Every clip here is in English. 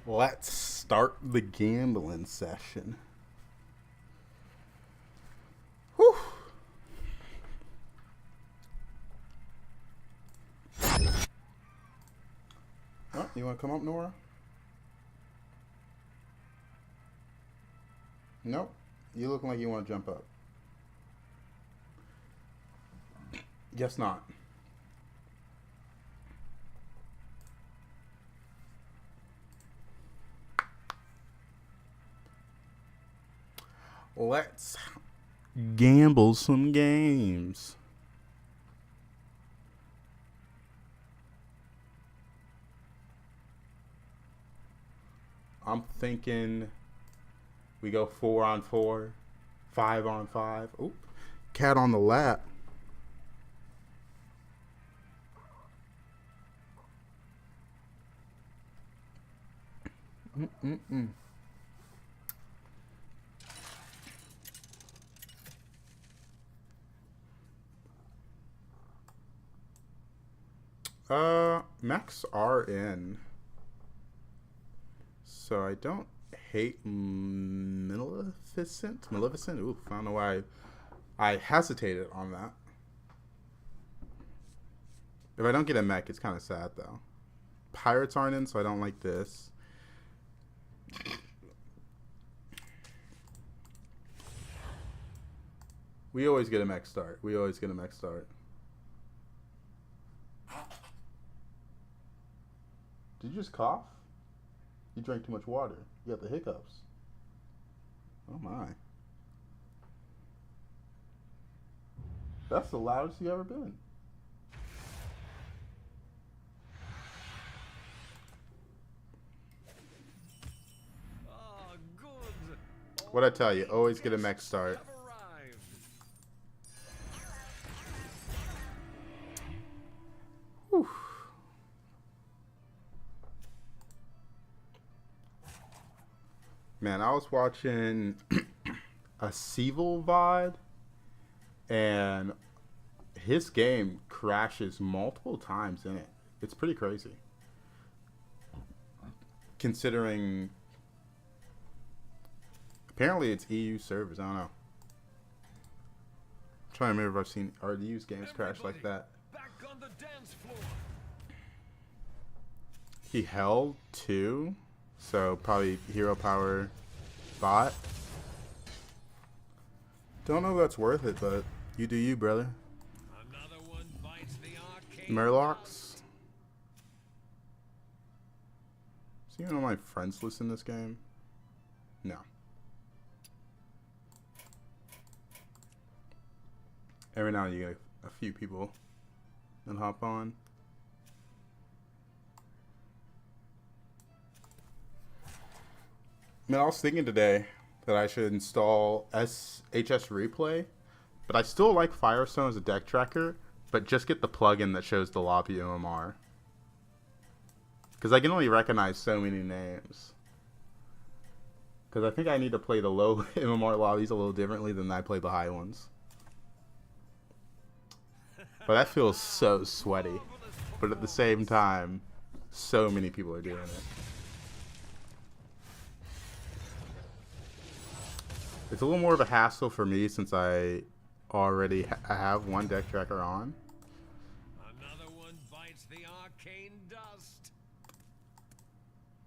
Let's start the gambling session. Whew. Oh, you want to come up, Nora? Nope. You looking like you want to jump up. Guess not. Let's gamble some games. I'm thinking we go 4-on-4, 5-on-5. Oop, cat on the lap. Mechs are in. So I don't hate Maleficent. Ooh, I don't know why I hesitated on that. If I don't get a mech, it's kind of sad though. Pirates aren't in, so I don't like this. We always get a mech start. Did you just cough? You drank too much water. You got the hiccups. Oh my. That's the loudest you ever been. Oh, good. What'd I tell you? Always get a mech start. Whew. Man, I was watching a Savjz VOD, and his game crashes multiple times in it. It's pretty crazy. Considering, apparently it's EU servers, I don't know. I'm trying to remember if I've seen RDU's games crash like that. Back on the dance floor. He held 2. So probably hero power bot. Don't know if that's worth it, but you do you, brother. Another one bites the arcade. Murlocs. Is even on my friends list in this game? No. Every now and then you get a few people that hop on. Man, I was thinking today that I should install HS Replay, but I still like Firestone as a deck tracker, but just get the plugin that shows the lobby MMR. Because I can only recognize so many names. Because I think I need to play the low MMR lobbies a little differently than I play the high ones. But that feels so sweaty. But at the same time, so many people are doing it. It's a little more of a hassle for me since I already have one deck tracker on. Another one bites the arcane dust.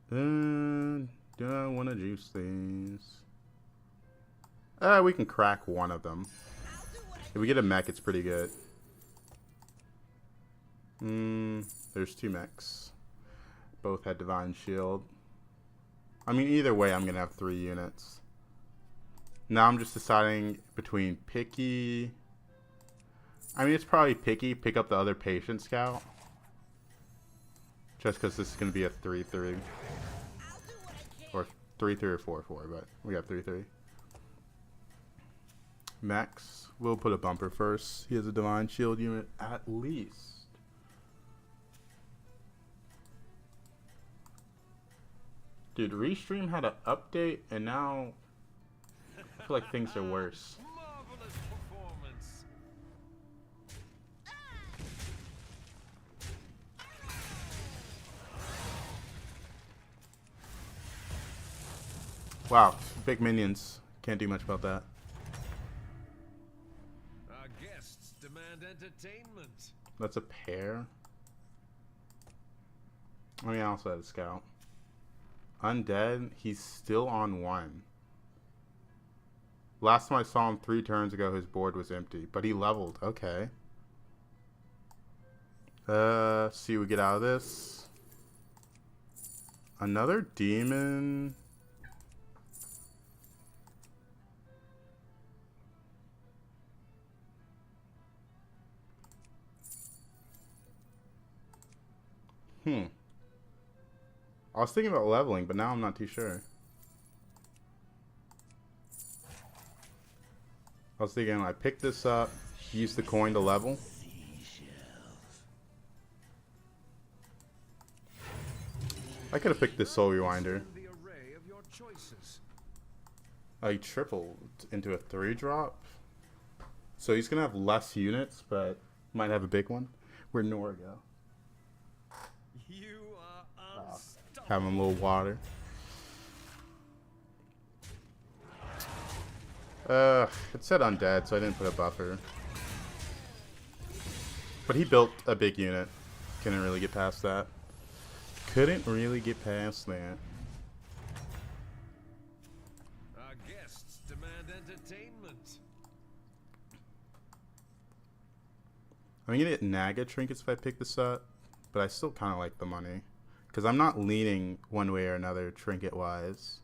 Do I want to juice these? We can crack one of them. If we get a mech, it's pretty good. There's 2 mechs. Both had Divine Shield. I mean, either way, I'm going to have 3 units. Now I'm just deciding between Picky. I mean, it's probably Picky. Pick up the other Patient Scout. Just because this is going to be a 3-3. Or 3-3 or 4-4, but we got 3-3. Max, we'll put a bumper first. He has a Divine Shield unit at least. Dude, Restream had an update and now I feel like things are worse. Marvelous performance. Wow, big minions. Can't do much about that. Our guests demand entertainment. That's a pair. I mean, I also had a scout. Undead, he's still on 1. Last time I saw him 3 turns ago, his board was empty, but he leveled. Okay. See what we get out of this. Another demon. I was thinking about leveling, but now I'm not too sure. I was thinking I pick this up, use the coin to level. I could have picked this Soul Rewinder. I tripled into a 3-drop. So he's going to have less units, but might have a big one. Where'd Nora go? You are unstoppable. Having a little water. It said undead, so I didn't put a buffer. But he built a big unit. Couldn't really get past that. Couldn't really get past that. Our guests demand entertainment. I'm gonna get Naga trinkets if I pick this up, but I still kind of like the money. Because I'm not leaning one way or another trinket-wise.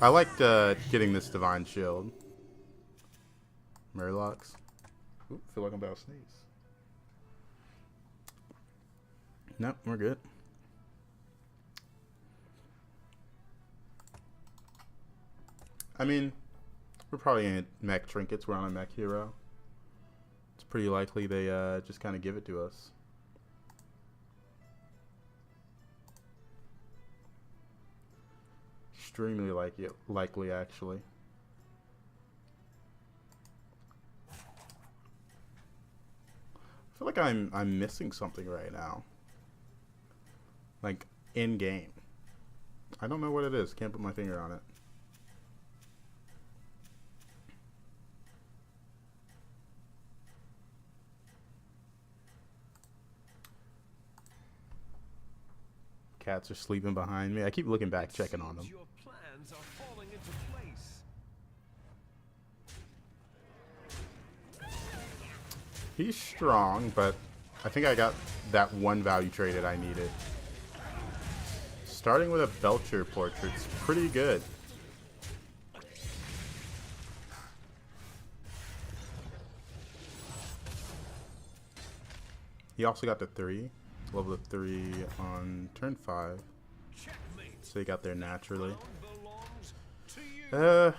I liked getting this Divine Shield. Murlocs. Oop, feel like I'm about to sneeze. Nope, we're good. I mean, we're probably gonna mech trinkets. We're on a mech hero. It's pretty likely they just kind of give it to us. Extremely likely, actually. I feel like I'm missing something right now. Like in game. I don't know what it is. Can't put my finger on it. Cats are sleeping behind me. I keep looking back, checking on them. Your plans are falling into place. He's strong, but I think I got that one value traded I needed. Starting with a Belcher portrait's pretty good. He also got the 3. Level 3 on turn 5. Checkmate. So he got there naturally. Belongs to you.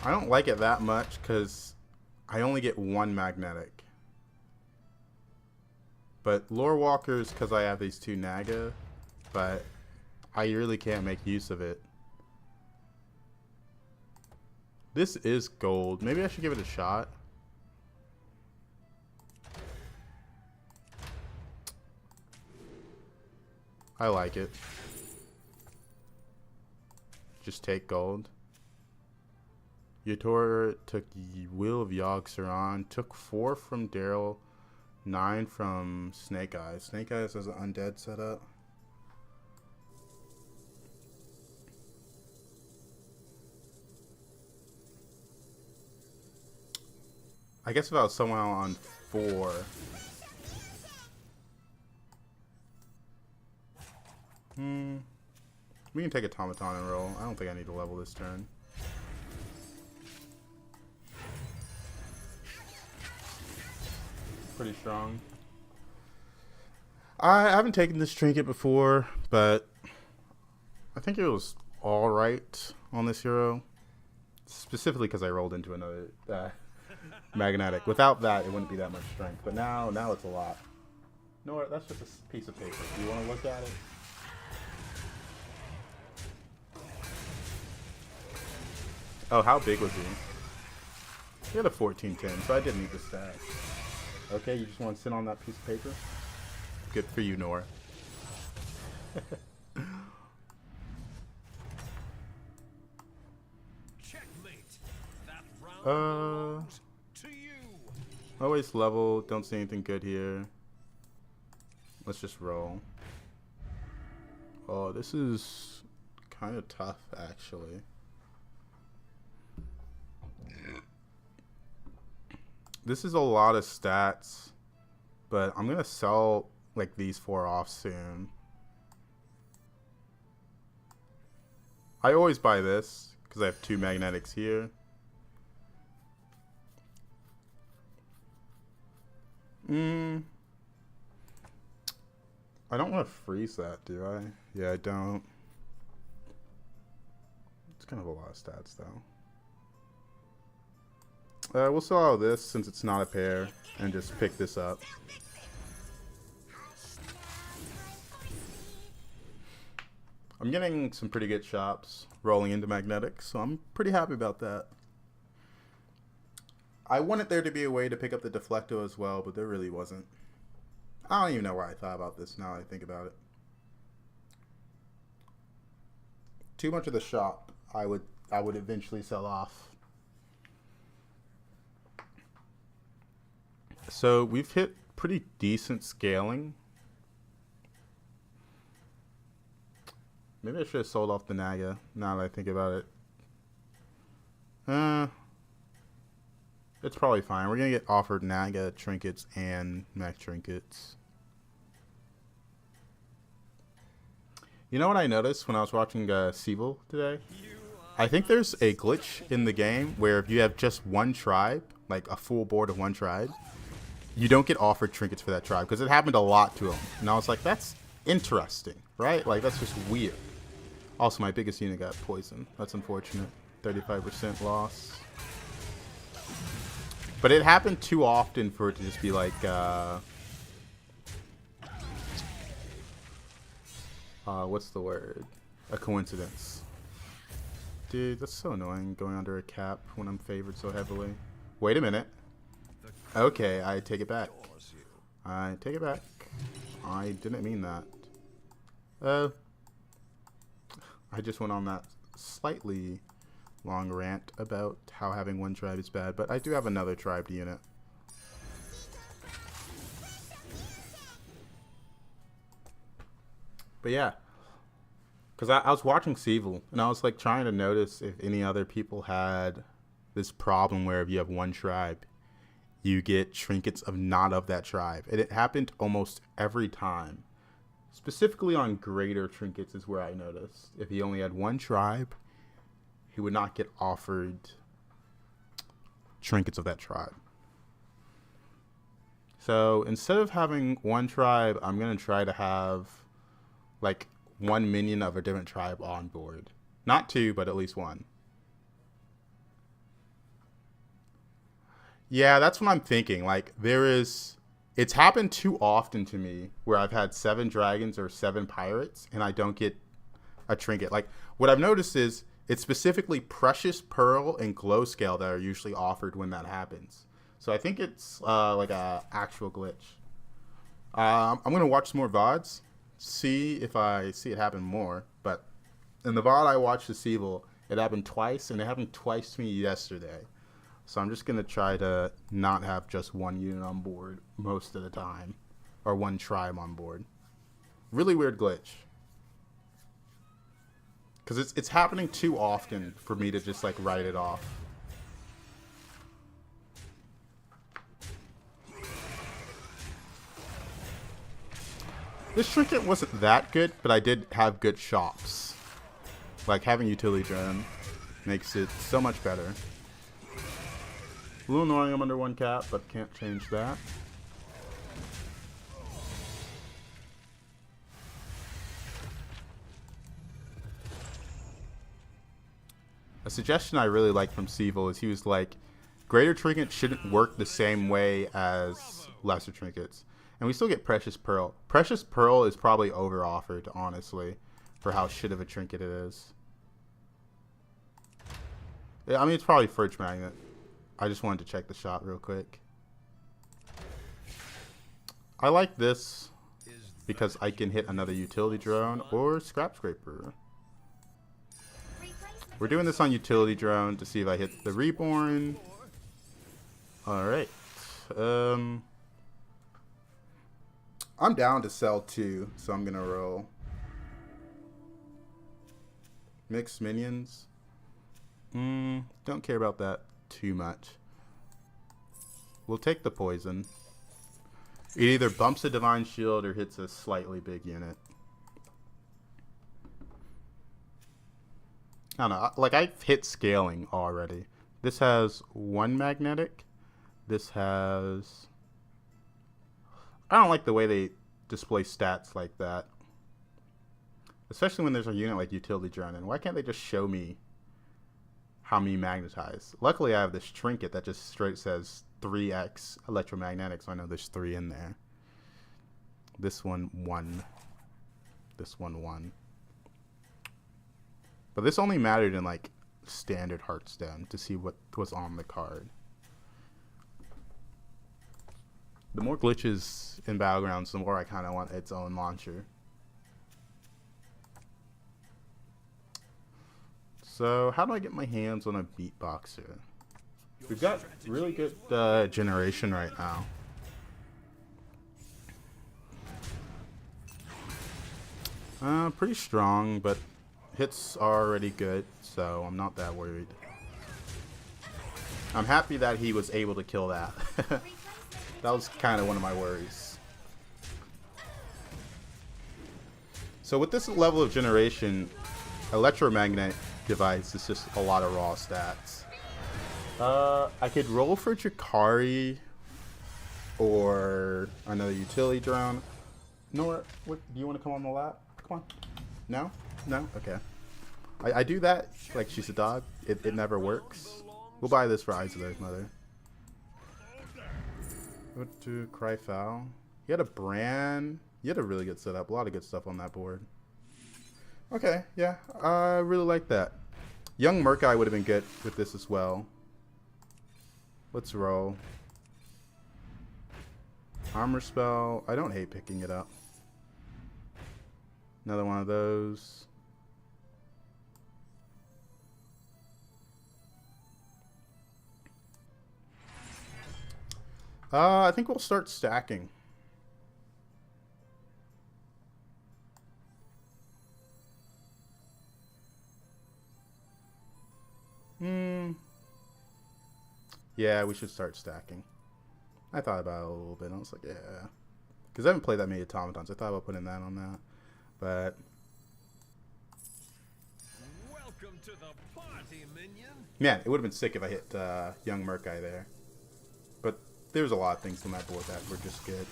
I don't like it that much because I only get 1 magnetic. But Lore Walkers because I have these 2 Naga, but I really can't make use of it. This is gold. Maybe I should give it a shot. I like it. Just take gold. Yator took Will of Yogg-Saron. Took 4 from Daryl. 9 from Snake Eyes. Snake Eyes has an undead setup. I guess if I was someone on 4. We can take Automaton and roll. I don't think I need to level this turn. Pretty strong. I haven't taken this trinket before, but I think it was alright on this hero. Specifically because I rolled into another magnetic. Without that, it wouldn't be that much strength. But now it's a lot. No, that's just a piece of paper. Do you want to look at it? Oh, how big was he? We had a 1410, so I didn't need the stat. Okay, you just want to sit on that piece of paper? Good for you, Nora. Checkmate. That round belongs to you. Always level. Don't see anything good here. Let's just roll. Oh, this is kind of tough, actually. This is a lot of stats, but I'm gonna sell like these 4 off soon. I always buy this because I have 2 magnetics here. I don't want to freeze that, do I? Yeah, I don't. It's kind of a lot of stats, though. We'll sell all this since it's not a pair and just pick this up. I'm getting some pretty good shops rolling into magnetics, so I'm pretty happy about that. I wanted there to be a way to pick up the Deflecto as well, but there really wasn't. I don't even know why I thought about this now I think about it. Too much of the shop I would eventually sell off. So we've hit pretty decent scaling. Maybe I should have sold off the Naga now that I think about it. It's probably fine. We're going to get offered Naga trinkets and mech trinkets. You know what I noticed when I was watching Savjz today? I think there's a glitch in the game where if you have just one tribe, like a full board of one tribe, you don't get offered trinkets for that tribe, because it happened a lot to him. And I was like, that's interesting, right? Like, that's just weird. Also, my biggest unit got poisoned. That's unfortunate. 35% loss. But it happened too often for it to just be like, what's the word? A coincidence. Dude, that's so annoying, going under a cap when I'm favored so heavily. Wait a minute. Okay, I take it back. I take it back. I didn't mean that. I just went on that slightly long rant about how having one tribe is bad, but I do have another tribe unit. But yeah, because I was watching Savjz and I was like trying to notice if any other people had this problem where if you have one tribe, you get trinkets of not of that tribe. And it happened almost every time. Specifically on greater trinkets is where I noticed. If he only had one tribe, he would not get offered trinkets of that tribe. So instead of having one tribe, I'm going to try to have like one minion of a different tribe on board. Not 2, but at least 1. Yeah, that's what I'm thinking. Like, it's happened too often to me where I've had 7 dragons or 7 pirates and I don't get a trinket. Like, what I've noticed is it's specifically Precious Pearl and Glow Scale that are usually offered when that happens. So I think it's like a actual glitch. I'm going to watch some more VODs, see if I see it happen more. But in the VOD I watched the Savjz, it happened twice, and it happened twice to me yesterday. So I'm just going to try to not have just one unit on board most of the time. Or one tribe on board. Really weird glitch. Because it's happening too often for me to just like write it off. This trinket wasn't that good, but I did have good shops. Like having utility drone makes it so much better. A little annoying I'm under 1 cap, but can't change that. A suggestion I really like from Savjz is he was like, greater trinkets shouldn't work the same way as lesser trinkets. And we still get Precious Pearl. Precious Pearl is probably over-offered, honestly, for how shit of a trinket it is. Yeah, I mean, it's probably Fridge Magnet. I just wanted to check the shot real quick. I like this because I can hit another utility drone or scrap scraper. We're doing this on utility drone to see if I hit the reborn. Alright. I'm down to sell 2, so I'm gonna roll. Mixed minions. Don't care about that too much. We'll take the poison. It either bumps a divine shield or hits a slightly big unit. I don't know. Like, I've hit scaling already. This has 1 magnetic. This has... I don't like the way they display stats like that. Especially when there's a unit like utility drone. And why can't they just show me how many magnetize? Luckily, I have this trinket that just straight says 3x electromagnetic, so I know there's 3 in there. This one, 1. This one, 1. But this only mattered in, like, standard Hearthstone to see what was on the card. The more glitches in Battlegrounds, the more I kind of want its own launcher. So, how do I get my hands on a beatboxer? We've got really good generation right now. Pretty strong, but hits are already good, so I'm not that worried. I'm happy that he was able to kill that. That was kind of one of my worries. So with this level of generation, electromagnetic device is just a lot of raw stats. I could roll for Jakari or another utility drone. Nora, what, do you want to come on the lap? Come on. No? No? Okay. I do that like she's a dog. It never works. We'll buy this for Isaac, mother. What to cry foul? You had a brand. You had a really good setup. A lot of good stuff on that board. Okay, yeah. I really like that. Young Murkai would have been good with this as well. Let's roll. Armor spell. I don't hate picking it up. Another one of those. I think we'll start stacking. Yeah, we should start stacking. I thought about it a little bit. I was like, yeah. Because I haven't played that many automatons. I thought about putting that on that. But... Welcome to the party, minion. Man, it would have been sick if I hit Young Murkai there. But there's a lot of things on that board that were just good.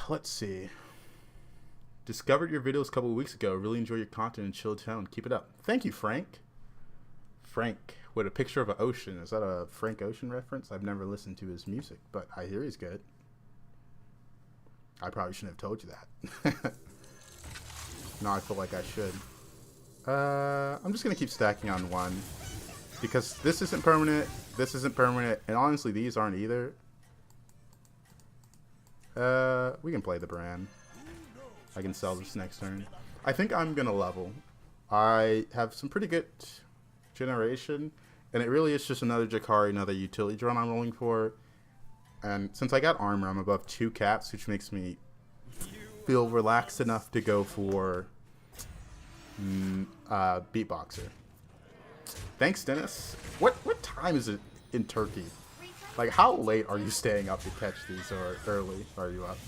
Let's see. Discovered your videos a couple of weeks ago. Really enjoy your content and chill tone. Keep it up. Thank you, Frank. Frank with a picture of an ocean. Is that a Frank Ocean reference? I've never listened to his music, but I hear he's good. I probably shouldn't have told you that. Now I feel like I should. I'm just going to keep stacking on 1. Because this isn't permanent, this isn't permanent, and honestly these aren't either. We can play the brand. I can sell this next turn. I think I'm going to level. I have some pretty good generation, and it really is just another Jakari, another utility drone I'm rolling for. And since I got armor, I'm above 2 caps, which makes me feel relaxed enough to go for beatboxer. Thanks, Dennis. What time is it in Turkey? Like, how late are you staying up to catch these, or early are you up?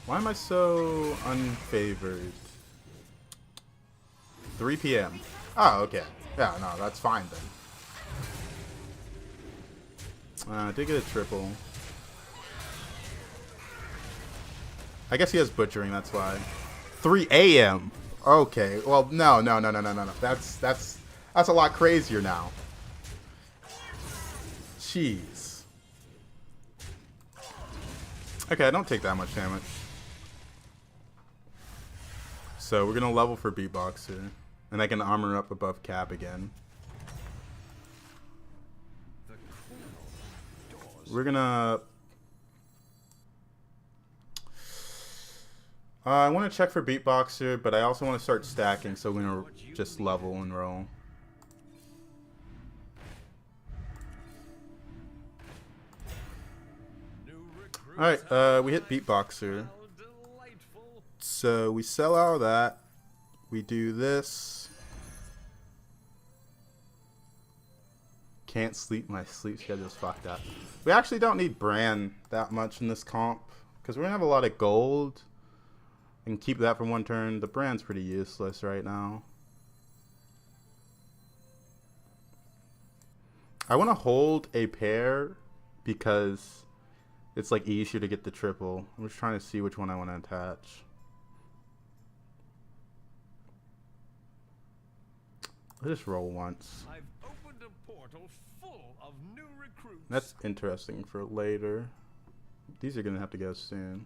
Why am I so unfavored? 3 p.m. Oh, okay. Yeah, no, that's fine then. I did get a triple. I guess he has butchering, that's why. 3 a.m. Okay, well, no. That's a lot crazier now. Jeez. Okay, I don't take that much damage. So we're gonna level for beatboxer. And I can armor up above cap again. We're gonna... I want to check for beatboxer, but I also want to start stacking, so we're gonna just level and roll. Alright, we hit beatboxer. So we sell out of that. We do this. Can't sleep, my sleep schedule's fucked up. We actually don't need brand that much in this comp, because we're gonna have a lot of gold. And keep that for one turn. The brand's pretty useless right now. I want to hold a pair because it's like easier to get the triple. I'm just trying to see which one I want to attach. Let's just roll once. I've opened a portal full of new recruits. That's interesting for later. These are gonna have to go soon.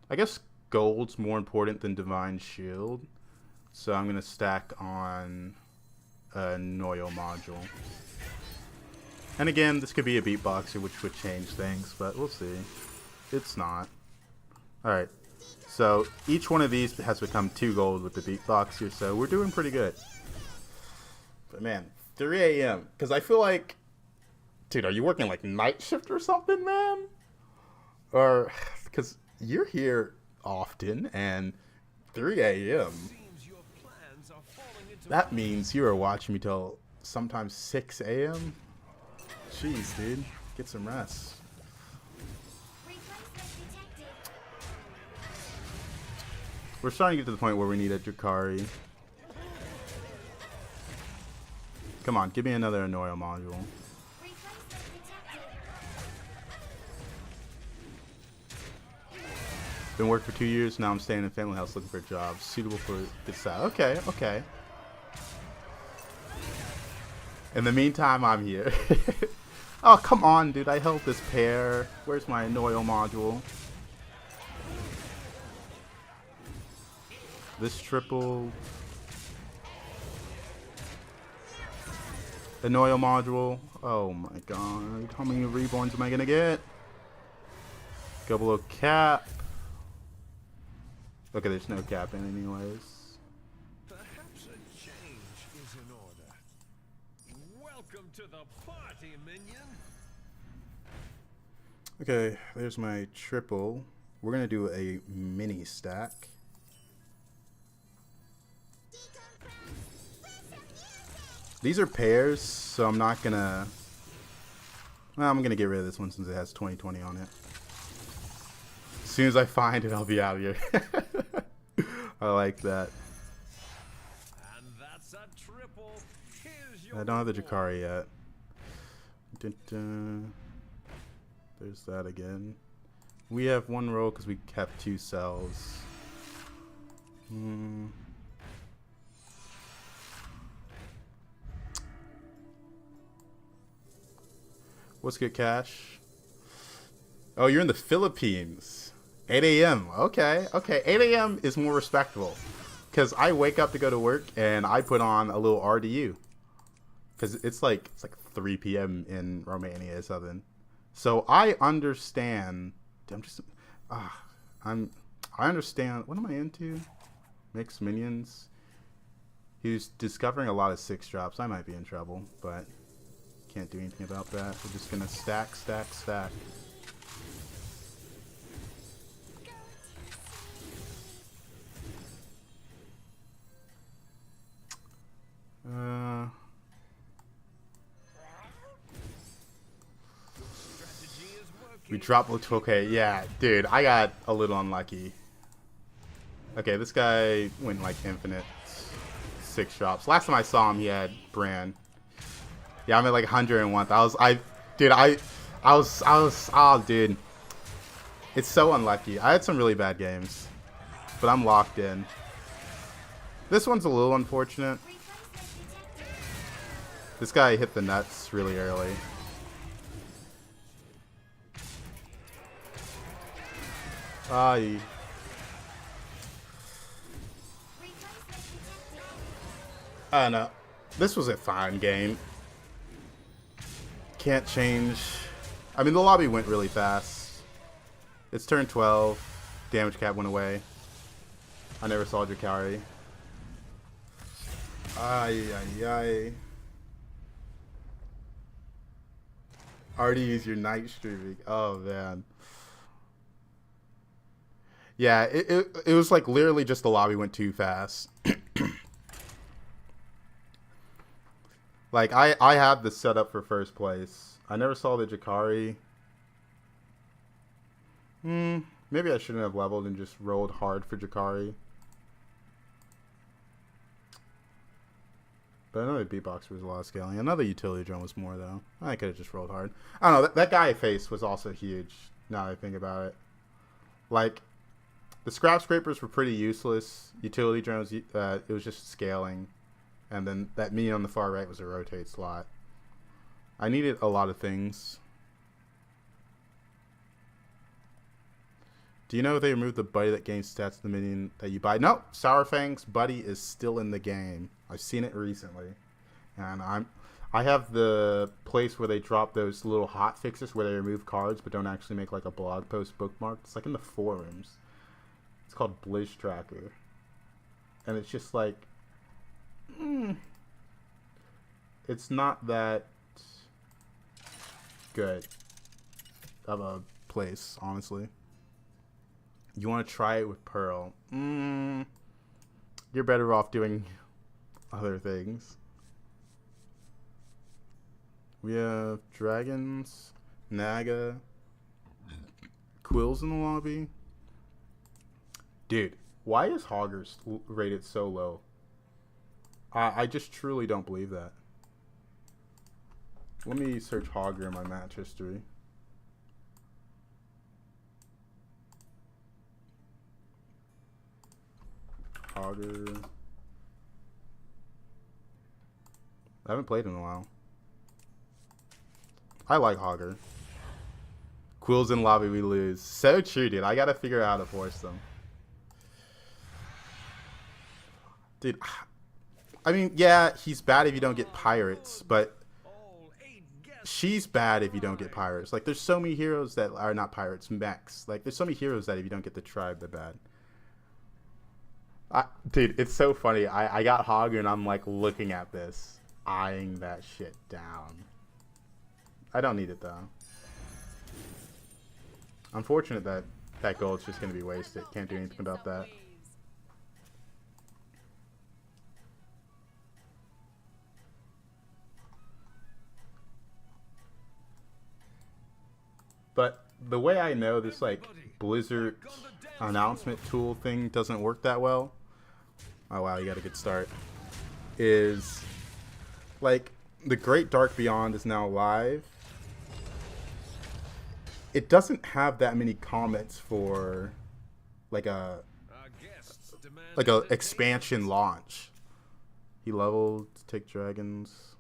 I guess gold's more important than Divine Shield, so I'm gonna stack on a Noyo module. And again, this could be a beatboxer, which would change things, but we'll see. It's not. Alright, so each one of these has become 2 gold with the beatboxer, so we're doing pretty good. But man, 3 a.m. Because I feel like... Dude, are you working like night shift or something, man? Or... Because you're here often, and 3 a.m. That means you are watching me till sometimes 6 a.m. Jeez, dude. Get some rest. We're starting to get to the point where we need a Drakari. Come on, give me another Noyo module. Been working for 2 years, now I'm staying in a family house looking for a job. Suitable for this side. Okay, okay. In the meantime, I'm here. Oh, come on, dude. I held this pair. Where's my Noyo module? This triple. The Noyo module. Oh my god. How many reborns am I gonna get? Go below cap. Okay, there's no cap in anyways. Perhaps a change is in order. Welcome to the party, minion. Okay, there's my triple. We're gonna do a mini stack. These are pairs, so I'm not gonna... Well, I'm gonna get rid of this one since it has 20/20 on it. As soon as I find it, I'll be out of here. I like that. And that's a triple. Here's your I don't have the Drakari yet. Dun -dun. There's that again. We have 1 roll because we kept 2 cells. What's good, Cash? Oh, you're in the Philippines. 8 a.m. Okay, okay. 8 a.m. is more respectable. Because I wake up to go to work and I put on a little RDU. Because it's like 3 p.m. in Romania or something. So I understand. I understand. What am I into? Mixed minions. He's discovering a lot of 6 drops. I might be in trouble, but can't do anything about that. We're just gonna stack, stack, stack. We dropped. Okay, yeah, dude, I got a little unlucky. Okay, this guy went like infinite 6 drops. Last time I saw him, he had brand. Yeah, I'm at like 101. Oh, dude, it's so unlucky. I had some really bad games, but I'm locked in. This one's a little unfortunate. This guy hit the nuts really early. I don't know. This was a fine game. Can't change. I mean, the lobby went really fast. It's turn 12. Damage cap went away. I never saw Jakari. Ay, ay, ay. Already use your night streaming. Oh, man. Yeah, it was like literally just the lobby went too fast. Like, I have this set up for first place. I never saw the Jakari. Maybe I shouldn't have leveled and just rolled hard for Jakari. But another beatboxer was a lot of scaling. Another utility drone was more, though. I could have just rolled hard. I don't know. That guy face was also huge, now that I think about it. Like, the scrap scrapers were pretty useless. Utility drones, it was just scaling. And then that minion on the far right was a rotate slot. I needed a lot of things. Do you know if they removed the buddy that gains stats to the minion that you buy? No, Sourfang's buddy is still in the game. I've seen it recently. And I have the place where they drop those little hot fixes where they remove cards but don't actually make like a blog post bookmark. It's like in the forums. It's called Blizz Tracker. And it's just like, it's not that good of a place, honestly. You want to try it with Pearl? You're better off doing other things. We have dragons, Naga, Quills in the lobby. Dude, why is Hogger rated so low? I just truly don't believe that. Let me search Hogger in my match history. Hogger. I haven't played in a while. I like Hogger. Quills in lobby, we lose. So true, dude. I gotta figure out how to force them. Dude, I mean, yeah, he's bad if you don't get pirates, but she's bad if you don't get pirates. Like, there's so many heroes that are not pirates, mechs. Like, there's so many heroes that if you don't get the tribe, they're bad. Dude, it's so funny. I got Hogger and I'm like looking at this, eyeing that shit down. I don't need it though. Unfortunate that that gold's just gonna be wasted. Can't do anything about that. But the way I know this like Blizzard announcement tool thing doesn't work that well. Oh wow, you got a good start. Is like the Great Dark Beyond is now live. It doesn't have that many comments for like a expansion launch. He leveled to take dragons.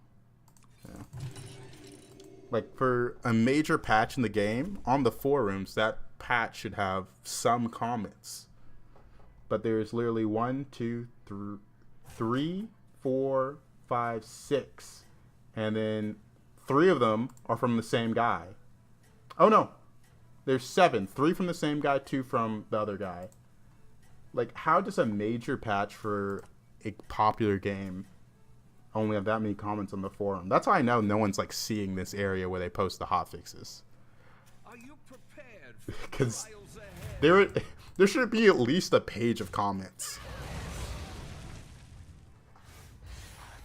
Yeah. Like for a major patch in the game on the forums, that patch should have some comments. But there's literally 1, 2, 3, 4, 5, 6. And then 3 of them are from the same guy. Oh no. There's 7. 3 from the same guy, 2 from the other guy. Like, how does a major patch for a popular game only have that many comments on the forum? That's how I know no one's like seeing this area where they post the hotfixes. Because there should be at least a page of comments.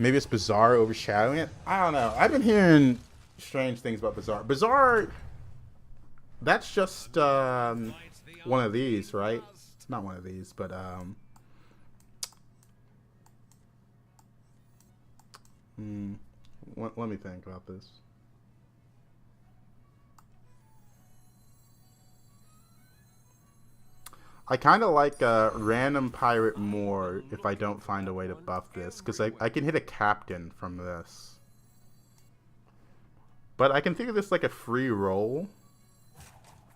Maybe it's Bazaar overshadowing it. I don't know. I've been hearing strange things about Bazaar. Bazaar, that's just one of these, right? It's not one of these, but let me think about this. I kind of like a random pirate more if I don't find a way to buff this, because I can hit a captain from this. But I can think of this like a free roll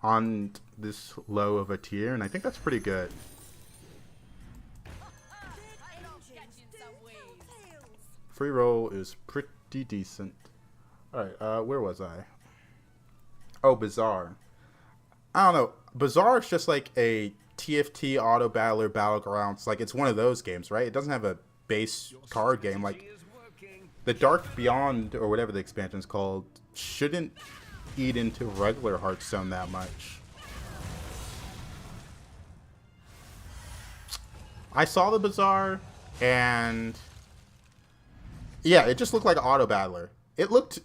on this low of a tier, and I think that's pretty good. Free roll is pretty decent. Alright, where was I? Oh, Bazaar. I don't know. Bazaar is just like a TFT auto battler battlegrounds. Like, it's one of those games, right? It doesn't have a base card game. Like, the Dark Beyond, or whatever the expansion is called, shouldn't eat into regular Hearthstone that much. I saw the Bazaar, and yeah, it just looked like an auto battler. It looked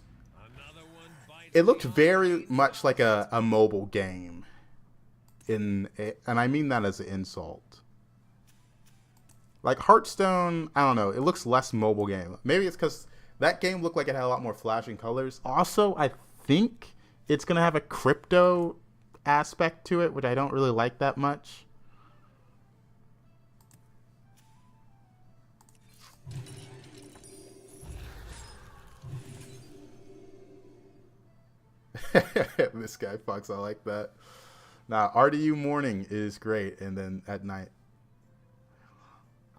very much like a mobile game, and I mean that as an insult. Like Hearthstone, I don't know, it looks less mobile game. Maybe it's because that game looked like it had a lot more flashing colors. Also, I think it's gonna have a crypto aspect to it, which I don't really like that much. This guy fucks. I like that. Now, RDU morning is great, and then at night,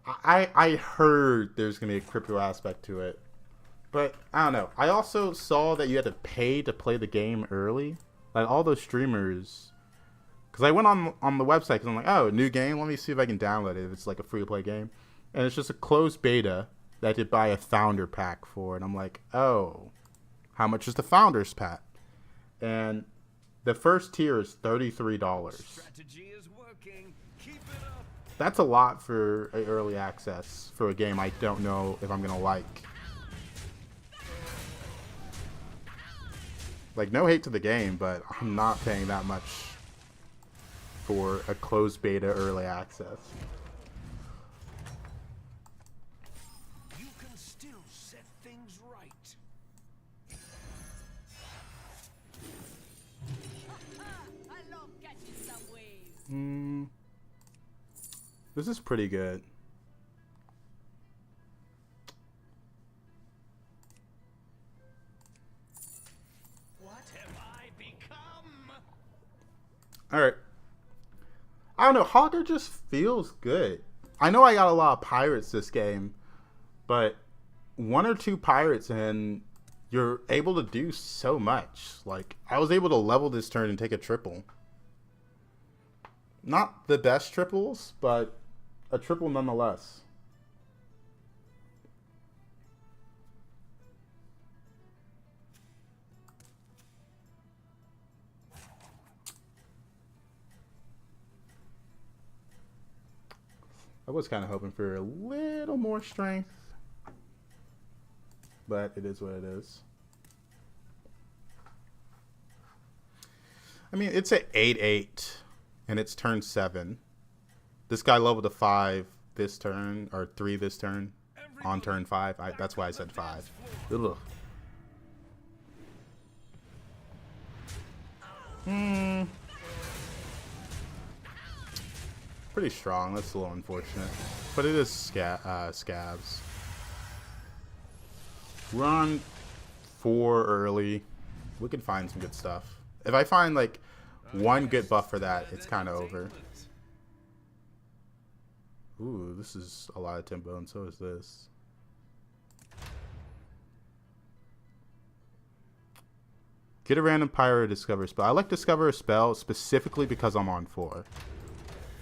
I heard there's gonna be a crypto aspect to it, but I don't know. I also saw that you had to pay to play the game early, like all those streamers. Because I went on the website because I'm like, oh, new game. Let me see if I can download it. If it's like a free to play game, and it's just a closed beta that I did buy a founder pack for, and I'm like, oh, how much is the founders pack? And the first tier is $33. That's a lot for early access for a game I don't know if I'm gonna like. Like, no hate to the game, but I'm not paying that much for a closed beta early access. You can still set things right. This is pretty good. What have I become? Alright. I don't know, Hogger just feels good. I know I got a lot of pirates this game, but one or two pirates and you're able to do so much. Like, I was able to level this turn and take a triple. Not the best triples, but a triple nonetheless. I was kind of hoping for a little more strength, but it is what it is. I mean, it's an 8/8, and it's turn 7. This guy leveled to 5 this turn, or 3 this turn, on turn 5. That's why I said 5. Ugh. Pretty strong. That's a little unfortunate, but it is Savjz. We're on 4 early. We can find some good stuff. If I find like one good buff for that, it's kind of over. Ooh, this is a lot of tempo, and so is this. Get a random pirate discover spell. I like discover a spell specifically because I'm on 4.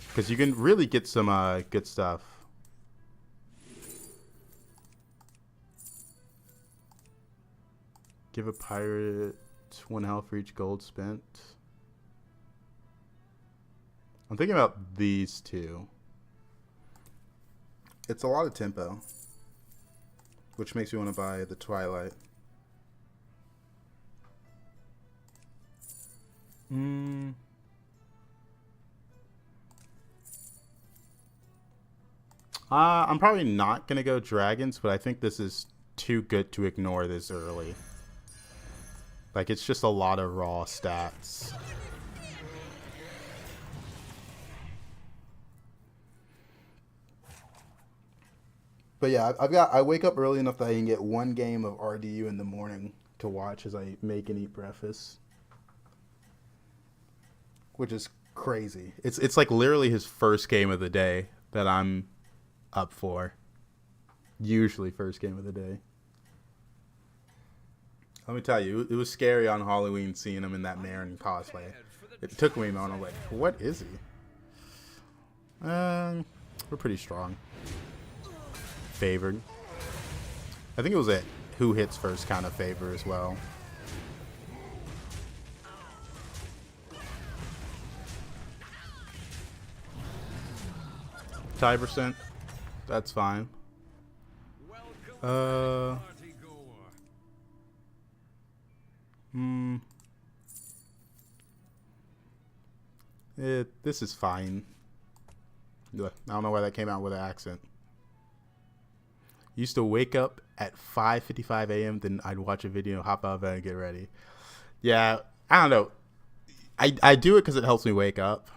Because you can really get some good stuff. Give a pirate 1 health for each gold spent. I'm thinking about these two. It's a lot of tempo, which makes me want to buy the Twilight. I'm probably not going to go dragons, but I think this is too good to ignore this early. Like, it's just a lot of raw stats. But yeah, I wake up early enough that I can get 1 game of RDU in the morning to watch as I make and eat breakfast. Which is crazy. It's like literally his first game of the day that I'm up for. Usually first game of the day. Let me tell you, it was scary on Halloween seeing him in that Marin cosplay. It took me a moment. I'm like, what is he? We're pretty strong. Favored. I think it was a who hits first kind of favor as well. Tie percent. That's fine. This is fine. I don't know why that came out with an accent. Used to wake up at 5:55 a.m. Then I'd watch a video, hop out of bed, and get ready. Yeah, I don't know. I do it because it helps me wake up.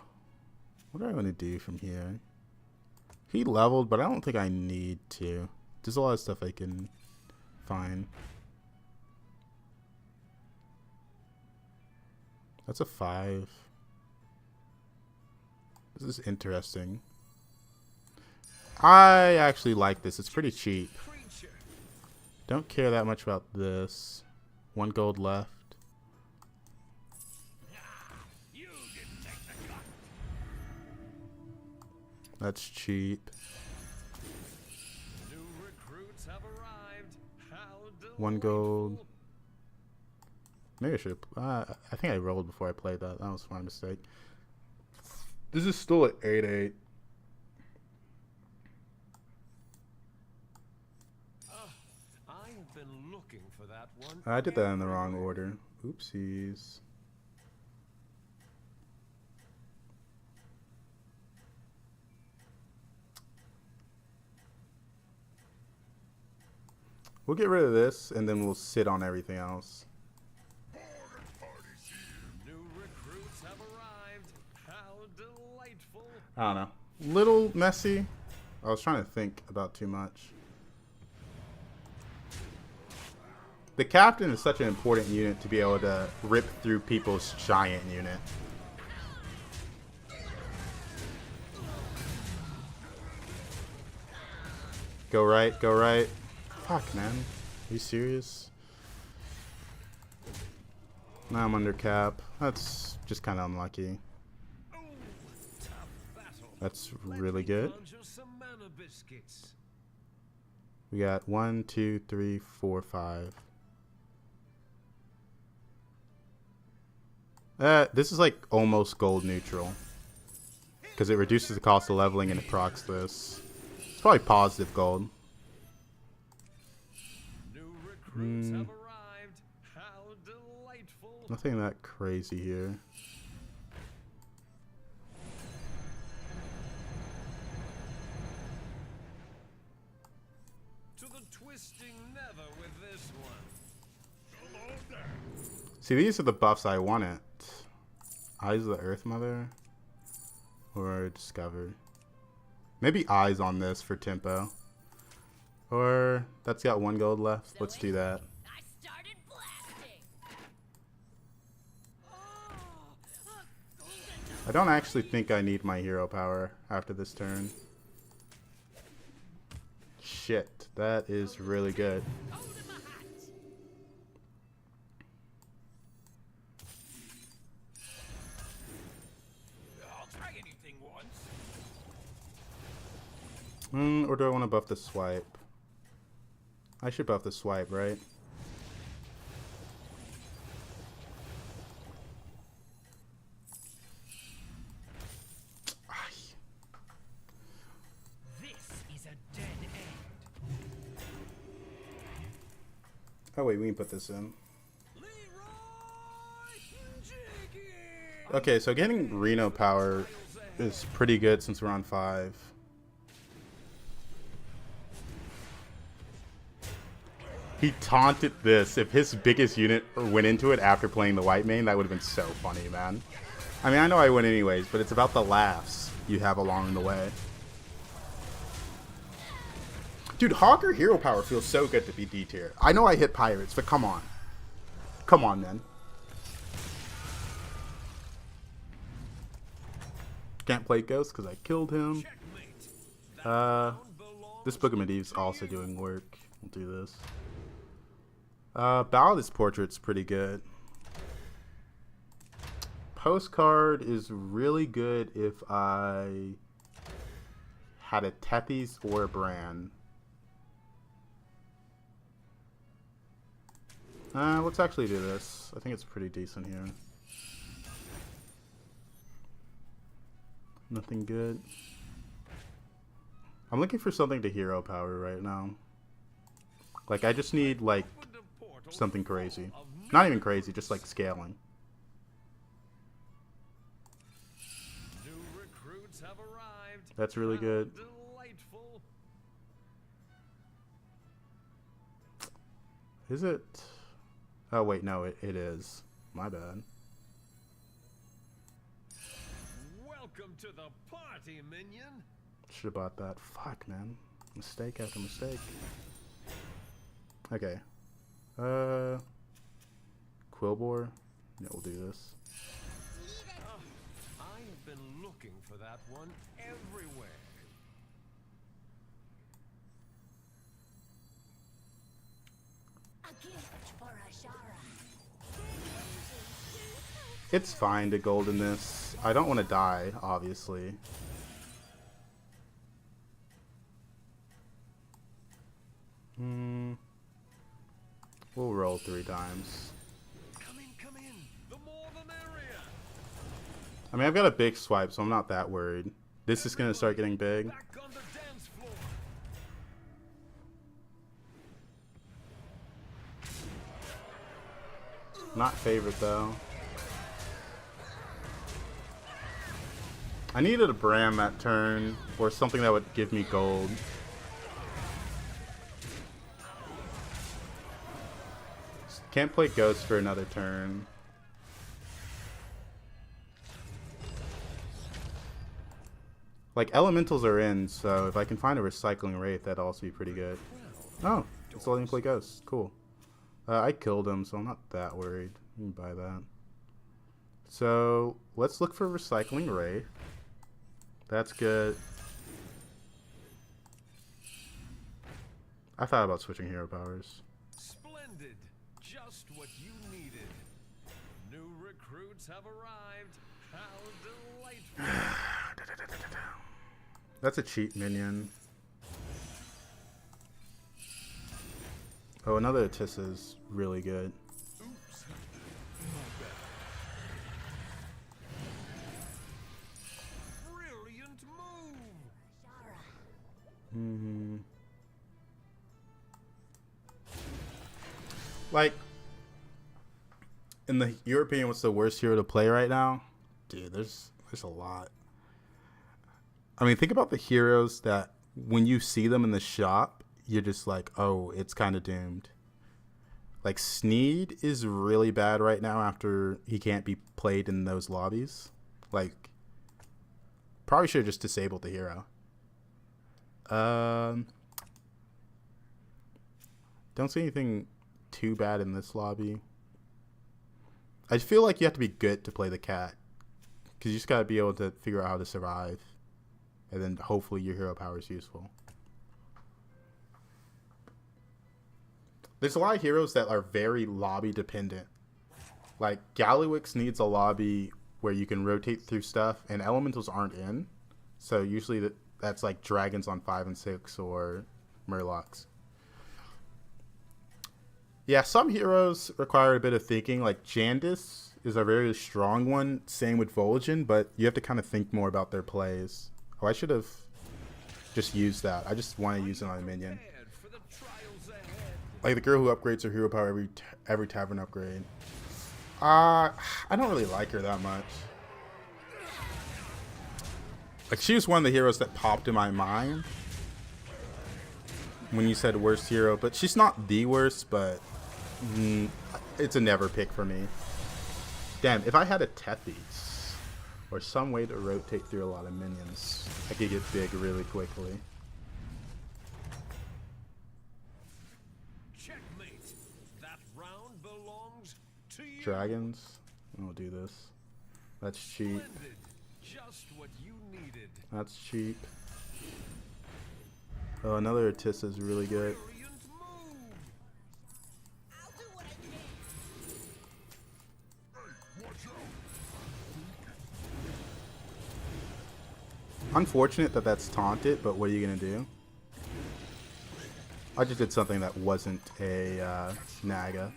What do I want to do from here? He leveled, but I don't think I need to. There's a lot of stuff I can find. That's a 5. This is interesting. I actually like this. It's pretty cheap. Don't care that much about this. 1 gold left. That's cheap. 1 gold. Maybe I should. I think I rolled before I played that. That was my mistake. This is still at 8-8. I have been looking for that one. I did that in the wrong order. Oopsies. We'll get rid of this, and then we'll sit on everything else. New recruits have arrived. How delightful. I don't know. Little messy. I was trying to think about too much. The captain is such an important unit to be able to rip through people's giant unit. Go right, go right. Fuck, man. Are you serious? Now I'm under cap. That's just kind of unlucky. That's really good. We got 1, 2, 3, 4, 5. This is like almost gold neutral. Because it reduces the cost of leveling and it procs this. It's probably positive gold. Nothing that crazy here. To the twisting never with this one. See, these are the buffs I wanted. Eyes of the Earth Mother or Discover. Maybe Eyes on this for tempo. Or that's got 1 gold left. Let's do that. I started blasting. I don't actually think I need my hero power after this turn. Shit, that is really good. I'll try anything once. Or do I want to buff the swipe? I should buff the swipe, right? This is a dead end. Oh wait, we can put this in. Leroy Okay, so getting Reno power is pretty good since we're on 5. He taunted this. If his biggest unit went into it after playing the white main, that would have been so funny, man. I mean, I know I win anyways, but it's about the laughs you have along the way. Dude, Hogger hero power feels so good to be D tier. I know I hit pirates, but come on. Come on, man. Can't play Ghost because I killed him. This Book of Medivh's also doing work. We'll do this. Ballad's Portrait's pretty good. Postcard is really good if I had a Tethys or a Bran. Let's actually do this. I think it's pretty decent here. Nothing good. I'm looking for something to hero power right now. Like, I just need, like, something crazy. Not even crazy, just, like, scaling. New recruits have arrived. That's really good. Delightful. Is it? Oh, wait, no, it is. My bad. Welcome to the party, minion. Should have bought that. Fuck, man. Mistake after mistake. Okay. Quillbore. Yeah, we'll do this. I have been looking for that one everywhere. A gift for Ashara. It's fine to golden this. I don't want to die, obviously. We'll roll 3 times. Come in. The more the merrier. I mean, I've got a big swipe, so I'm not that worried. This is going to start getting big. Back on the dance floor. Not favorite, though. I needed a Bram that turn, or something that would give me gold. Can't play Ghost for another turn. Like, Elementals are in, so if I can find a Recycling Wraith, that'd also be pretty good. Oh, it's letting me play Ghost. Cool. I killed him, so I'm not that worried. You can buy that. So, let's look for Recycling Wraith. That's good. I thought about switching hero powers. Splendid. Just what you needed. New recruits have arrived. How delightful. That's a cheap minion. Oh, another Atissa is really good. Oops. Brilliant move. Like, in your opinion, what's the worst hero to play right now? Dude, there's a lot. I mean, think about the heroes that when you see them in the shop, you're just like, oh, it's kind of doomed. Like, Sneed is really bad right now after he can't be played in those lobbies. Like, probably should have just disabled the hero. Don't see anything too bad in this lobby. I feel like you have to be good to play the cat, because you just got to be able to figure out how to survive, and then hopefully your hero power is useful. There's a lot of heroes that are very lobby dependent. Like, Gallywix needs a lobby where you can rotate through stuff, and Elementals aren't in, so usually that's like Dragons on 5 and 6 or Murlocs. Yeah, some heroes require a bit of thinking. Like, Jandis is a very strong one. Same with Vol'jin, but you have to kind of think more about their plays. Oh, I should have just used that. I just want to use it on a minion. For the trials ahead. Like the girl who upgrades her hero power every tavern upgrade. I don't really like her that much. Like, she was one of the heroes that popped in my mind when you said worst hero, but she's not the worst, but it's a never pick for me. Damn, if I had a Tethys or some way to rotate through a lot of minions, I could get big really quickly. Checkmate. That round belongs to you. Dragons. We'll do this. That's cheap. Splendid. Just what you needed. That's cheap. Oh, another Atissa is really good. Brilliant move. I'll do what I can. Unfortunate that that's taunted, but what are you gonna do? I just did something that wasn't a Naga.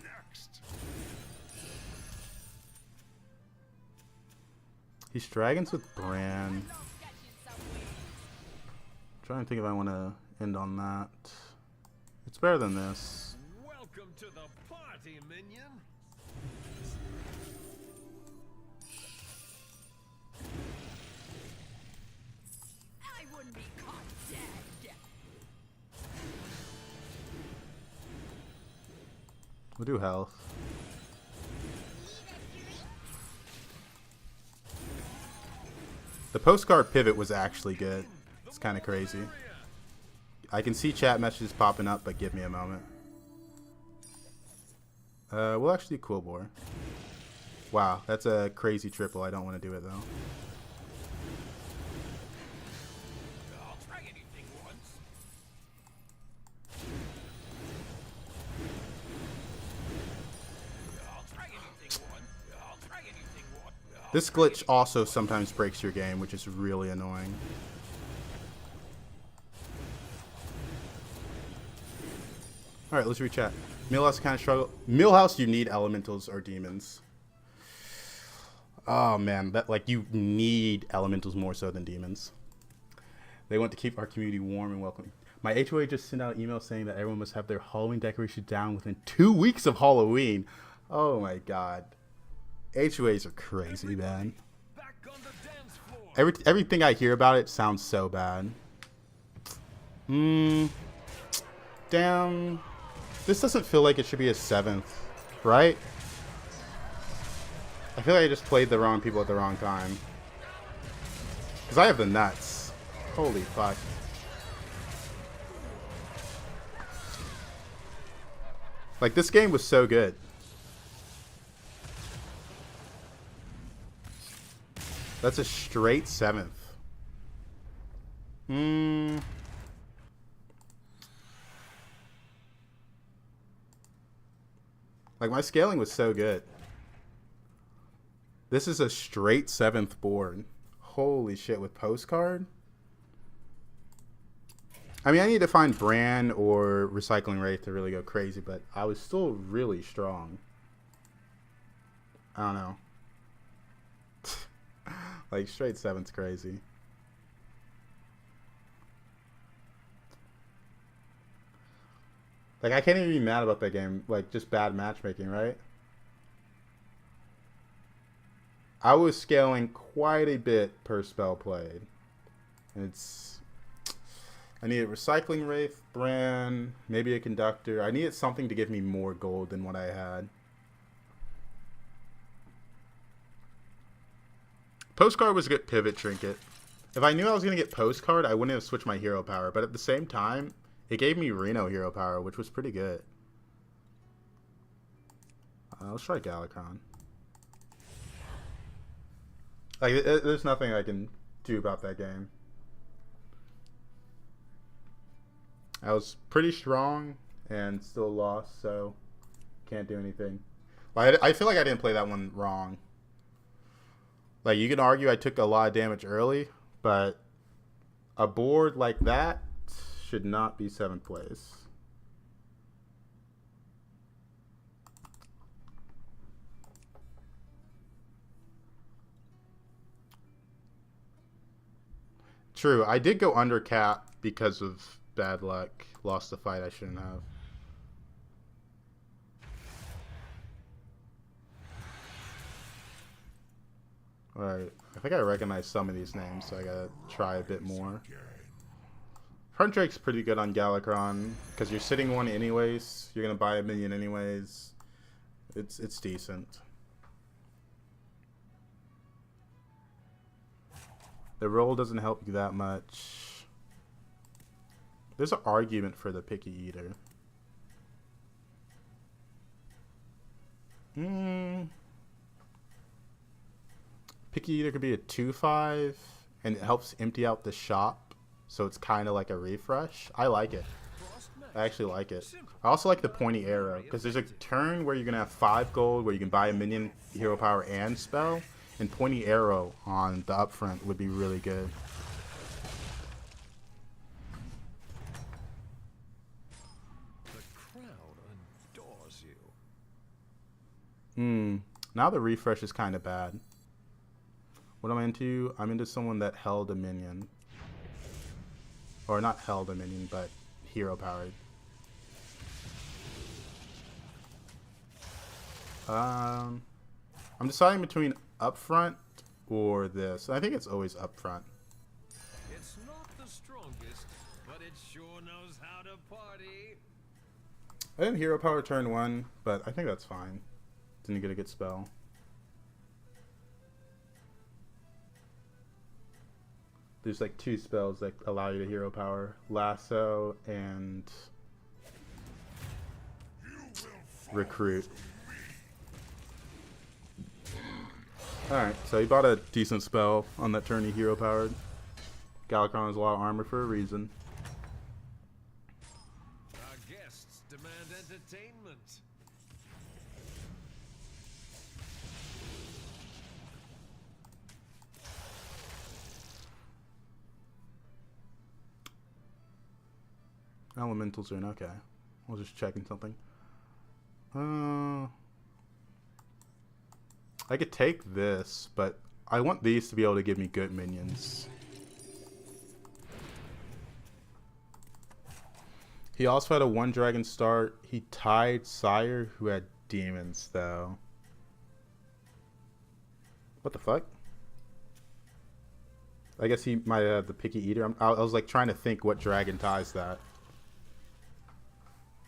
He's dragons with Bran. Trying to think if I want to end on that. It's better than this. Welcome to the party, minion. I wouldn't be caught dead. We'll do health. The postcard pivot was actually good. It's kind of crazy. I can see chat messages popping up, but give me a moment. We'll actually do Cool Bore. Wow, that's a crazy triple. I don't want to do it though. I'll try anything once. I'll try anything once. I'll try anything once. This glitch also sometimes breaks your game, which is really annoying. Alright, let's rechat. Millhouse kind of struggle. Millhouse, you need elementals or demons. Oh man, that like you need elementals more so than demons. They want to keep our community warm and welcoming. My HOA just sent out an email saying that everyone must have their Halloween decoration down within 2 weeks of Halloween. Oh my god. HOAs are crazy, man. Back on the dance floor. Everything I hear about it sounds so bad. Damn. This doesn't feel like it should be a 7th, right? I feel like I just played the wrong people at the wrong time. Because I have the nuts. Holy fuck. Like, this game was so good. That's a straight 7th. Like, my scaling was so good. This is a straight 7th board. Holy shit, with postcard? I mean, I need to find Bran or Recycling Wraith to really go crazy, but I was still really strong. I don't know. Like, straight 7's crazy. Like, I can't even be mad about that game. Like, just bad matchmaking, right? I was scaling quite a bit per spell played. And I needed Recycling Wraith, Bran, maybe a Conductor. I needed something to give me more gold than what I had. Postcard was a good pivot trinket. If I knew I was going to get Postcard, I wouldn't have switched my hero power. But at the same time, it gave me Reno hero power, which was pretty good. Let's try Galakron. Like, there's nothing I can do about that game. I was pretty strong and still lost, so can't do anything. Like, I feel like I didn't play that one wrong. Like, you can argue I took a lot of damage early, but a board like that should not be 7th place. True, I did go under cap because of bad luck. Lost the fight I shouldn't have. Alright, I think I recognize some of these names, so I gotta try a bit more. Front Drake's pretty good on Galakron, because you're sitting one anyways, you're gonna buy a minion anyways. It's decent. The roll doesn't help you that much. There's an argument for the Picky Eater. Picky Eater could be a 2/5, and it helps empty out the shop so it's kind of like a refresh. I like it. I actually like it. I also like the pointy arrow, because there's a turn where you're going to have 5 gold, where you can buy a minion, hero power, and spell, and pointy arrow on the upfront would be really good. The crowd adores you. Now the refresh is kind of bad. What am I into? I'm into someone that held a minion. Or not held a minion, but hero powered. I'm deciding between upfront or this. I think it's always upfront. It's not the strongest, but it sure knows how to party. I didn't hero power turn 1, but I think that's fine. Didn't get a good spell. There's like 2 spells that allow you to hero power. Lasso and Recruit. Alright, so he bought a decent spell on that turn he hero powered. Galakrond has a lot of armor for a reason. Our guests demand entertainment. Elementals are in, okay. I was just checking something. I could take this, but I want these to be able to give me good minions. He also had a 1 dragon start. He tied Sire, who had demons, though. What the fuck? I guess he might have the Picky Eater. I was like trying to think what dragon ties that.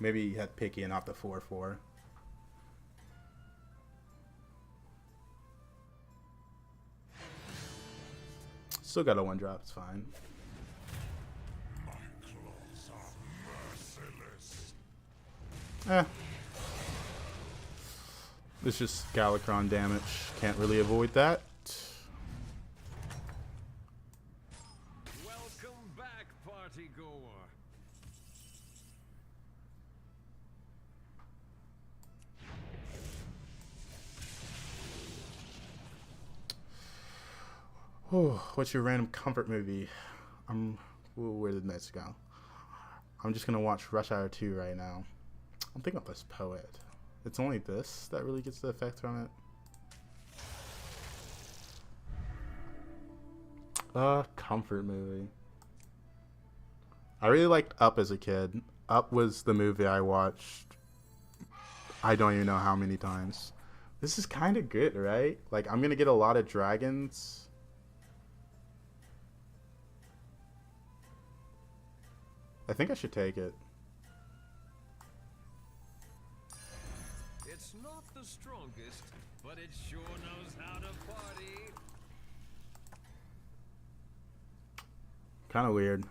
Maybe he had Picky and not the 4/4. Still got a 1-drop, it's fine. My claws are merciless. It's just Galakrond damage. Can't really avoid that. Welcome back, party goer. What's your random comfort movie? Where did this go? I'm just gonna watch Rush Hour 2 right now. I'm thinking of this Poet. It's only this that really gets the effect from it. Comfort movie. I really liked Up as a kid. Up was the movie I watched I don't even know how many times. This is kind of good, right? Like, I'm gonna get a lot of dragons. I think I should take it. It's not the strongest, but it sure knows how to party. Kind of weird.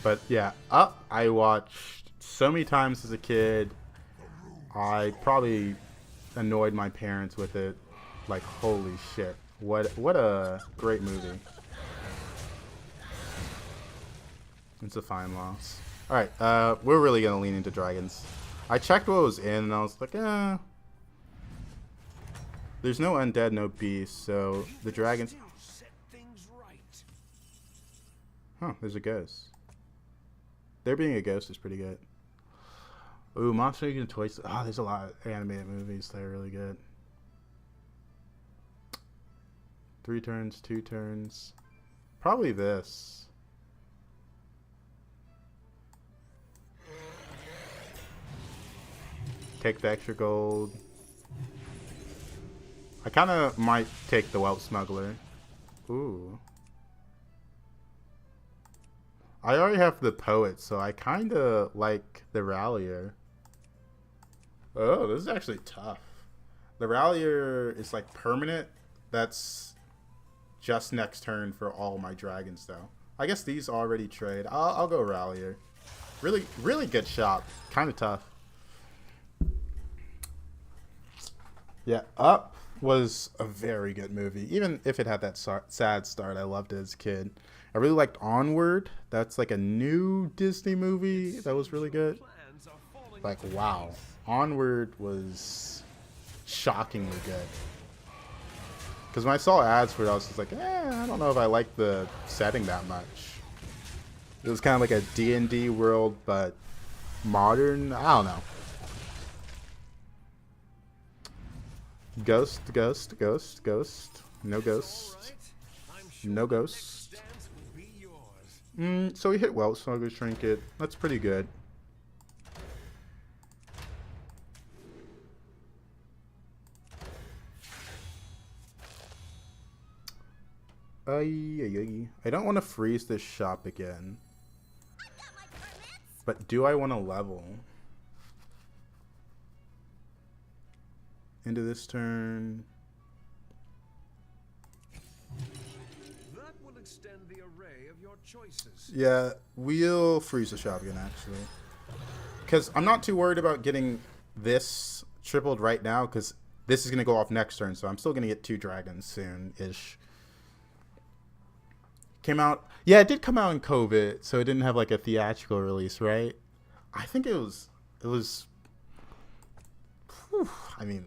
But yeah, Up I watched so many times as a kid. I probably annoyed my parents with it. Like, holy shit. What a great movie. It's a fine loss. Alright, we're really going to lean into dragons. I checked what was in, and I was like, There's no undead, no beast, so the dragons... Set things right. Huh, there's a ghost. There being a ghost is pretty good. Ooh, Monster League and Toy Story. Oh, there's a lot of animated movies that are really good. 3 turns, 2 turns. Probably this. Take the extra gold. I kind of might take the Whelp Smuggler. Ooh. I already have the Poet, so I kind of like the Rallier. Oh, this is actually tough. The Rallier is like permanent. That's just next turn for all my dragons, though. I guess these already trade. I'll go Rallier. Really, really good shot. Kind of tough. Yeah, Up was a very good movie. Even if it had that sad start, I loved it as a kid. I really liked Onward. That's like a new Disney movie that was really good. Like, wow. Onward was shockingly good. Because when I saw ads for it, I was just like, I don't know if I like the setting that much. It was kind of like a D&D world, but modern. I don't know. Ghost. No ghost. No ghost. So we hit well, Sluggish Trinket. That's pretty good. I don't want to freeze this shop again. But do I want to level? Into this turn. That will extend the array of your choices. Yeah, we'll freeze the shop again, actually. Because I'm not too worried about getting this tripled right now, because this is going to go off next turn, so I'm still going to get 2 dragons soon-ish. Came out, yeah, it did come out in COVID, so it didn't have like a theatrical release, right? I think it was, I mean,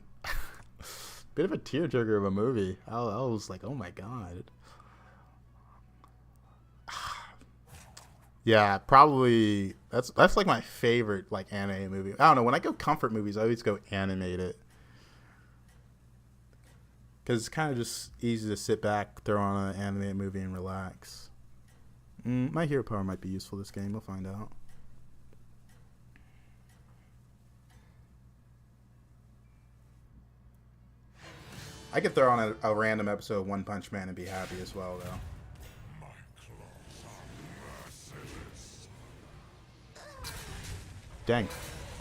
bit of a tearjerker of a movie. I was like, oh my god. Yeah, probably, that's like my favorite like anime movie. I don't know, when I go comfort movies, I always go animated. Because it's kind of just easy to sit back, throw on an anime movie, and relax. My hero power might be useful this game. We'll find out. I could throw on a random episode of One Punch Man and be happy as well, though. My claws are merciless. Dang.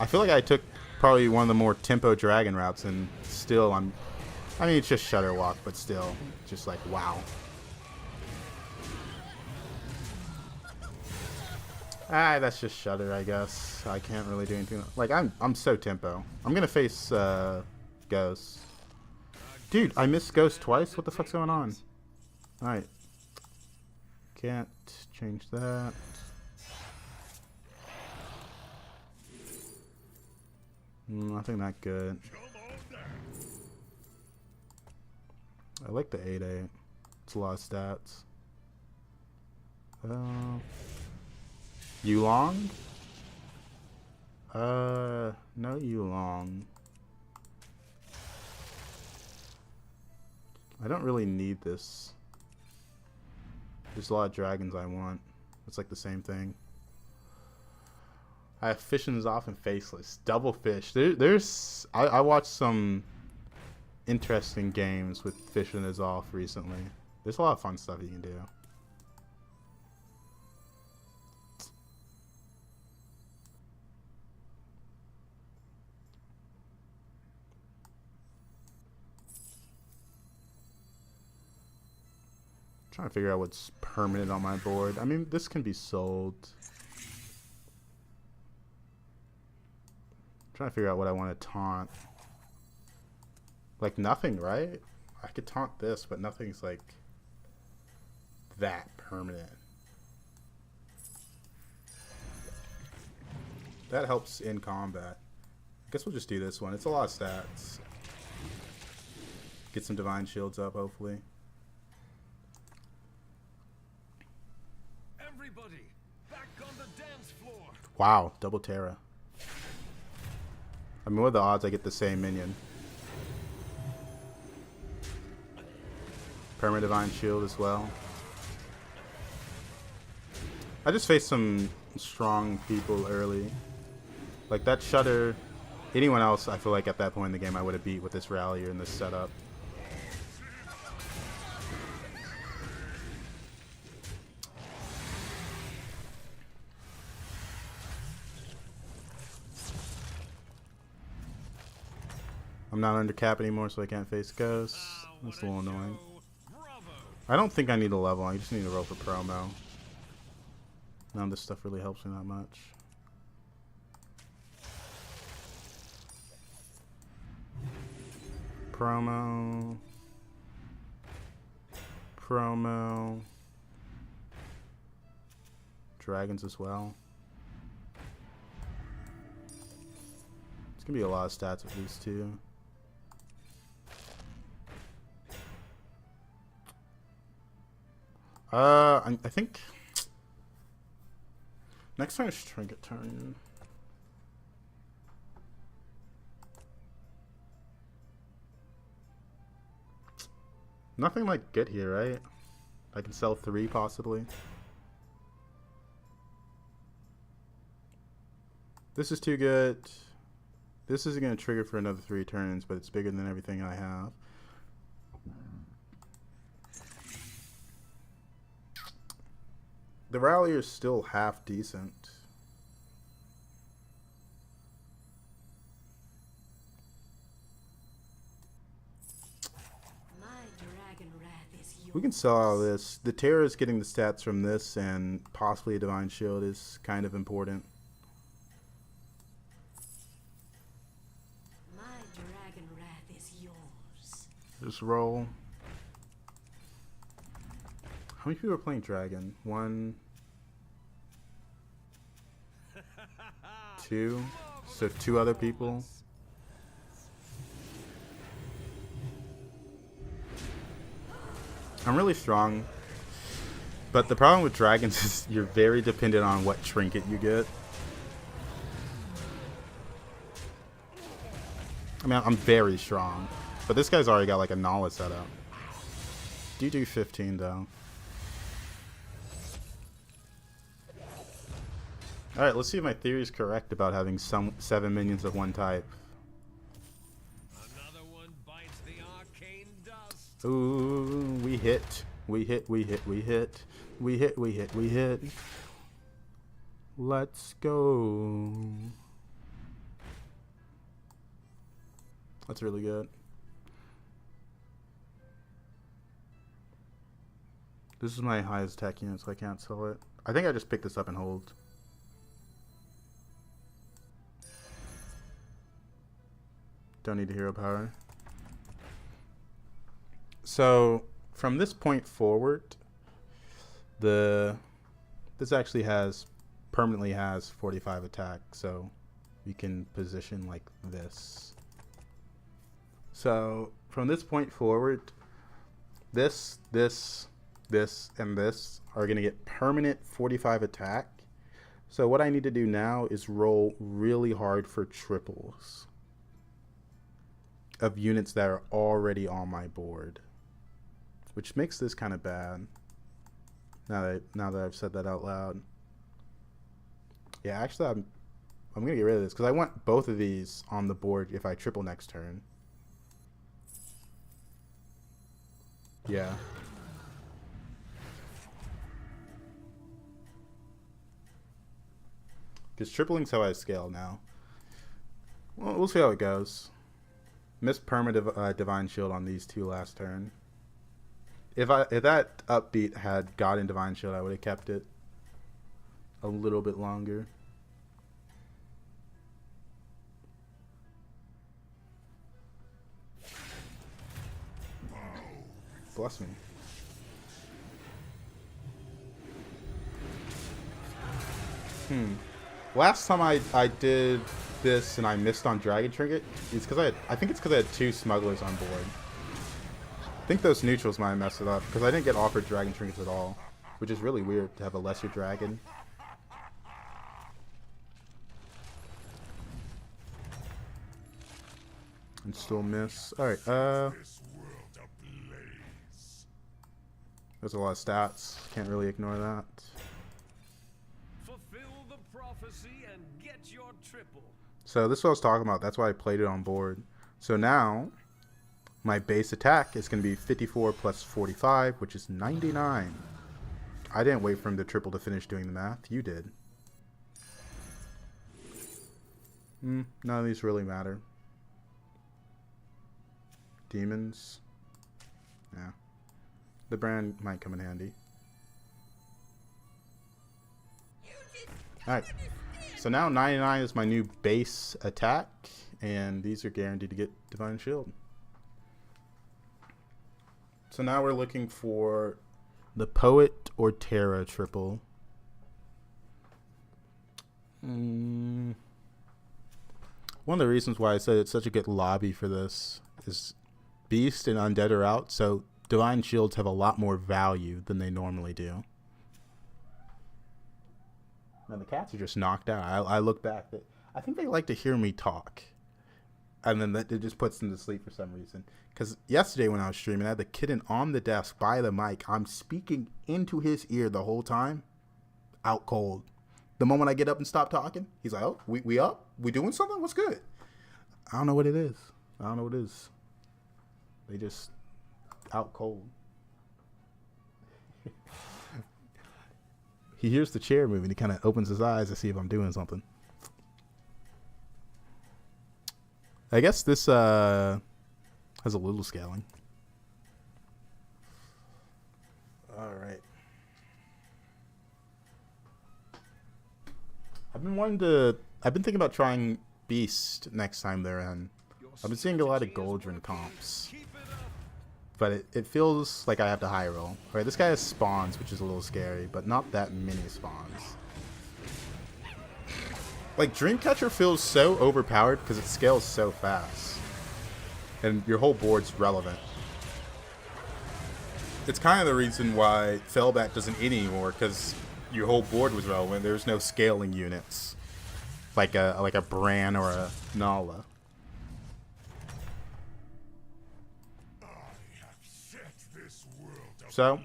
I feel like I took probably one of the more tempo dragon routes, and still I mean, it's just Shutter Walk, but still, just like, wow. That's just Shutter, I guess. I can't really do anything. Like, I'm so tempo. I'm gonna face Ghost. Dude, I missed Ghost twice? What the fuck's going on? Alright. Can't change that. Nothing that good. I like the 8-8. It's a lot of stats. Yulong? No Yulong. I don't really need this. There's a lot of dragons I want. It's like the same thing. I have Fission's off and Faceless. Double Fish. I watched some interesting games with Fission is off recently. There's a lot of fun stuff you can do. Trying to figure out what's permanent on my board. I mean, this can be sold. Trying to figure out what I want to taunt. Like nothing, right? I could taunt this, but nothing's like that permanent. That helps in combat. I guess we'll just do this one. It's a lot of stats. Get some divine shields up, hopefully. Everybody, back on the dance floor. Wow, double Terra. I mean, what are the odds I get the same minion? Perma Divine Shield as well. I just faced some strong people early. Like that Shutter. Anyone else, I feel like at that point in the game I would have beat with this rally and this setup. I'm not under cap anymore, so I can't face Ghosts. That's a little annoying. I don't think I need a level. I just need to roll for promo. None of this stuff really helps me that much. Promo. dragons as well. It's gonna be a lot of stats with these two. I think next time is trinket turn. Nothing like good here, right? I can sell 3 possibly. This is too good. This isn't going to trigger for another 3 turns, but it's bigger than everything I have. The rally is still half decent. We can sell all this. The Terror is getting the stats from this, and possibly a Divine Shield is kind of important. My dragon wrath is yours. Just roll. How many people are playing Dragon? 1, 2. So 2 other people. I'm really strong, but the problem with dragons is you're very dependent on what trinket you get. I mean, I'm very strong, but this guy's already got like a Nala set up. Do 15 though. Alright, let's see if my theory is correct about having 7 minions of one type. Another one bites the arcane dust. Ooh, we hit. We hit, we hit, we hit. We hit, we hit, we hit. Let's go. That's really good. This is my highest attack unit, so I can't sell it. I think I just picked this up and hold. Don't need a hero power. So from this point forward, this actually permanently has 45 attack, so you can position like this. So from this point forward, this, and this are going to get permanent 45 attack. So what I need to do now is roll really hard for triples of units that are already on my board, which makes this kind of bad. Now that I've said that out loud. Yeah, actually, I'm gonna get rid of this because I want both of these on the board if I triple next turn. Yeah. Because tripling's how I scale now. Well, we'll see how it goes. Missed perma Divine Shield on these 2 last turn. If that upbeat had gotten Divine Shield, I would have kept it a little bit longer. Bless me. Last time I did this and I missed on Dragon Trinket, it's because I think it's because I had 2 smugglers on board. I think those neutrals might have messed it up because I didn't get offered Dragon Trinkets at all, which is really weird to have a lesser dragon. And still miss. Alright, there's a lot of stats. Can't really ignore that. Fulfill the prophecy and get your triple. So this is what I was talking about. That's why I played it on board. So now my base attack is going to be 54 plus 45, which is 99. I didn't wait for him to triple to finish doing the math. You did. None of these really matter. Demons. Yeah. The brand might come in handy. Alright. So now 99 is my new base attack, and these are guaranteed to get Divine Shield. So now we're looking for the Poet or Terra triple. One of the reasons why I said it's such a good lobby for this is Beast and Undead are out, so Divine Shields have a lot more value than they normally do. And the cats are just knocked out. I look back. I think they like to hear me talk. And then it just puts them to sleep for some reason. Because yesterday when I was streaming, I had the kitten on the desk by the mic. I'm speaking into his ear the whole time. Out cold. The moment I get up and stop talking, he's like, oh, we up? We doing something? What's good? I don't know what it is. I don't know what it is. They just out cold. He hears the chair moving. He kind of opens his eyes to see if I'm doing something. I guess this has a little scaling. All right. I've been thinking about trying Beast next time they're in. I've been seeing a lot of Goldrin comps. But it feels like I have to high roll. All right, this guy has spawns, which is a little scary, but not that many spawns. Like, Dreamcatcher feels so overpowered because it scales so fast. And your whole board's relevant. It's kind of the reason why Firebat doesn't eat anymore, because your whole board was relevant. There's no scaling units. Like a Bran or a Nala. So,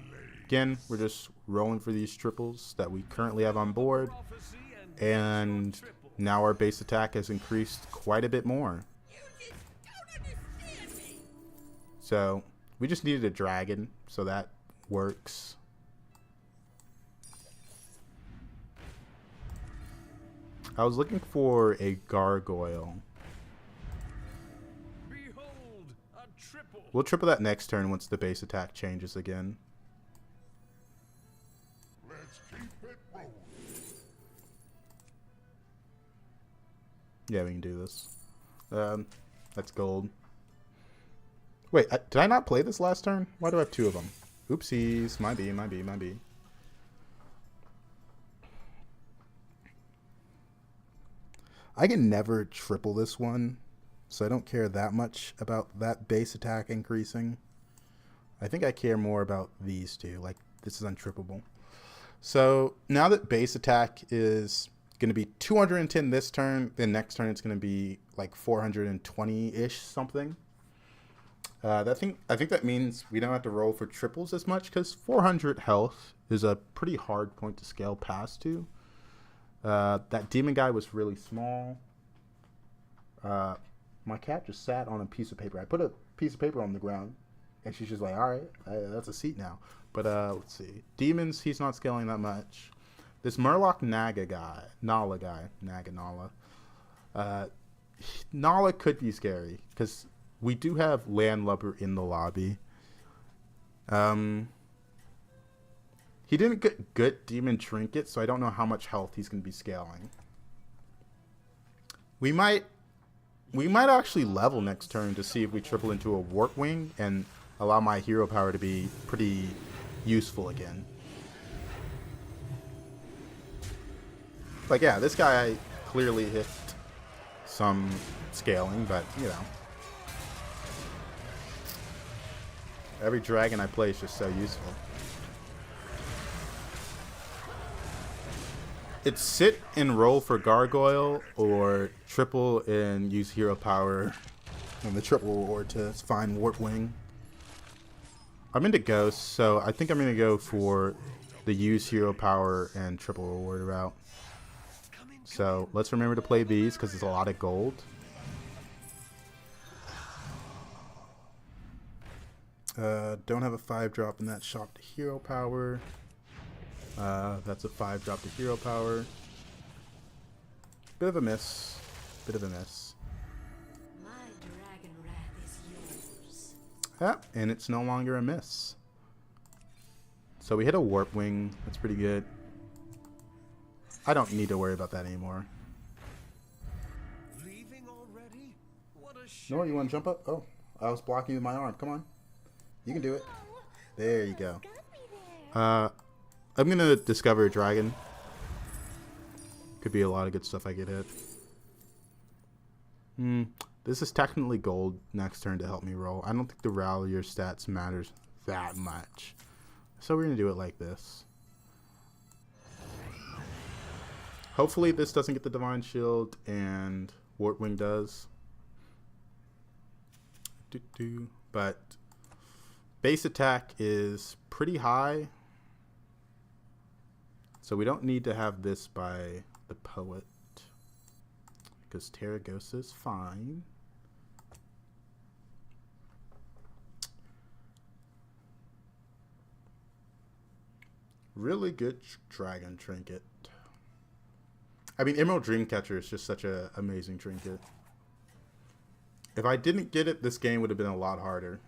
again, we're just rolling for these triples that we currently have on board. And now our base attack has increased quite a bit more. So, we just needed a dragon, so that works. I was looking for a gargoyle. We'll triple that next turn once the base attack changes again. Let's keep it rolling. Yeah, we can do this. That's gold. Wait, did I not play this last turn? Why do I have two of them? Oopsies. Might be. I can never triple this one. So I don't care that much about that base attack increasing. I think I care more about these two. Like, this is untrippable. So now that base attack is going to be 210 this turn, then next turn it's going to be like 420-ish something. I think that means we don't have to roll for triples as much, because 400 health is a pretty hard point to scale past to. That demon guy was really small. My cat just sat on a piece of paper. I put a piece of paper on the ground, and she's just like, all right, that's a seat now. But let's see. Demons, he's not scaling that much. This Murloc Naga guy, Nala, Nala could be scary, because we do have Landlubber in the lobby. He didn't get good Demon Trinket, so I don't know how much health he's going to be scaling. We might actually level next turn to see if we triple into a Warp Wing and allow my hero power to be pretty useful again. Like, yeah, this guy clearly hit some scaling, but, you know. Every dragon I play is just so useful. It's sit and roll for Gargoyle, or triple and use hero power and the triple reward to find Warp Wing. I'm into Ghost, so I think I'm going to go for the use hero power and triple reward route. So let's remember to play these because it's a lot of gold. Don't have a 5-drop in that shop to hero power. That's a 5-drop to hero power. Bit of a miss. My dragon wrath is yours. Yeah, and it's no longer a miss. So we hit a Warp Wing. That's pretty good. I don't need to worry about that anymore. Leaving already? What a shame. No, you want to jump up? Oh, I was blocking you with my arm. Come on. You can do it. There you go. I'm going to discover a dragon. Could be a lot of good stuff I get hit. This is technically gold next turn to help me roll. I don't think the Rallier stats matters that much. So we're going to do it like this. Hopefully this doesn't get the Divine Shield and Wartwing does. But base attack is pretty high. So we don't need to have this by the Poet. Because Terragosa is fine. Really good dragon trinket. I mean, Emerald Dreamcatcher is just such an amazing trinket. If I didn't get it, this game would have been a lot harder.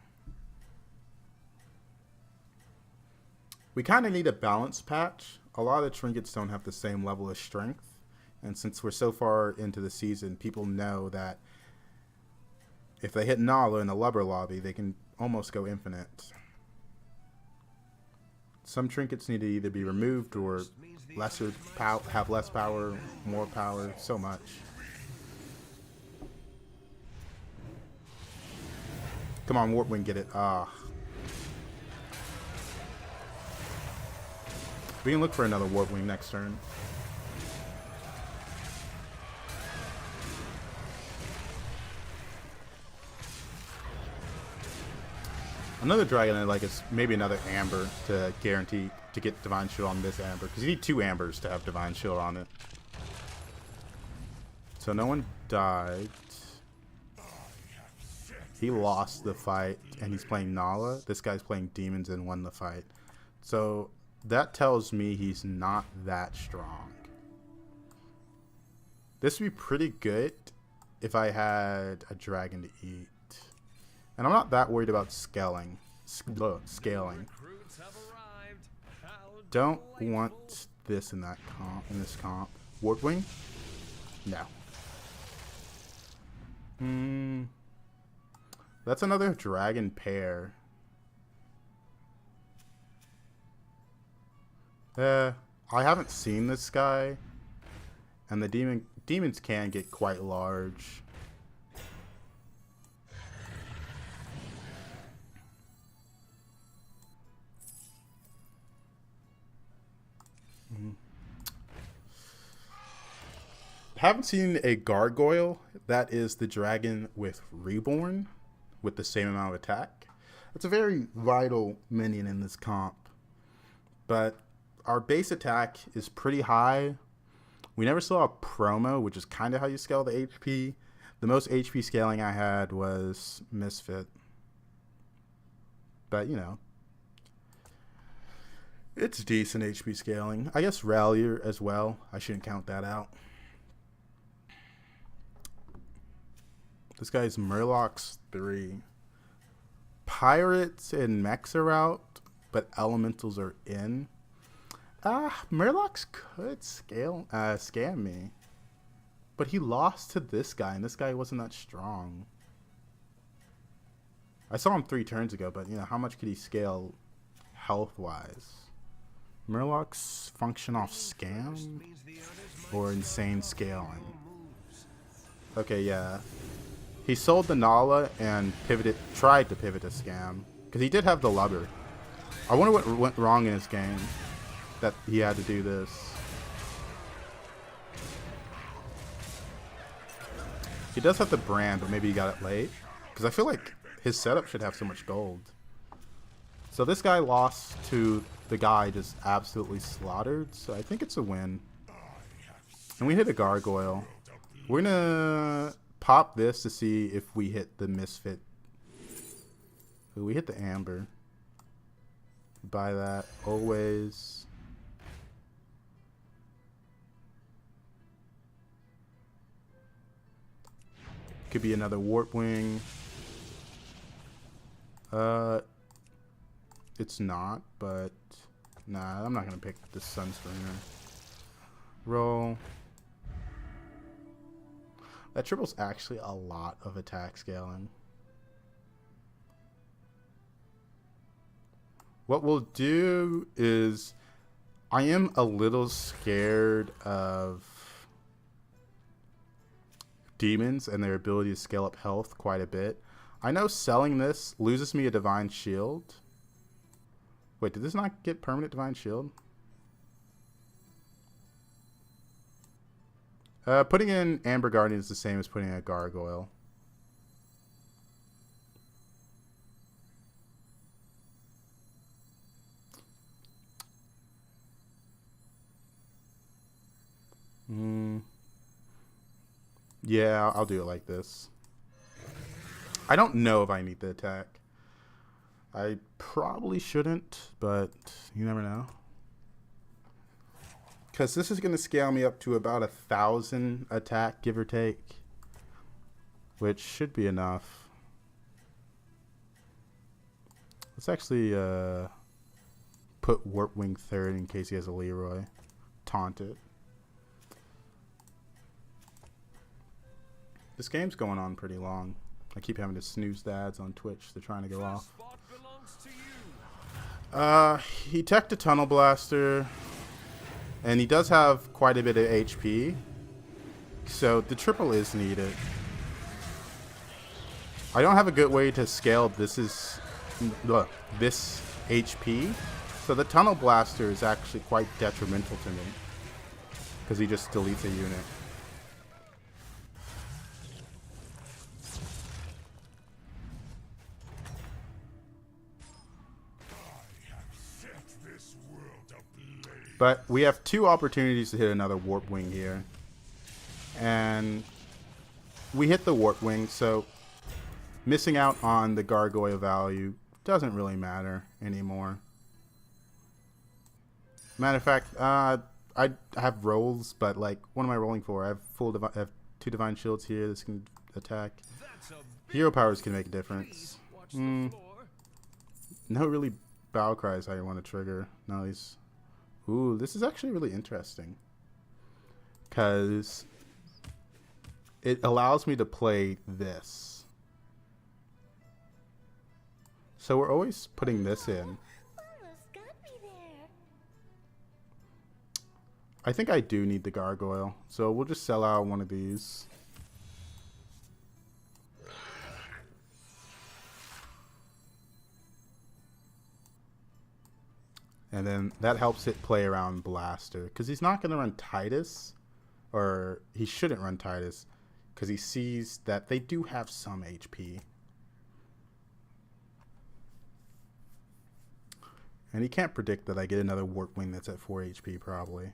We kind of need a balance patch. A lot of trinkets don't have the same level of strength. And since we're so far into the season, people know that if they hit Nala in the Lubber lobby, they can almost go infinite. Some trinkets need to either be removed or have less power, more power, so much. Come on, Wartwing, get it. We can look for another Wartwing next turn. Another dragon I like is maybe another Amber to guarantee to get Divine Shield on this Amber. Because you need 2 Ambers to have Divine Shield on it. So no one died. He lost the fight and he's playing Nala. This guy's playing Demons and won the fight. So that tells me he's not that strong. This would be pretty good if I had a dragon to eat. And I'm not that worried about scaling. Don't want this in that comp. In this comp, Wartwing. No. That's another dragon pair. I haven't seen this guy, and the demons can get quite large. Haven't seen a gargoyle. That is the dragon with Reborn with the same amount of attack. It's a very vital minion in this comp. But our base attack is pretty high. We never saw a promo, which is kind of how you scale the HP. The most HP scaling I had was Misfit. But, you know, it's decent HP scaling. I guess Rallier as well. I shouldn't count that out. This guy's Murloc's 3. Pirates and mechs are out, but elementals are in. Murlocs could scam me. But he lost to this guy, and this guy wasn't that strong. I saw him 3 turns ago, but, you know, how much could he scale health-wise? Murlocs function off scam or insane scaling? Okay, yeah. He sold the Nala and tried to pivot to scam. Because he did have the Lubber. I wonder what went wrong in his game that he had to do this. He does have the brand, but maybe he got it late. Because I feel like his setup should have so much gold. So this guy lost to the guy just absolutely slaughtered. So I think it's a win. And we hit a gargoyle. We're going to pop this to see if we hit the Misfit. Ooh, we hit the Amber. Buy that. Always. Could be another Wartwing. It's not, but nah, I'm not gonna pick the Sunscreener. Roll. That triple's actually a lot of attack scaling. What we'll do is, I am a little scared of demons and their ability to scale up health quite a bit. I know selling this loses me a divine shield. Wait, did this not get permanent divine shield? Putting in Amber Guardian is the same as putting in a Gargoyle. Yeah, I'll do it like this. I don't know if I need the attack. I probably shouldn't, but you never know. Because this is going to scale me up to about 1,000 attack, give or take. Which should be enough. Let's actually put Warpwing third in case he has a Leroy. Taunt it. This game's going on pretty long. I keep having to snooze the ads on Twitch. They're trying to go off. He teched a Tunnel Blaster. And he does have quite a bit of HP. So the triple is needed. I don't have a good way to scale this HP. So the Tunnel Blaster is actually quite detrimental to me. Because he just deletes a unit. But we have 2 opportunities to hit another Warpwing here. And we hit the Warpwing, so missing out on the Gargoyle value doesn't really matter anymore. Matter of fact, I have rolls, but like, what am I rolling for? I have I have 2 Divine Shields here. This can attack. Hero powers can make a difference. No really battle cries I want to trigger. No, these. Ooh, this is actually really interesting. Because it allows me to play this. So we're always putting this in. Almost got me there. I think I do need the Gargoyle. So we'll just sell out one of these. And then that helps it play around Blaster. Because he's not going to run Titus. Or he shouldn't run Titus. Because he sees that they do have some HP. And he can't predict that I get another Warpwing that's at 4 HP probably.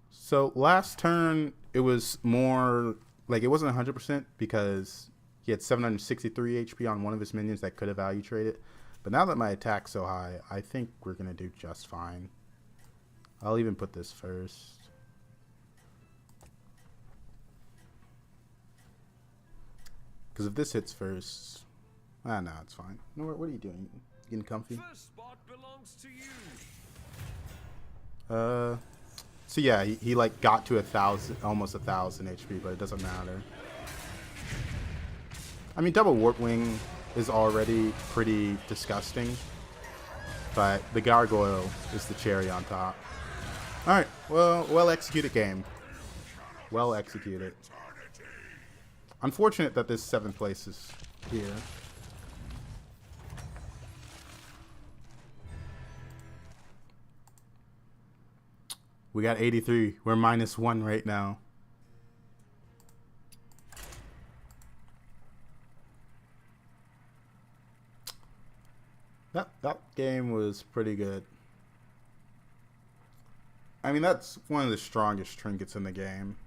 So last turn it was more... Like it wasn't 100% because... He had 763 HP on one of his minions that could have value traded. But now that my attack's so high, I think we're going to do just fine. I'll even put this first. Because if this hits first... no, it's fine. No, what are you doing? You getting comfy? First spot belongs to you. So yeah, he like got to 1,000, almost 1,000 HP, but it doesn't matter. I mean, double Warpwing is already pretty disgusting, but the Gargoyle is the cherry on top. Alright, well executed game. Well executed. Unfortunate that this 7th place is here. We got 83. We're -1 right now. That game was pretty good. I mean, that's one of the strongest trinkets in the game.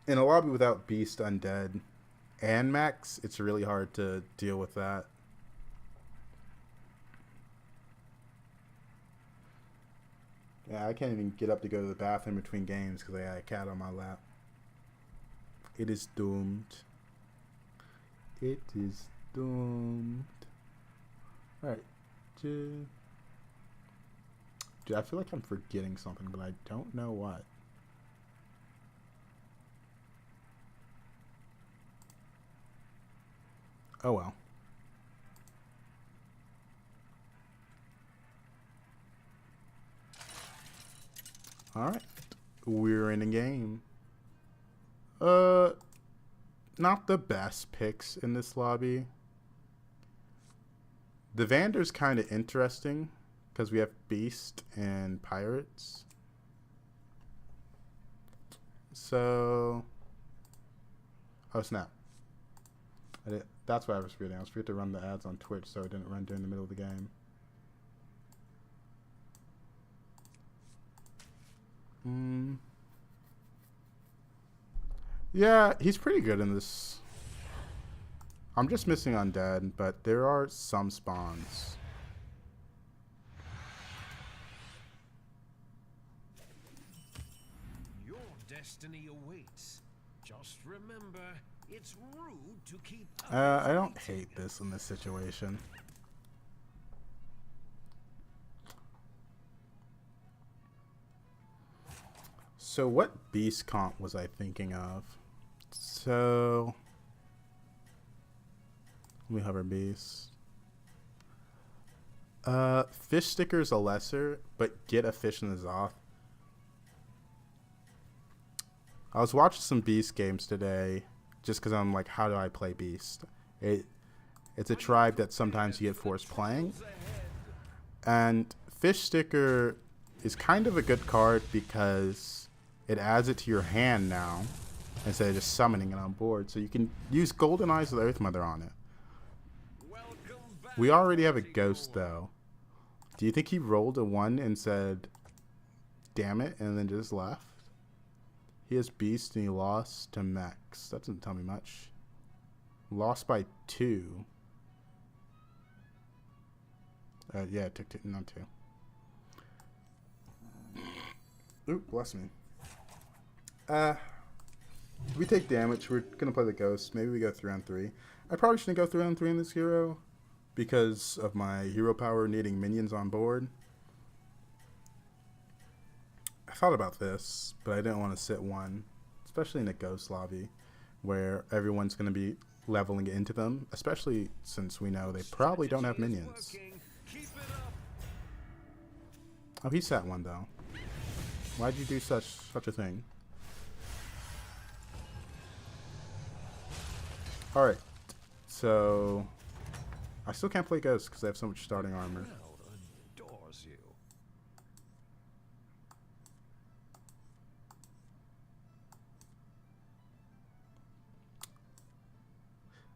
In a lobby without Beast, Undead, and Max, it's really hard to deal with that. Yeah, I can't even get up to go to the bathroom between games because I got a cat on my lap. It is doomed. It is doomed. Alright. Dude, I feel like I'm forgetting something, but I don't know what. Oh well. Alright. We're in a game. Not the best picks in this lobby. The Vander's kind of interesting because we have Beast and Pirates. So, oh snap! That's why I was forgetting. I was forgetting to run the ads on Twitch, so it didn't run during the middle of the game. Yeah, he's pretty good in this. I'm just missing Undead, but there are some spawns. Your destiny awaits. Just remember, it's rude to keep I don't hate this in this situation. So what beast comp was I thinking of? So let me hover beast. Fish sticker's a lesser, but get a fish in the Zoth. I was watching some beast games today just because I'm like, how do I play beast? It's a tribe that sometimes you get forced playing. And fish sticker is kind of a good card because it adds it to your hand now instead of just summoning it on board. So you can use Golden Eyes with Earth Mother on it. We already have a ghost though. Do you think he rolled a 1 and said, damn it, and then just left? He has Beast and he lost to Max. That doesn't tell me much. Lost by 2. Yeah, it took 2, not 2. Oop, bless me. We take damage. We're gonna play the ghost. Maybe we go 3-on-3. I probably shouldn't go 3-on-3 in this hero because of my hero power needing minions on board. I thought about this, but I didn't want to sit 1, especially in a ghost lobby where everyone's gonna be leveling into them, especially since we know they probably don't have minions. Oh, he sat 1 though. Why'd you do such a thing? Alright, so I still can't play Ghost because I have so much starting armor. Adores you.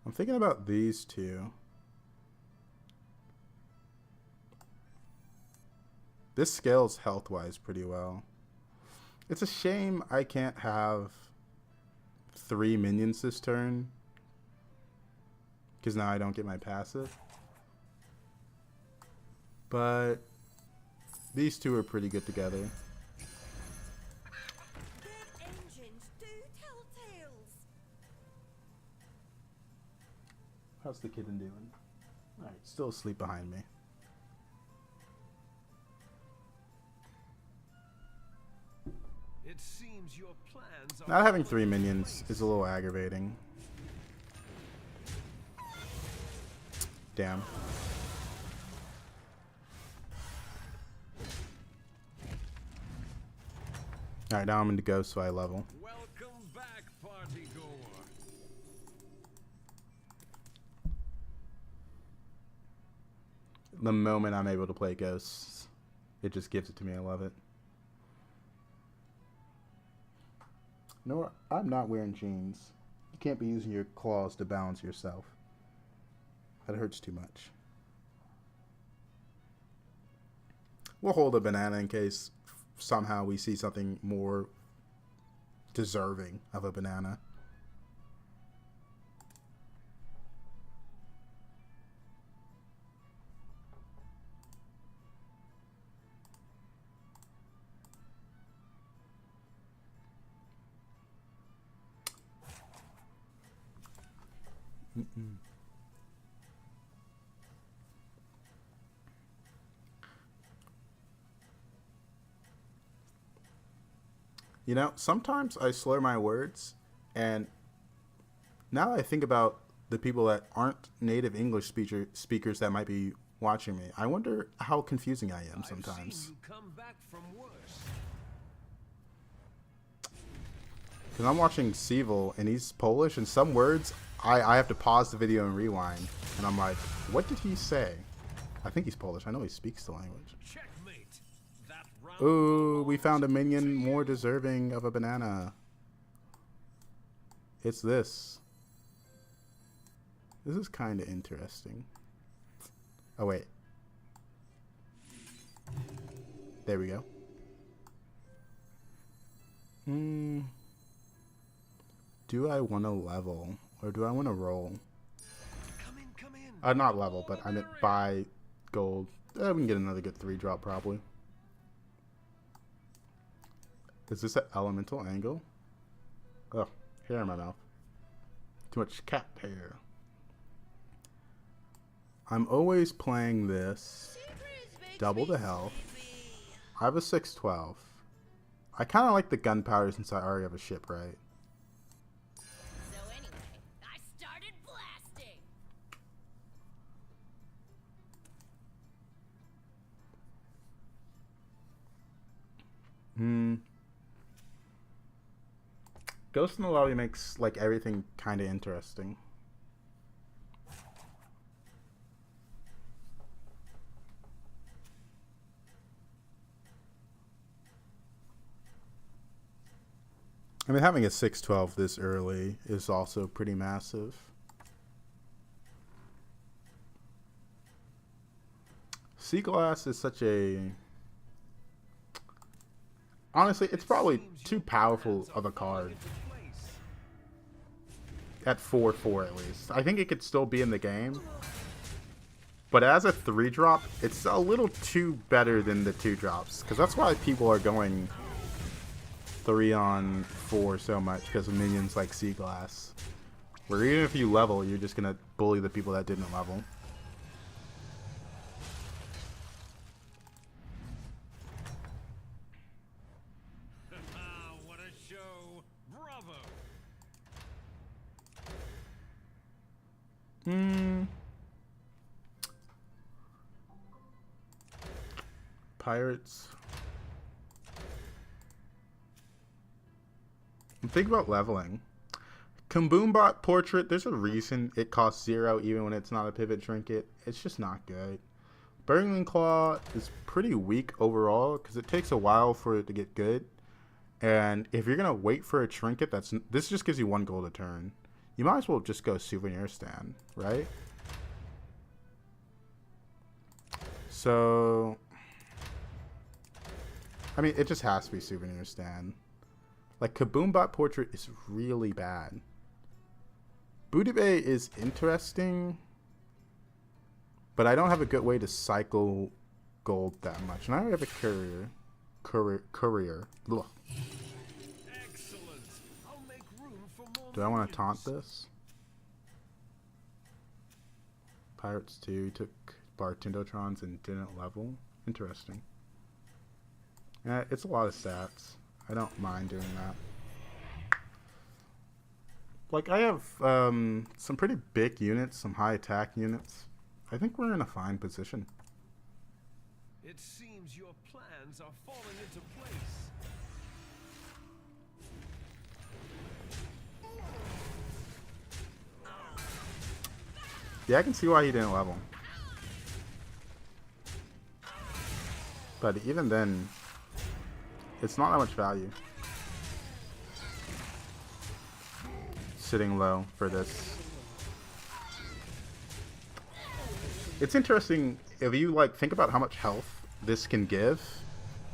I'm thinking about these two. This scales health-wise pretty well. It's a shame I can't have 3 minions this turn, because now I don't get my passive. But these two are pretty good together. Good engines do tell tales. How's the kitten doing? Alright, still asleep behind me. It seems your plans are Not having 3 minions is a little aggravating. Damn. Alright, now I'm into Ghost, so I level. Welcome back, party goer. The moment I'm able to play Ghosts, it just gives it to me. I love it. No, I'm not wearing jeans. You can't be using your claws to balance yourself. That hurts too much. We'll hold a banana in case somehow we see something more deserving of a banana. You know, sometimes I slur my words, and now that I think about the people that aren't native English speakers that might be watching me, I wonder how confusing I am sometimes. I've seen you come back from worse. Because I'm watching Seville, and he's Polish, and some words, I have to pause the video and rewind. And I'm like, what did he say? I think he's Polish. I know he speaks the language. Checkmate. That round Ooh, we found a minion more deserving of a banana. It's this. This is kind of interesting. Oh, wait. There we go. Do I want to level or do I want to roll? Come in. Not level, but I meant buy gold. We can get another good 3-drop probably. Is this an elemental angle? Oh, hair in my mouth. Too much cat hair. I'm always playing this. Double the health. I have a 612. I kind of like the gunpowder since I already have a ship, right? So anyway, I started blasting. Ghost in the Lobby makes like everything kind of interesting. I mean, having a 612 this early is also pretty massive. Sea Glass is such a... Honestly, it's probably too powerful of a card. At 4/4 at least. I think it could still be in the game. But as a 3-drop, it's a little too better than the 2-drops. Because that's why people are going 3-on-4 so much. Because of minions like Sea Glass. Where even if you level, you're just going to bully the people that didn't level. What a show. Bravo. Pirates. Think about leveling. Kaboombot Portrait, there's a reason it costs 0 even when it's not a pivot trinket. It's just not good. Burning Claw is pretty weak overall because it takes a while for it to get good. And if you're going to wait for a trinket, this just gives you 1 gold a turn. You might as well just go Souvenir Stand, right? So, I mean, it just has to be Souvenir Stand. Like, Kaboombot Portrait is really bad. Booty Bay is interesting, but I don't have a good way to cycle gold that much. And I already have a courier. Ugh. Excellent. I'll make room for more. Do I want to taunt this? Pirates 2 took Bartendotrons and didn't level. Interesting. Yeah, it's a lot of stats. I don't mind doing that. Like, I have some pretty big units, some high attack units. I think we're in a fine position. It seems your plans are falling into place. Yeah, I can see why he didn't level. But even then, it's not that much value. Sitting low for this. It's interesting if you like think about how much health this can give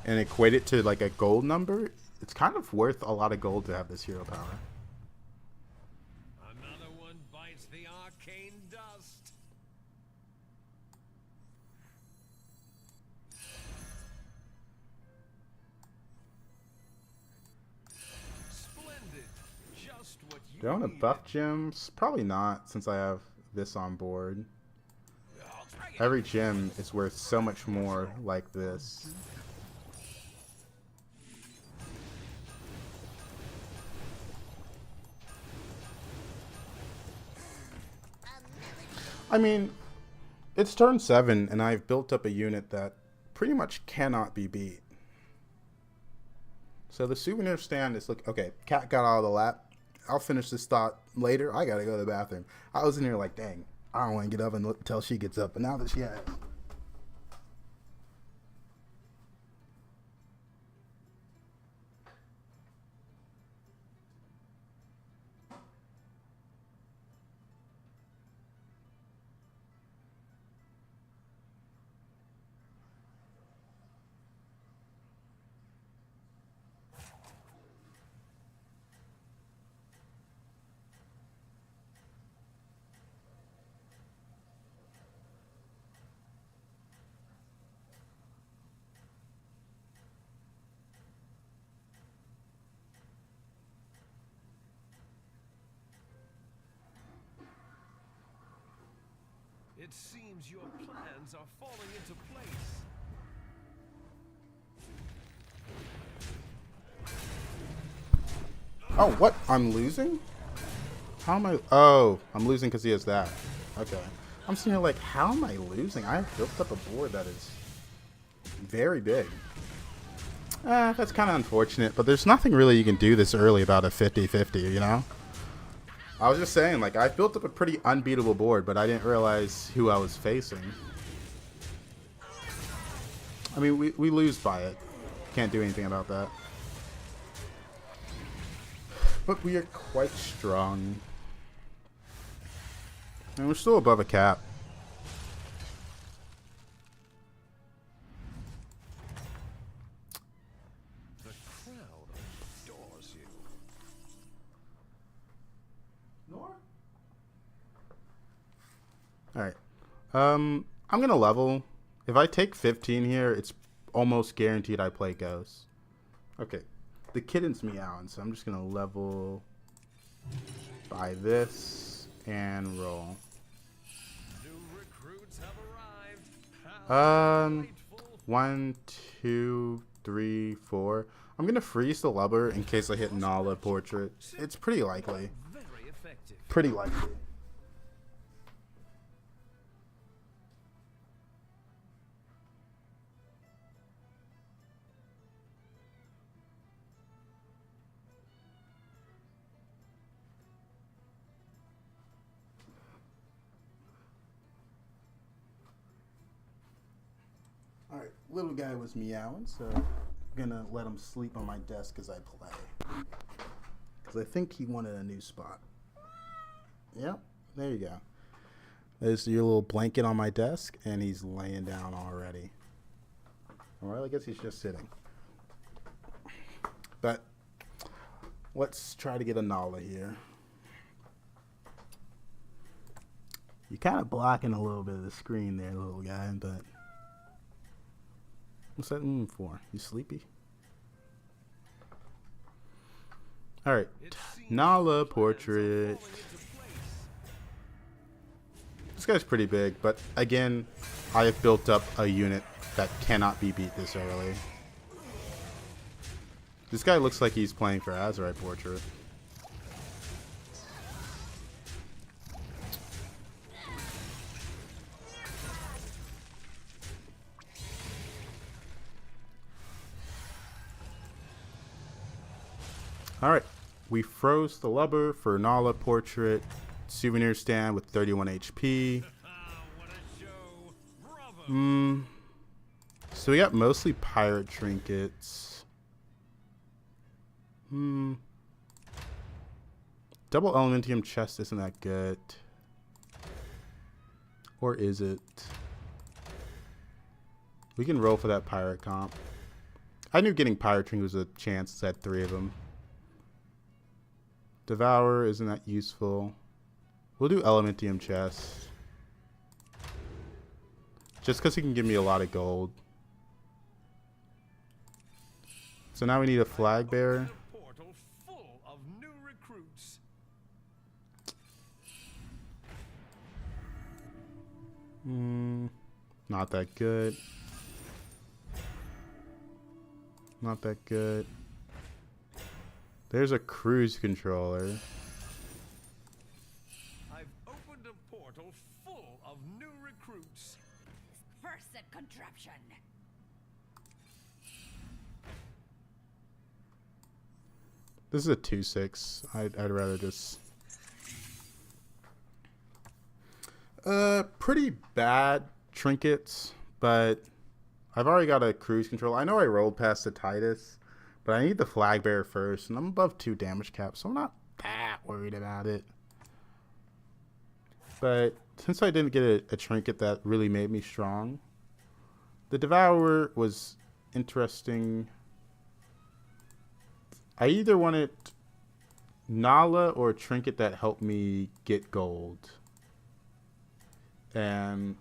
and equate it to like a gold number. It's kind of worth a lot of gold to have this hero power. Another one bites the arcane dust. Splendid. Just what you Do I want to needed. buff gems? Probably not, since I have this on board. I'll try it. Every gem is worth so much more like this. I mean, it's turn 7 and I've built up a unit that pretty much cannot be beat. So the souvenir stand is okay. Cat got out of the lap. I'll finish this thought later. I gotta go to the bathroom. I was in here like, dang, I don't want to get up until she gets up. But now that she has. It seems your plans are falling into place. Oh, what? I'm losing? How am I? Oh, I'm losing because he has that. Okay. I'm sitting here like, how am I losing? I have built up a board that is very big. That's kind of unfortunate, but there's nothing really you can do this early about a 50-50, you know? I was just saying, like, I built up a pretty unbeatable board, but I didn't realize who I was facing. I mean, we lose by it. Can't do anything about that. But we are quite strong. And we're still above a cap. The crowd adores you. Alright. I'm gonna level. If I take 15 here, it's almost guaranteed I play Ghost. Okay. The kitten's meowing, so I'm just gonna level by this and roll. New recruits have arrived. How delightful. 1, 2, 3, 4. I'm gonna freeze the lubber in case I hit Nala Portrait. It's pretty likely. Very effective. Pretty likely. Alright, little guy was meowing, so I'm gonna let him sleep on my desk as I play. Because I think he wanted a new spot. Yep, there you go. There's your little blanket on my desk, and he's laying down already. Alright, I guess he's just sitting. But let's try to get a Nala here. You're kind of blocking a little bit of the screen there, little guy, but... What's that for? You sleepy? Alright. Nala Portrait. This guy's pretty big, but again, I have built up a unit that cannot be beat this early. This guy looks like he's playing for Azrai Portrait. Alright, we froze the lubber for Nala Portrait, souvenir stand with 31 HP. What a show. Bravo. So we got mostly pirate trinkets. Double Elementium chest isn't that good. Or is it? We can roll for that pirate comp. I knew getting pirate trinket was a chance, I had 3 of them. Devour isn't that useful. We'll do Elementium chest. Just because he can give me a lot of gold. So now we need a flag bearer. Portal full of new recruits. Not that good. Not that good. There's a cruise controller. I've opened a portal full of new recruits. Cursed contraption. This is a 2/6. I'd rather just... pretty bad trinkets, but I've already got a cruise control. I know I rolled past the Titus, but I need the flag bearer first, and I'm above 2 damage cap, so I'm not that worried about it. But since I didn't get a trinket that really made me strong, the Devourer was interesting. I either wanted Nala or a trinket that helped me get gold. And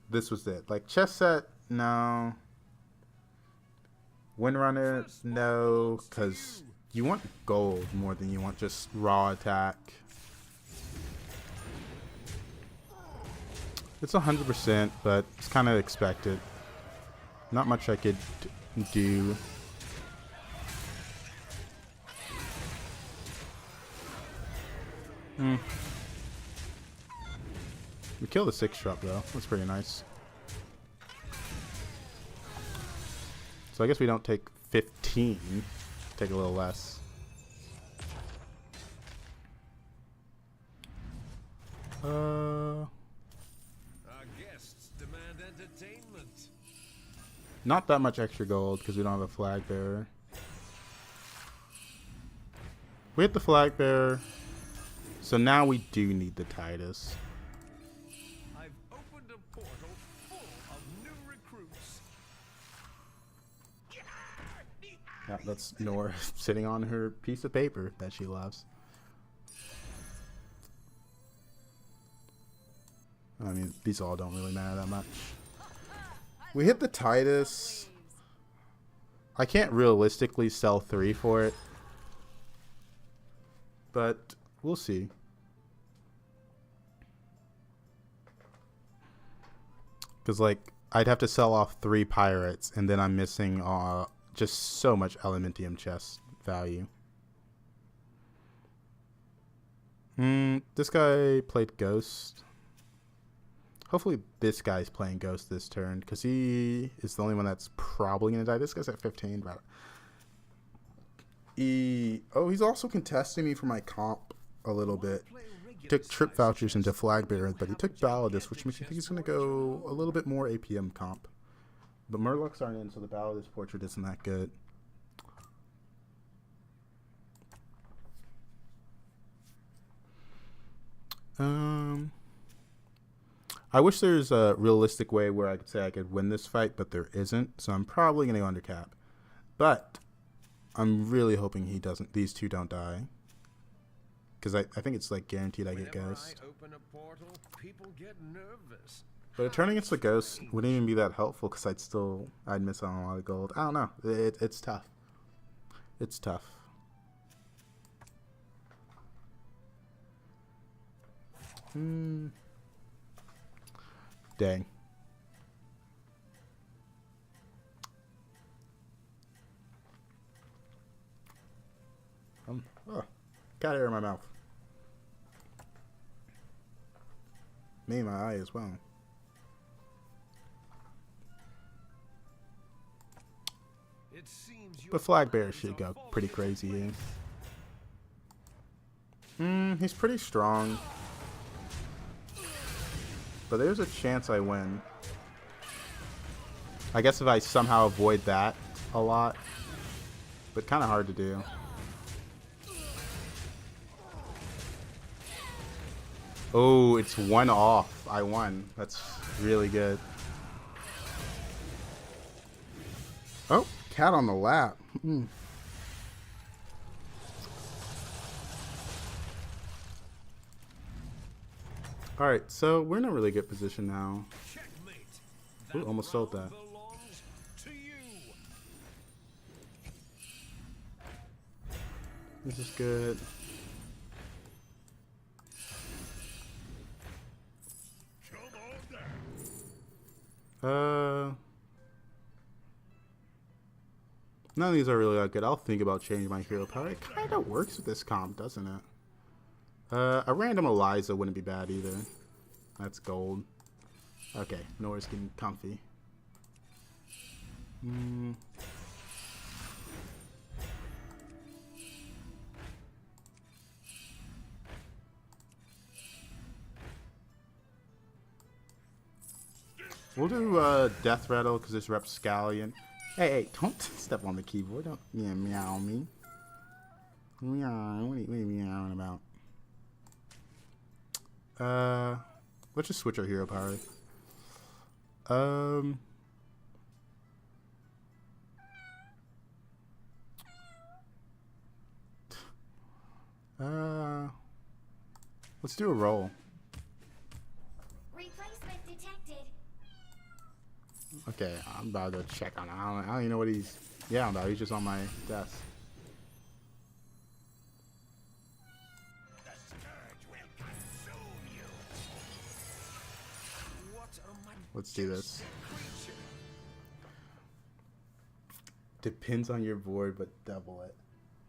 this was it. Like, chess set, no. Windrunner, no. Because you want gold more than you want just raw attack. It's 100%, but it's kind of expected. Not much I could do. We killed the 6-drop though. That's pretty nice. So I guess we don't take 15. Take a little less. Our guests demand entertainment. Not that much extra gold because we don't have a flag bearer. We hit the flag bearer. So now we do need the Titus. I've opened a portal full of new recruits. Yeah, that's Nora sitting on her piece of paper that she loves. I mean, these all don't really matter that much. We hit the Titus. I can't realistically sell 3 for it. But we'll see. Because, like, I'd have to sell off 3 pirates, and then I'm missing just so much Elementium chest value. This guy played Ghost. Hopefully this guy's playing Ghost this turn, because he is the only one that's probably going to die. This guy's at 15, but... he's also contesting me for my comp a little bit. He took trip vouchers into flag bearer, but he took Balladus, which makes me think he's going to go a little bit more APM comp. But Murlocs aren't in, so the Balladus portrait isn't that good. I wish there's a realistic way where I could say I could win this fight, but there isn't, so I'm probably going to go under cap. But I'm really hoping these two don't die. Because I think it's like guaranteed I get Ghost. People get nervous. But turning against the Ghost wouldn't even be that helpful because I'd miss on a lot of gold. I don't know. It's tough. It's tough. Dang. Got air in my mouth. Me in my eye as well. But flag bearer should go pretty crazy here. He's pretty strong. But there's a chance I win. I guess if I somehow avoid that a lot. But kind of hard to do. Oh, it's 1 off. I won. That's really good. Oh, cat on the lap. Alright, so we're in a really good position now. Ooh, almost sold that. This is good. None of these are really that good. I'll think about changing my hero power. It kind of works with this comp, doesn't it? A random Eliza wouldn't be bad either. That's gold. Okay, Nora's getting comfy. We'll do Death Rattle because it's Rapscallion. Hey, don't step on the keyboard. Don't meow me. Meow. What are you meowing about? Let's just switch our hero power. Let's do a roll. Replacement detected. Okay, I'm about to check on him. I don't even know what he's. Yeah, he's just on my desk. The scourge will consume you. What a Let's do this. creature. Depends on your board, but double it.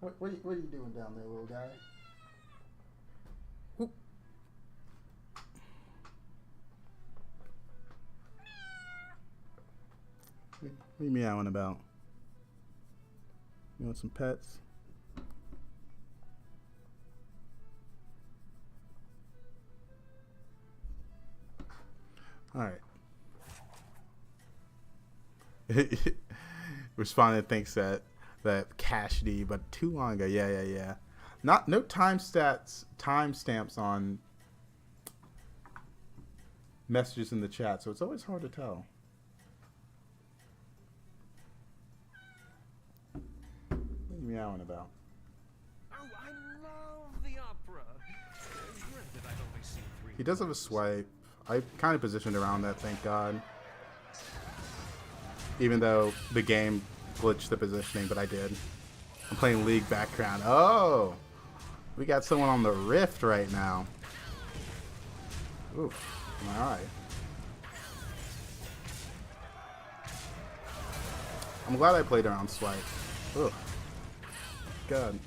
What are you doing down there, little guy? Whoop. What are you meowing about? You want some pets? Alright. Respondent thinks that Cassidy, but too long ago. Yeah. No timestamps on messages in the chat, so it's always hard to tell. What are you meowing about? Oh, I love the opera. Granted, I've only seen 3. He does have a swipe. I kind of positioned around that, thank God. Even though the game glitched the positioning, but I did. I'm playing League background. Oh! We got someone on the Rift right now. Oof. Alright. I'm glad I played around swipe. Ugh. God.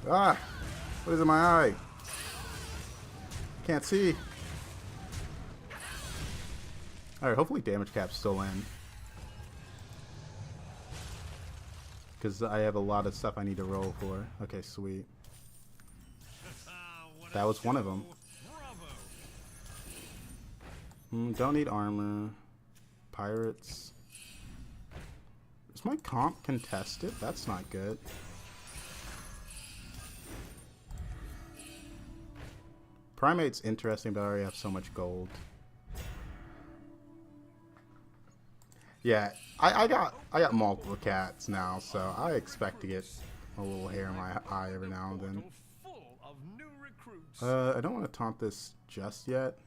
Ah! What is in my eye? Can't see. Alright, hopefully damage cap's still in. Because I have a lot of stuff I need to roll for. Okay, sweet. That was one of them. Don't need armor. Pirates. Is my comp contested? That's not good. Primate's interesting, but I already have so much gold. Yeah, I got multiple cats now, so I expect to get a little hair in my eye every now and then. I don't want to taunt this just yet.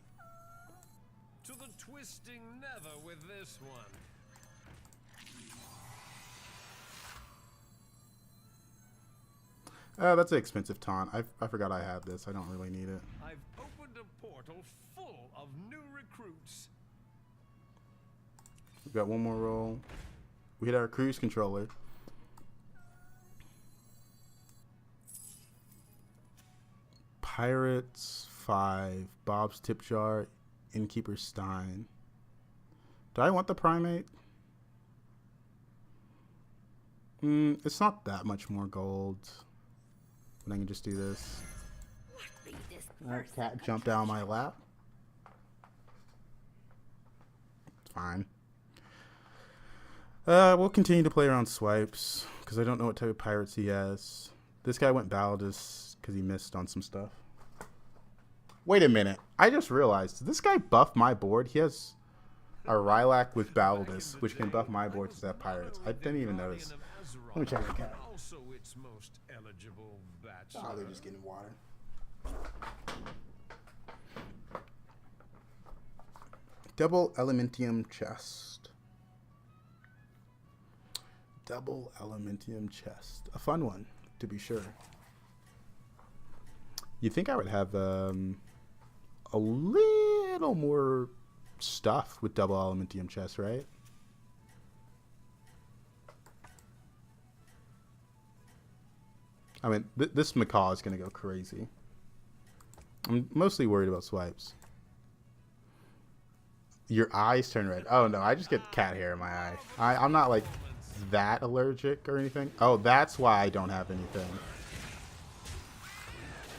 To the twisting nether with this one. That's an expensive taunt. I forgot I have this. I don't really need it. I've opened a portal full of new recruits. We've got one more roll. We hit our cruise controller. Pirates 5, Bob's Tip Jar, Innkeeper Stein. Do I want the primate? It's not that much more gold. But I can just do this. That cat jumped out of my lap. It's fine. We'll continue to play around swipes because I don't know what type of pirates he has. This guy went Baldus because he missed on some stuff. Wait a minute. I just realized. Did this guy buff my board? He has a Rylak with Baldus, which can buff my board to have pirates. I didn't even notice. Let me check the cat. Also its most eligible bachelor. Oh, they're just getting water. Double Elementium chest. Double Elementium chest. A fun one, to be sure. You'd think I would have a little more stuff with double Elementium chest, right? I mean, this macaw is going to go crazy. I'm mostly worried about swipes. Your eyes turn red. Oh, no, I just get cat hair in my eye. I'm not, like, that allergic or anything. Oh, that's why I don't have anything.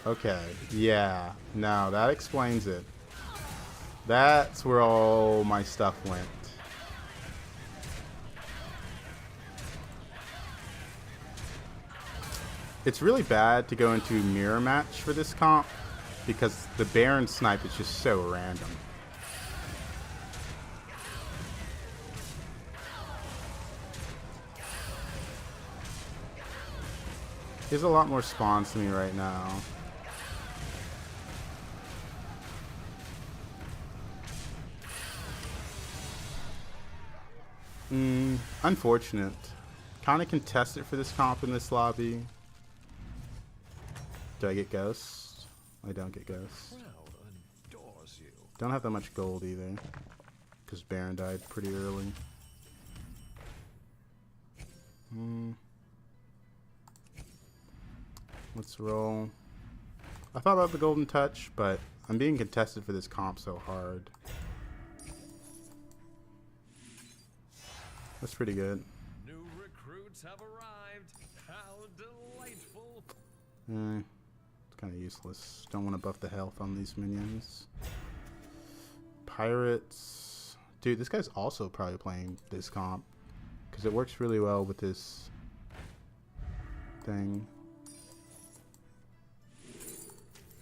Okay, yeah. No, that explains it. That's where all my stuff went. It's really bad to go into mirror match for this comp because the Baron snipe is just so random. There's a lot more spawns to me right now. Unfortunate. Kind of contested for this comp in this lobby. Do I get ghosts? I don't get ghosts. Don't have that much gold either. Because Baron died pretty early. Let's roll. I thought about the golden touch, but I'm being contested for this comp so hard. That's pretty good. New recruits have arrived. How delightful. It's kind of useless. Don't want to buff the health on these minions. Pirates. Dude, this guy's also probably playing this comp. Because it works really well with this thing.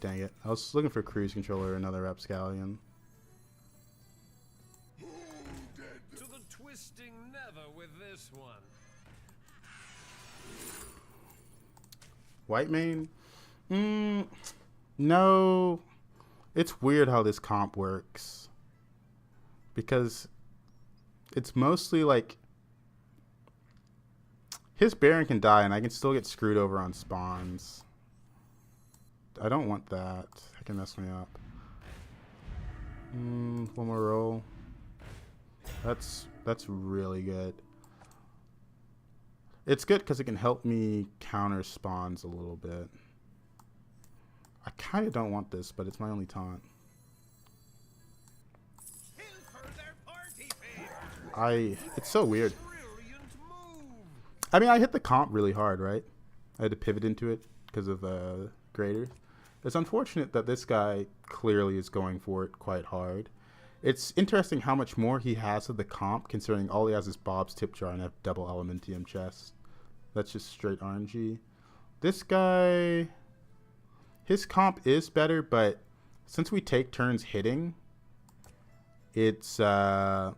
Dang it. I was looking for cruise controller or another rapscallion. To the twisting never with this one. White main? No. It's weird how this comp works. Because it's mostly like his Baron can die and I can still get screwed over on spawns. I don't want that. That can mess me up. One more roll. That's really good. It's good because it can help me counter spawns a little bit. I kind of don't want this, but it's my only taunt. It's so weird. I mean, I hit the comp really hard, right? I had to pivot into it because of Greater. It's unfortunate that this guy clearly is going for it quite hard. It's interesting how much more he has of the comp, considering all he has is Bob's Tip Jar and a double Elementium chest. That's just straight RNG. This guy, his comp is better, but since we take turns hitting, it's kind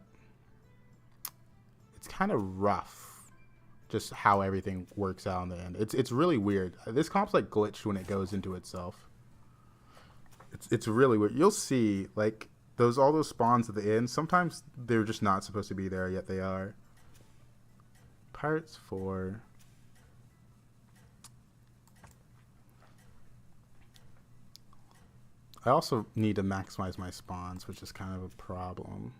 of rough. Just how everything works out in the end. It's really weird. This comp's like glitched when it goes into itself. It's really weird. You'll see like all those spawns at the end. Sometimes they're just not supposed to be there, yet they are. Pirates 4. I also need to maximize my spawns, which is kind of a problem.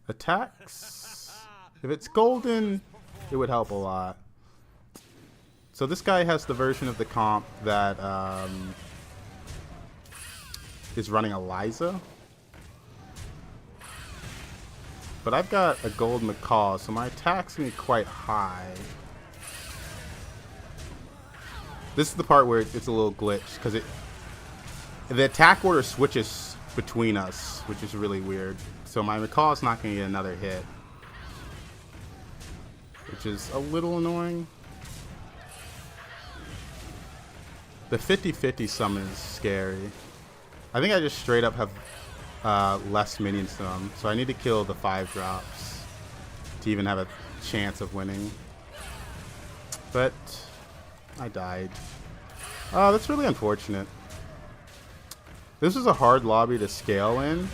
Attacks. If it's golden, it would help a lot. So this guy has the version of the comp that is running a Lyssa. But I've got a gold Macaw, so my attack's gonna be quite high. This is the part where it's a little glitched, because the attack order switches between us, which is really weird. So my Macaw is not gonna get another hit, which is a little annoying. The 50-50 summon is scary. I think I just straight up have less minions than them, so I need to kill the 5 drops to even have a chance of winning. But I died. Oh, that's really unfortunate. This is a hard lobby to scale in,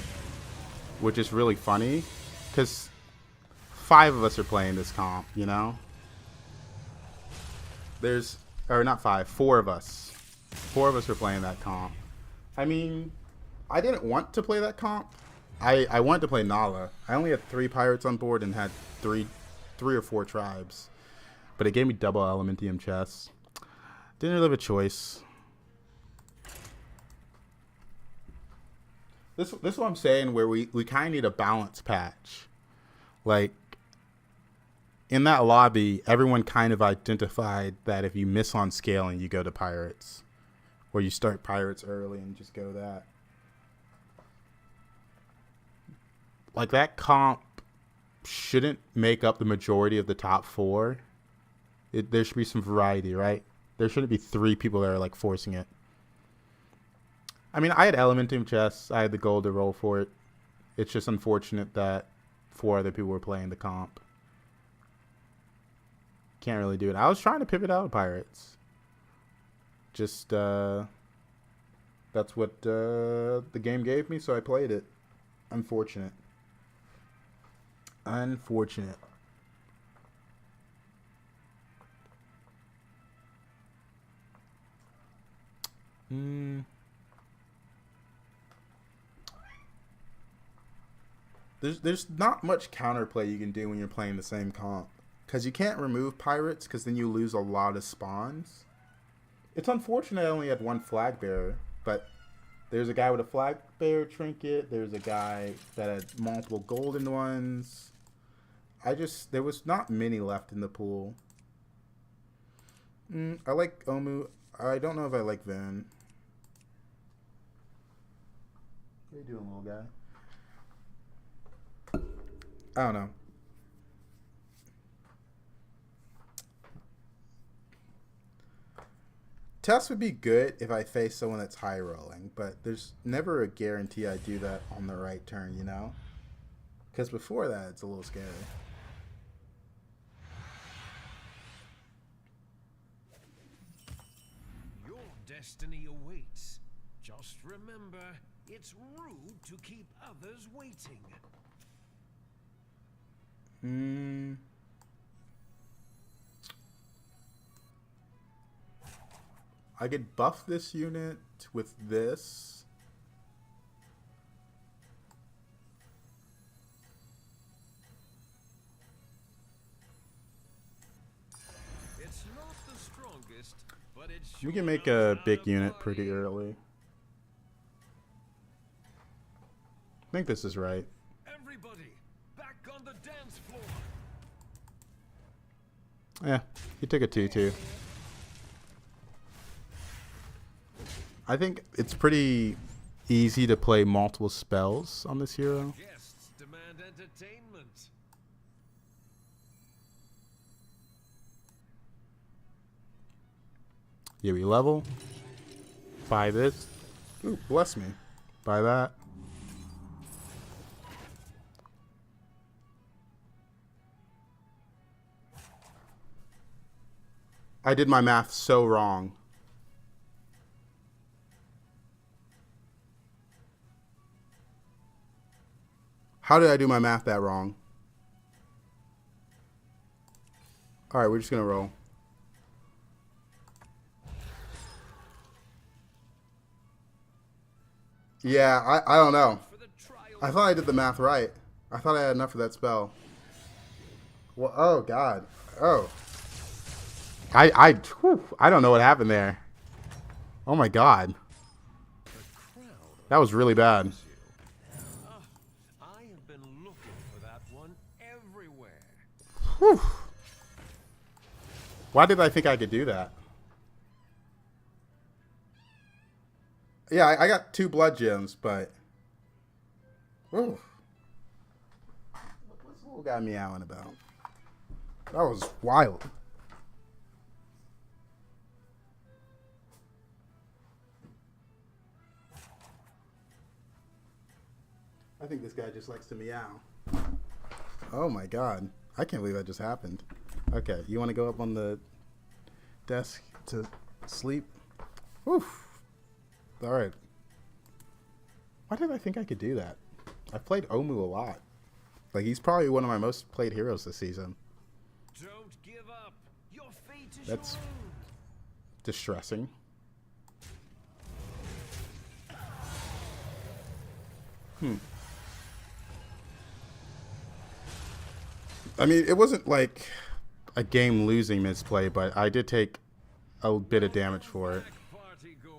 which is really funny, because 5 of us are playing this comp, you know? Or not 5, 4 of us. 4 of us are playing that comp. I mean, I didn't want to play that comp. I wanted to play Nala. I only had 3 pirates on board and had 3 or 4 tribes. But it gave me double Elementium chests. Didn't really have a choice. This is what I'm saying, where we kind of need a balance patch. Like, in that lobby, everyone kind of identified that if you miss on scaling, you go to pirates. Or you start pirates early and just go that. like that comp shouldn't make up the majority of the top 4. There should be some variety, right? There shouldn't be 3 people that are like forcing it. I mean, I had Elementum chests. I had the gold to roll for it. It's just unfortunate that 4 other people were playing the comp. Can't really do it. I was trying to pivot out of Pirates. Just, that's what the game gave me, so I played it. Unfortunate. Unfortunate. There's not much counterplay you can do when you're playing the same comp. Because you can't remove pirates, because then you lose a lot of spawns. It's unfortunate I only had 1 flag bearer, but there's a guy with a flag bearer trinket. There's a guy that had multiple golden ones. There was not many left in the pool. I like Omu. I don't know if I like Van. How you doing, little guy? I don't know. Test would be good if I face someone that's high rolling, but there's never a guarantee I do that on the right turn, you know? Because before that, it's a little scary. Your destiny awaits. Just remember, it's rude to keep others waiting. I could buff this unit with this. It's not the strongest, but it's We can make a big unit pretty early. I think this is right. Everybody, back on the dance floor. Yeah, he took a 2-2. I think it's pretty easy to play multiple spells on this hero. Guests demand entertainment. Yeah, we level. Buy this. Ooh, bless me. Buy that. I did my math so wrong. How did I do my math that wrong? Alright, we're just going to roll. Yeah, I don't know. I thought I did the math right. I thought I had enough for that spell. Well, oh, God. Oh. I don't know what happened there. Oh, my God. That was really bad. I have been looking for that one everywhere. Whew. Why did I think I could do that? Yeah, I got 2 blood gems, but... Whew. What's the little guy meowing about? That was wild. I think this guy just likes to meow. Oh my God. I can't believe that just happened. Okay, you want to go up on the desk to sleep? Oof. All right. Why did I think I could do that? I've played Omu a lot. Like, he's probably one of my most played heroes this season. Don't give up. Your fate is That's your own. distressing. I mean, it wasn't like a game-losing misplay, but I did take a bit of damage for it. Party goer.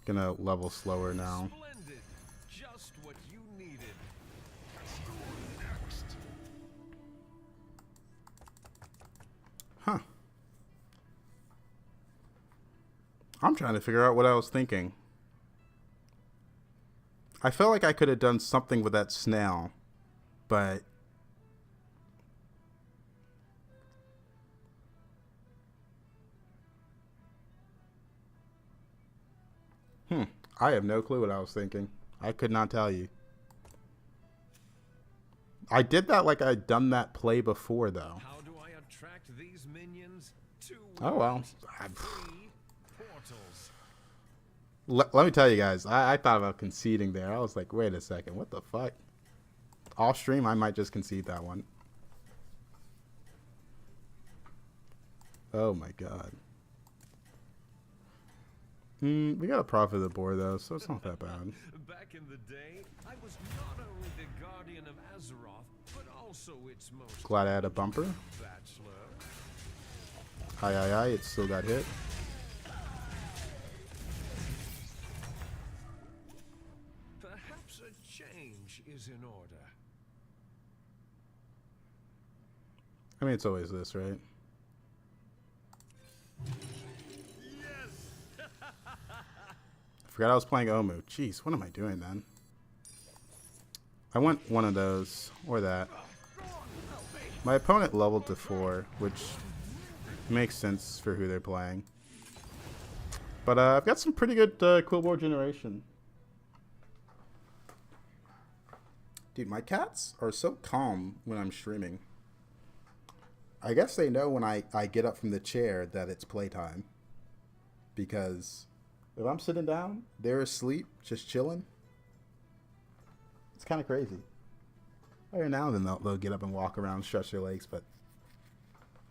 Gonna level slower now. Splendid. Just what you needed. Huh. I'm trying to figure out what I was thinking. I felt like I could have done something with that snail, but I have no clue what I was thinking. I could not tell you. I did that like I'd done that play before, though. How do I attract these minions? Oh, well. Three portals. Let me tell you guys, I thought about conceding there. I was like, wait a second, what the fuck? Off stream, I might just concede that one. Oh my god. We got a profit of the board though, so it's not that bad. Back in the day, I was not only the guardian of Azeroth, but also its most Glad I had a bumper. bachelor. Aye, it still got hit. Perhaps a change is in order. I mean, it's always this, right? Forgot I was playing Omu. Jeez, what am I doing then? I want one of those, or that. My opponent leveled to 4, which makes sense for who they're playing. But I've got some pretty good Quillboard generation. Dude, my cats are so calm when I'm streaming. I guess they know when I get up from the chair that it's playtime. Because if I'm sitting down, they're asleep, just chilling. It's kind of crazy. Every now and then they'll get up and walk around, stretch their legs, but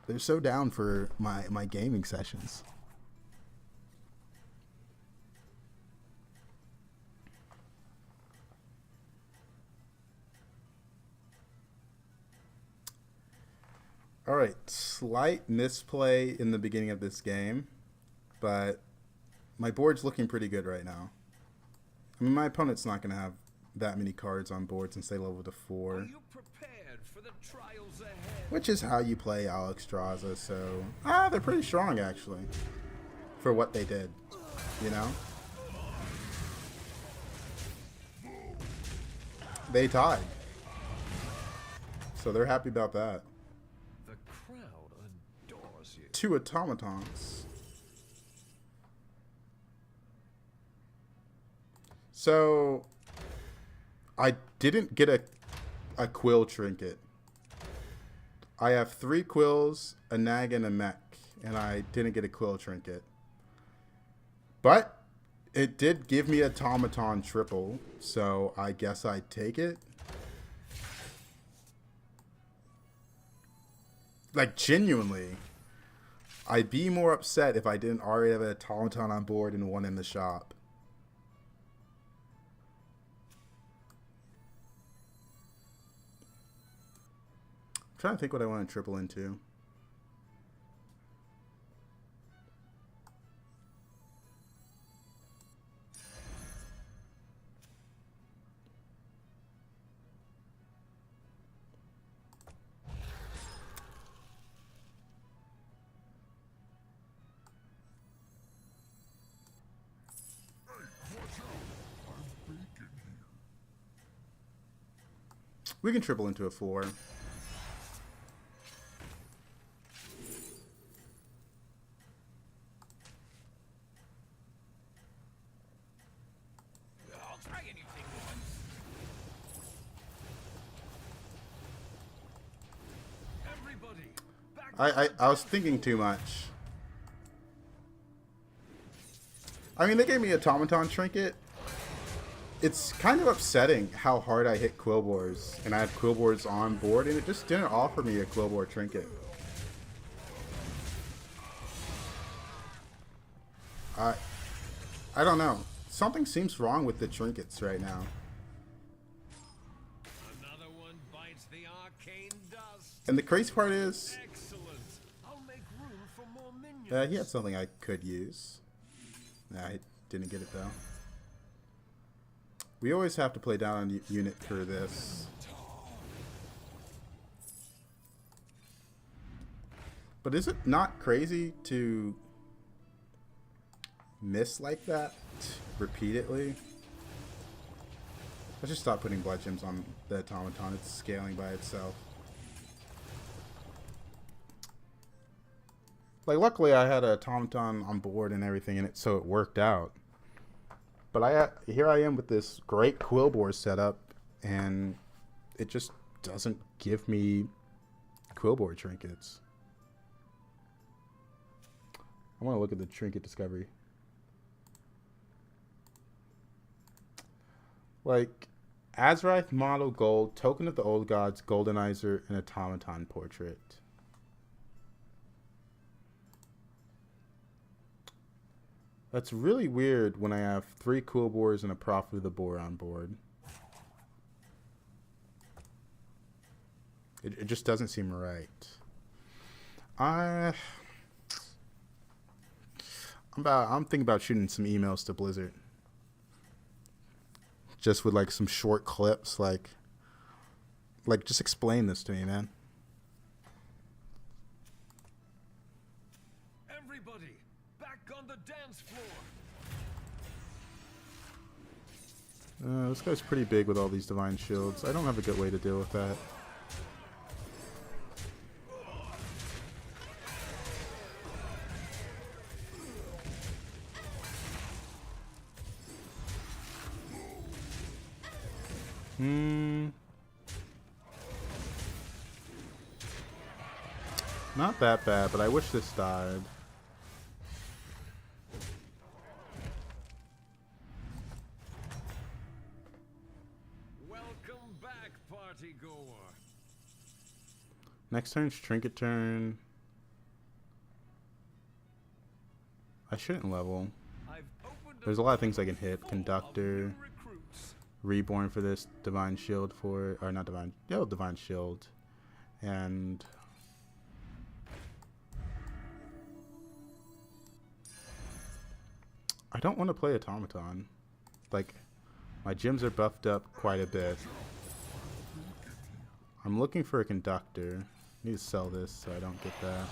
they're so down for my gaming sessions. Alright, slight misplay in the beginning of this game, but my board's looking pretty good right now. I mean, my opponent's not going to have that many cards on board since they leveled to 4. Are you prepared for the trials ahead? Which is how you play Alexstrasza, so... they're pretty strong, actually. For what they did, you know? They tied. So they're happy about that. The crowd adores you. 2 automatons. So... I didn't get a quill trinket. I have 3 quills, a nag, and a mech, and I didn't get a quill trinket. But it did give me automaton triple, so I guess I'd take it. Like, genuinely, I'd be more upset if I didn't already have an automaton on board and one in the shop. I'm trying to think what I want to triple into. We can triple into a 4. I was thinking too much. I mean, they gave me automaton trinket. It's kind of upsetting how hard I hit quillboards, and I have quillboards on board, and it just didn't offer me a quillboard trinket. I don't know. Something seems wrong with the trinkets right now. Another one bites the arcane dust. And the crazy part is, Excellent. I'll make room for more minions. he had something I could use. Nah, I didn't get it though. We always have to play down on unit for this. But is it not crazy to miss like that repeatedly? Let's just stop putting blood gems on the automaton. It's scaling by itself. Like, luckily I had an automaton on board and everything, and so it worked out. But here I am with this great Quillbore setup, and it just doesn't give me Quillbore trinkets. I want to look at the trinket discovery. Like, Azraith model gold, token of the old gods, goldenizer, and automaton portrait. That's really weird when I have 3 Quillbores and a Prophet of the Boar on board. It just doesn't seem right. I'm thinking about shooting some emails to Blizzard. Just with like some short clips, like just explain this to me, man. Everybody, back on the dance floor. This guy's pretty big with all these divine shields. I don't have a good way to deal with that. Not that bad, but I wish this died. Welcome back, party goer. Next turn's trinket turn. I shouldn't level. There's a lot of things I can hit. Conductor. Reborn for this. Divine Shield for... Or not Divine... Yeah, Divine Shield. And... I don't want to play Automaton. Like, my gyms are buffed up quite a bit. I'm looking for a Conductor. I need to sell this so I don't get that.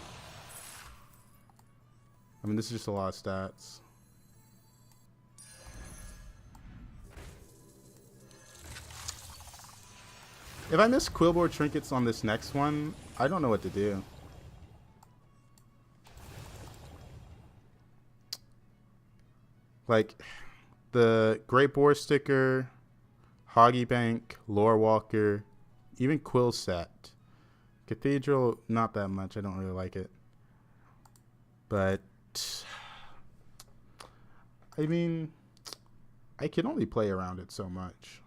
I mean, this is just a lot of stats. If I miss Quillbore trinkets on this next one, I don't know what to do. Like, the Great Boar sticker, Hoggy Bank, Lore Walker, even Quill Set. Cathedral, not that much. I don't really like it. But, I mean, I can only play around it so much.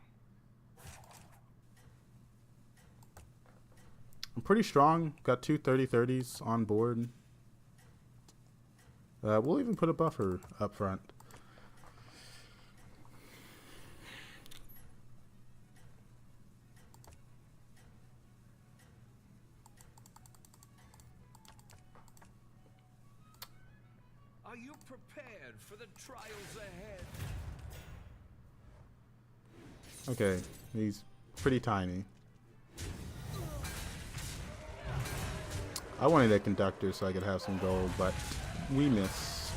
I'm pretty strong. Got 2 30-30s on board. We'll even put a buffer up front. Are you prepared for the trials ahead? Okay, he's pretty tiny. I wanted a Conductor so I could have some gold, but we missed.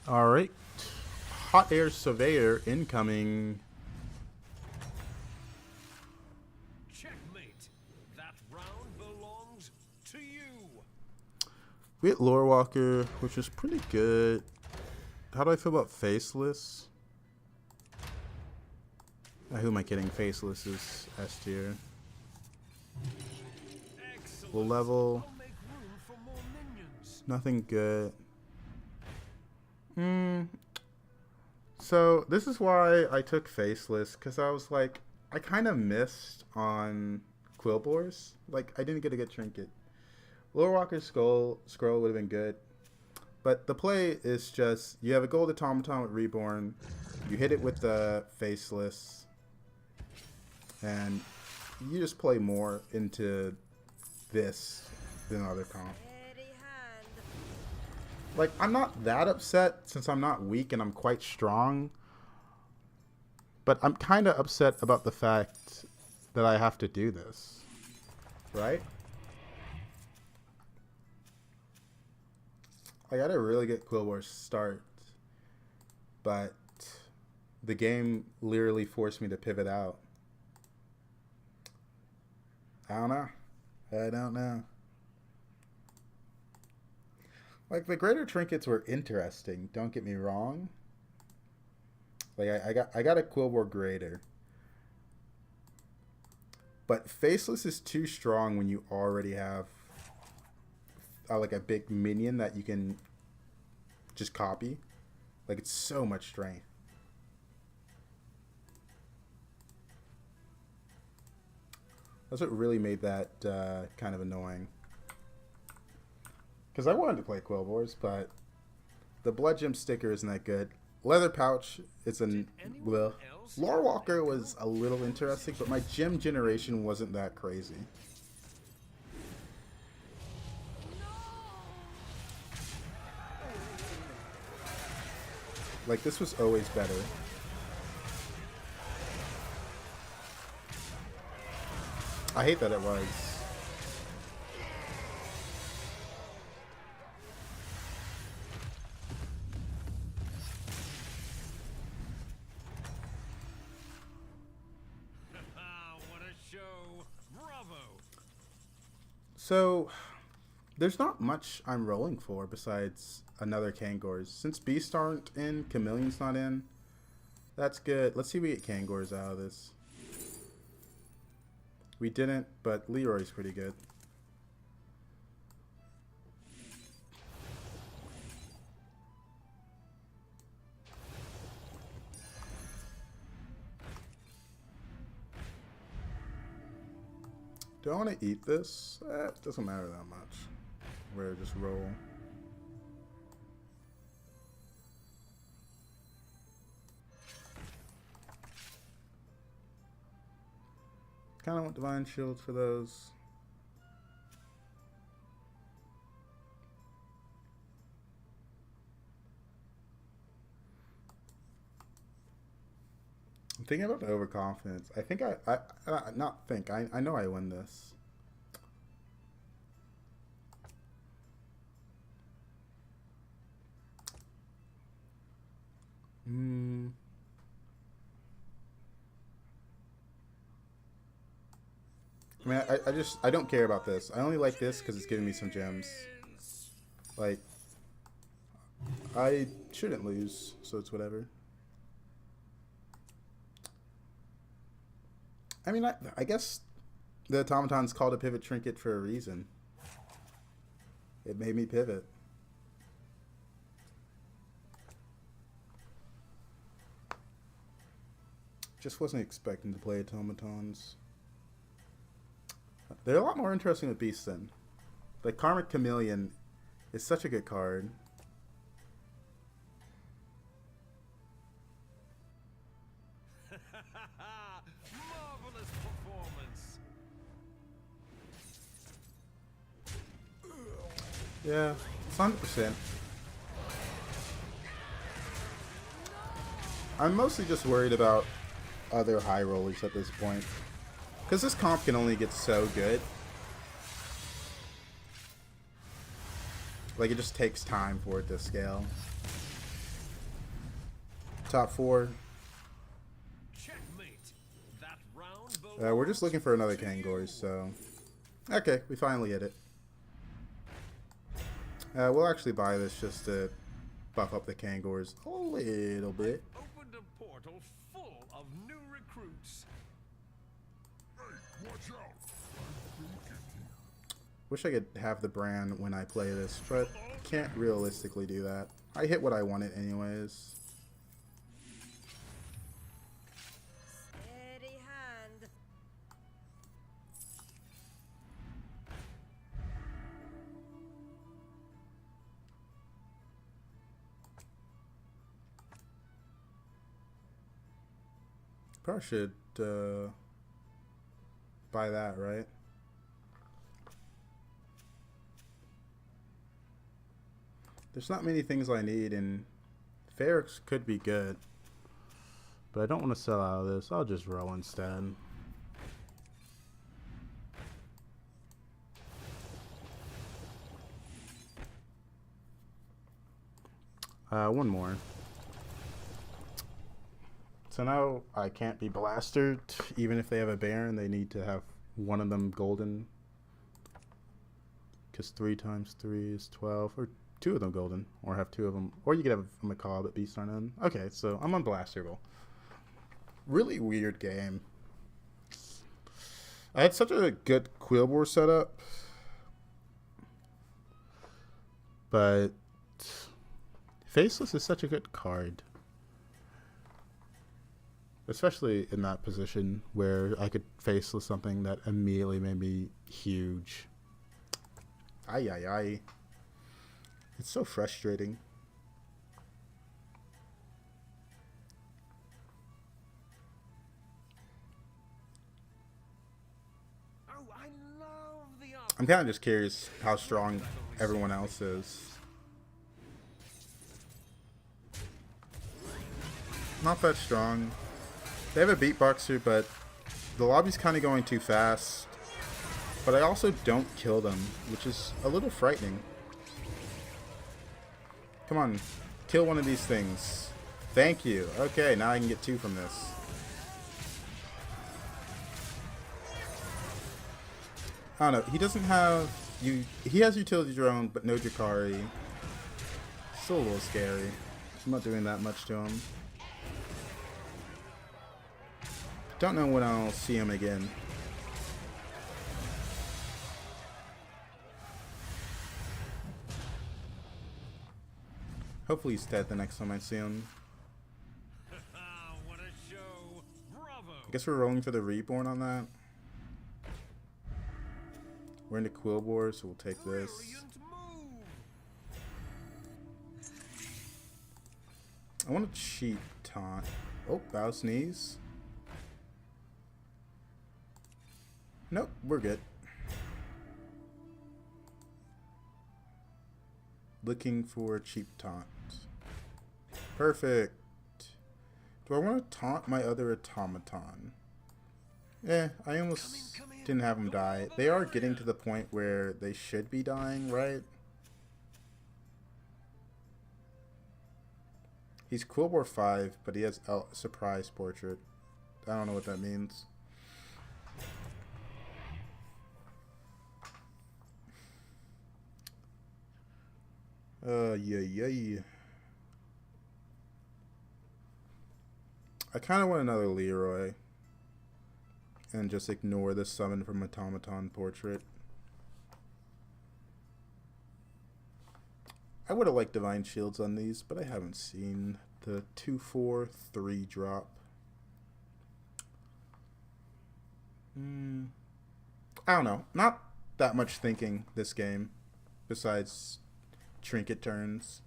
Alright. Hot Air Surveyor incoming. Checkmate. That round belongs to you. We hit Lore Walker, which is pretty good. How do I feel about Faceless? Who am I kidding? Faceless is S tier. We'll level. Nothing good. So this is why I took Faceless, because I was like, I kind of missed on Quillbores. Like, I didn't get a good trinket. Lore Walker's Scroll would have been good. But the play is just, you have a gold automaton with Reborn. You hit it with the Faceless. And you just play more into this than other comp. Like, I'm not that upset since I'm not weak and I'm quite strong. But I'm kind of upset about the fact that I have to do this. Right? I got a really good Quill Wars start, but the game literally forced me to pivot out. I don't know. Like, the greater trinkets were interesting, don't get me wrong. Like, I got a Quill War greater. But Faceless is too strong when you already have like a big minion that you can just copy. Like, it's so much strength. That's what really made that kind of annoying. Because I wanted to play Quill Wars, but the Blood Gem sticker isn't that good. Leather Pouch, it's an... Well, Lore Walker was a little interesting, but my gem generation wasn't that crazy. Like, this was always better. I hate that it was. What a show! Bravo! So, there's not much I'm rolling for besides another Kangors. Since Beasts aren't in, Chameleon's not in. That's good. Let's see if we get Kangors out of this. We didn't, but Leroy's pretty good. Do I want to eat this? It doesn't matter that much. We're just roll. Kind of want Divine Shields for those. I'm thinking about the overconfidence. I think I know I win this. I mean, I don't care about this. I only like this because it's giving me some gems. Like, I shouldn't lose, so it's whatever. I mean, I guess the automaton's called a pivot trinket for a reason. It made me pivot. Just wasn't expecting to play automatons. They're a lot more interesting with beasts then. Like, Karmic Chameleon is such a good card. Marvelous performance. Yeah, it's 100%. I'm mostly just worried about other high rollers at this point. Because this comp can only get so good. Like, it just takes time for it to scale. Top 4. Checkmate. That round We're just looking for another Kangors, so... Okay, we finally hit it. We'll actually buy this just to buff up the Kangors a little bit. opened a portal full of new recruits. Hey, watch out! Wish I could have the brand when I play this, but can't realistically do that. I hit what I wanted anyways. Steady hand. Probably should buy that, right? There's not many things I need, and Ferrex could be good. But I don't want to sell out of this. I'll just roll instead. One more. So now I can't be blastered. Even if they have a Baron, they need to have one of them golden. Because 3 times 3 is 12. Or 2 of them golden. Or have 2 of them. Or you could have a Macaw, but Beast aren't in. Okay, so I'm unblasterable. Really weird game. I had such a good Kibler setup. But Faceless is such a good card. Especially in that position where I could Faceless something that immediately made me huge. Ay, ay, ay. It's so frustrating. Oh, I love the art. I'm kind of just curious how strong everyone else is. Not that strong. They have a beatboxer, but the lobby's kind of going too fast. But I also don't kill them, which is a little frightening. Come on, kill one of these things. Thank you. Okay, now I can get 2 from this. I don't know. He doesn't have he has utility drone, but no Drakari. Still a little scary. I'm not doing that much to him. Don't know when I'll see him again. Hopefully he's dead the next time I see him. What a show. Bravo. I guess we're rolling for the Reborn on that. We're into Kibler, so we'll take this. Brilliant move. I want to cheat taunt. Oh, bow sneeze. Nope, we're good. Looking for a cheap taunt. Perfect. Do I want to taunt my other automaton? I almost didn't have them die. They are getting to the point where they should be dying, right? He's Kibler 5, but he has a surprise portrait. I don't know what that means. Yeah. I kind of want another Leroy. And just ignore the summon from Automaton portrait. I would have liked Divine Shields on these, but I haven't seen the 2/4/3 drop. I don't know. Not that much thinking this game, besides trinket turns.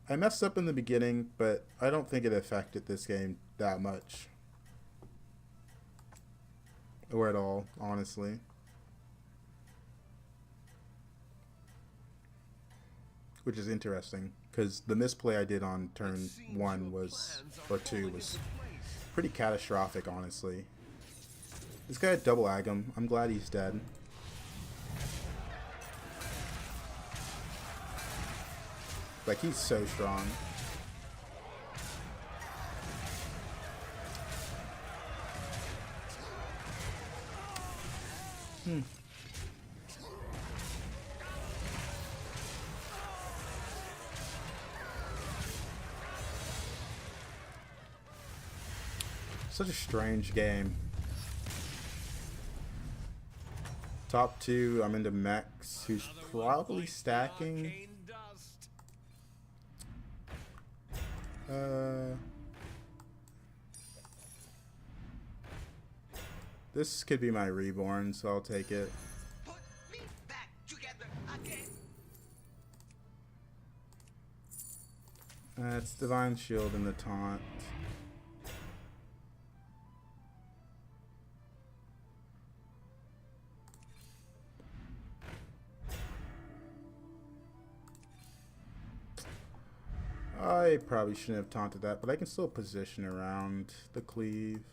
I messed up in the beginning, but I don't think it affected this game that much. Or at all, honestly. Which is interesting, because the misplay I did on turn 1 was, or 2, was pretty catastrophic, honestly. This guy had double Agam. I'm glad he's dead. Like, he's so strong. Such a strange game. Top 2, I'm into Mex, who's probably stacking. This could be my Reborn, so I'll take it. Put me back together again. It's Divine Shield and the taunt. I probably shouldn't have taunted that, but I can still position around the cleave.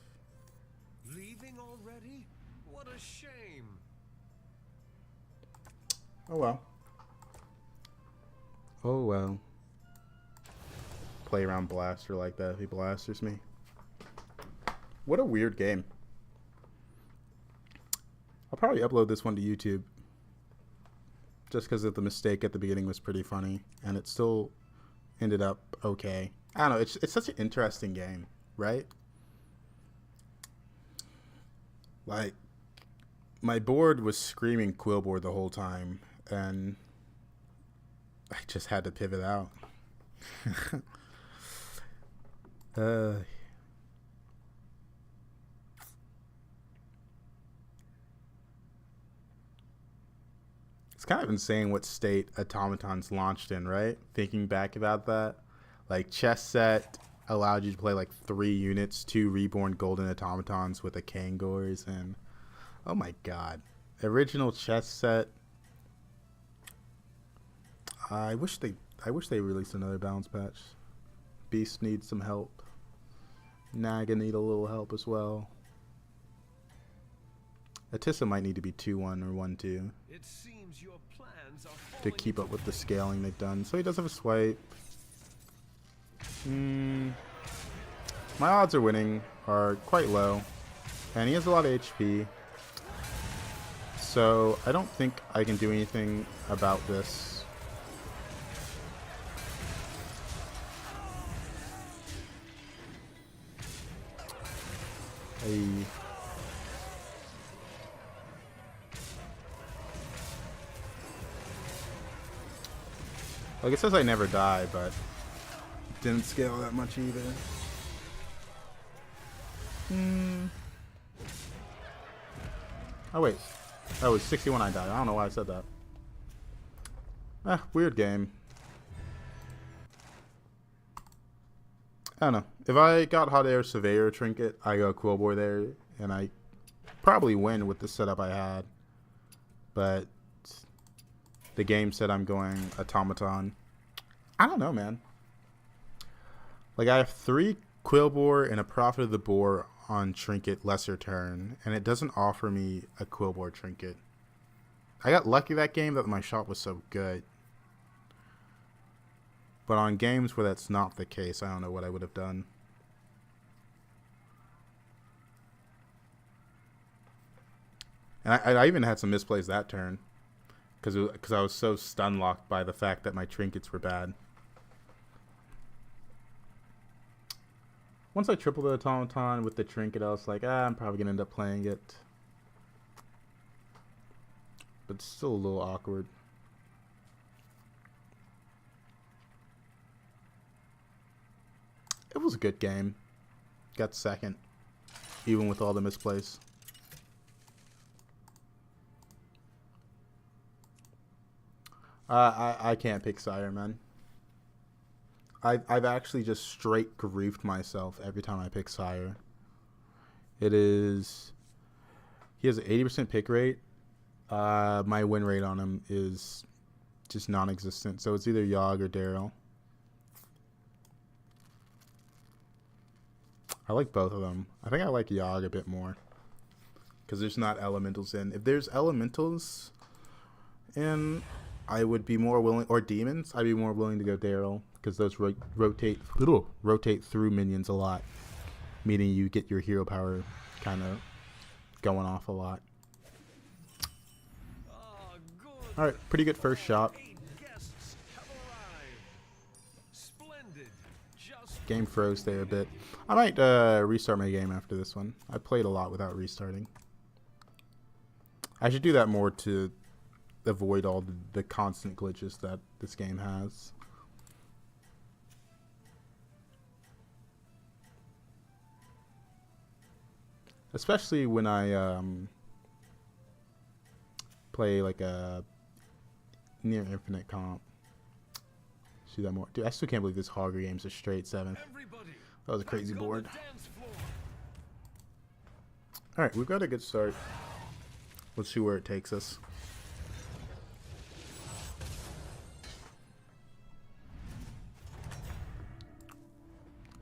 Leaving already? What a shame. Oh well. Oh well. Play around Blaster like that if he blasters me. What a weird game. I'll probably upload this one to YouTube. Just because of the mistake at the beginning was pretty funny. And it still ended up okay. I don't know, it's such an interesting game, right? Like, my board was screaming Quillboard the whole time, and I just had to pivot out. It's kind of insane what state automatons launched in, right? Thinking back about that. Like, chess set allowed you to play like 3 units, 2 reborn golden automatons with a Kangors, and oh my god. Original chess set. I wish they released another balance patch. Beast needs some help. Naga need a little help as well. Atissa might need to be 2-1 or 1-2 It seems your plans are to keep up with the scaling they've done. So he does have a swipe. My odds of winning are quite low, and he has a lot of HP. So I don't think I can do anything about this. Like, it says I never die, but didn't scale that much either. Oh wait, that was 61 I died. I don't know why I said that. Weird game. I don't know. If I got Hot Air Surveyor Trinket, I go Quillboy there, and I probably win with the setup I had. But the game said I'm going Automaton. I don't know, man. Like, I have 3 Quillboar and a Prophet of the Boar on Trinket lesser turn, and it doesn't offer me a Quillboar Trinket. I got lucky that game that my shot was so good. But on games where that's not the case, I don't know what I would have done. And I even had some misplays that turn. Because I was so stun locked by the fact that my trinkets were bad. Once I tripled the automaton with the trinket, I was like, I'm probably going to end up playing it. But it's still a little awkward. It was a good game. Got second, even with all the misplays. I can't pick Sire, man. I've actually just straight griefed myself every time I pick Sire. It is... He has an 80% pick rate. My win rate on him is just non-existent. So it's either Yogg or Daryl. I like both of them. I think I like Yogg a bit more. Because there's not elementals in. If there's elementals in, I would be more willing... Or demons, I'd be more willing to go Daryl. Because those rotate through minions a lot. Meaning you get your hero power kind of going off a lot. Alright, pretty good first shot. Game froze there a bit. I might restart my game after this one. I played a lot without restarting. I should do that more to avoid all the constant glitches that this game has. Especially when I play like a near infinite comp. See that more. Dude, I still can't believe this Hogger game's a straight 7th. That was a crazy board. Alright, we've got a good start. Let's see where it takes us.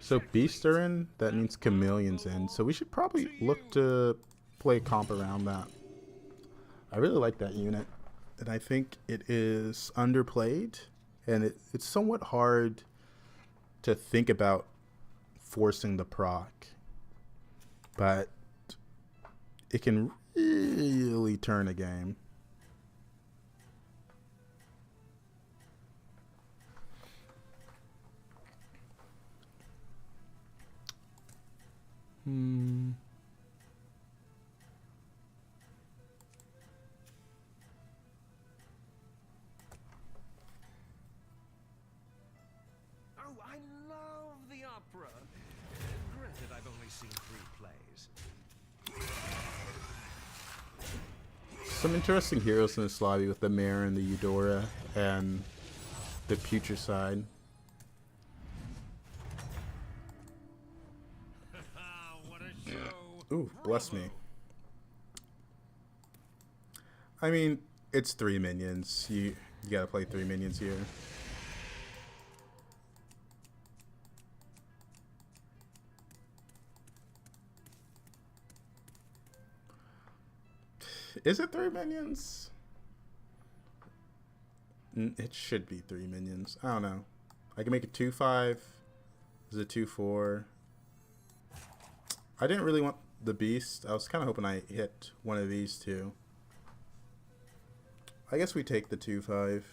So Beasts are in, that means Chameleon's in. So we should probably look to play comp around that. I really like that unit. And I think it is underplayed. and it's somewhat hard to think about forcing the proc, but it can really turn a game. Oh, I love the opera. Granted, I've only seen 3 plays. Some interesting heroes in this lobby with the Mare and the Eudora and the Putricide. What a show! Ooh, bless me. I mean, it's 3 minions. You gotta play 3 minions here. Is it 3 minions? It should be 3 minions. I don't know. I can make it 2-5. Is it 2-4? I didn't really want the beast. I was kind of hoping I hit one of these two. I guess we take the 2-5.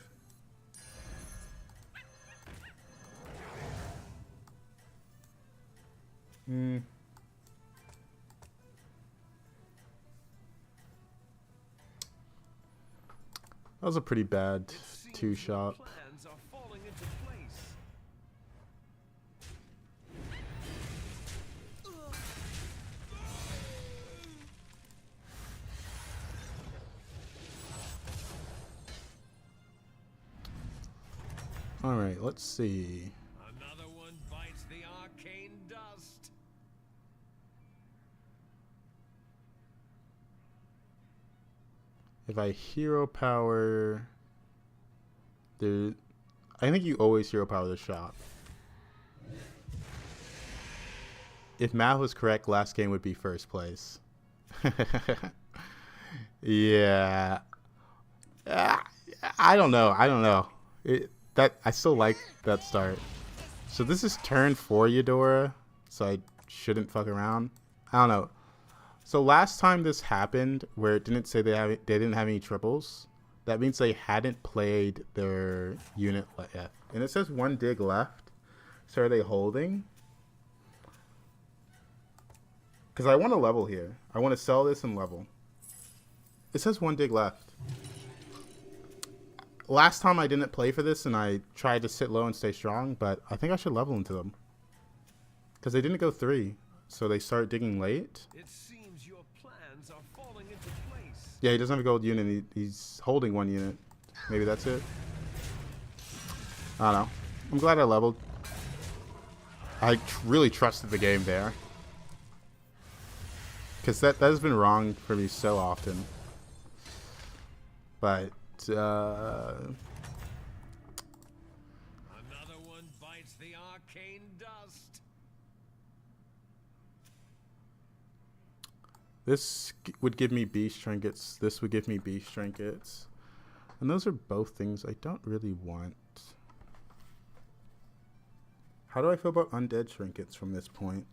That was a pretty bad 2-shot. Plans are falling into place. All right, let's see. Another one bites the arcane dust. If I hero power, I think you always hero power the shop. If math was correct, last game would be first place. Yeah. I don't know. I still like that start. So this is turn 4 Eudora, so I shouldn't fuck around. I don't know. So last time this happened, where it didn't say they didn't have any triples, that means they hadn't played their unit yet. And it says 1 dig left. So are they holding? Because I want to level here. I want to sell this and level. It says 1 dig left. Last time I didn't play for this and I tried to sit low and stay strong, but I think I should level into them. Because they didn't go 3, so they start digging late. It seems your plans are falling into place. Yeah, he doesn't have a gold unit. He's holding 1 unit. Maybe that's it. I don't know. I'm glad I leveled. I really trusted the game there. Because that has been wrong for me so often. But, Another one bites the arcane dust. this would give me beast trinkets. This would give me beast trinkets. And those are both things I don't really want. How do I feel about undead trinkets from this point?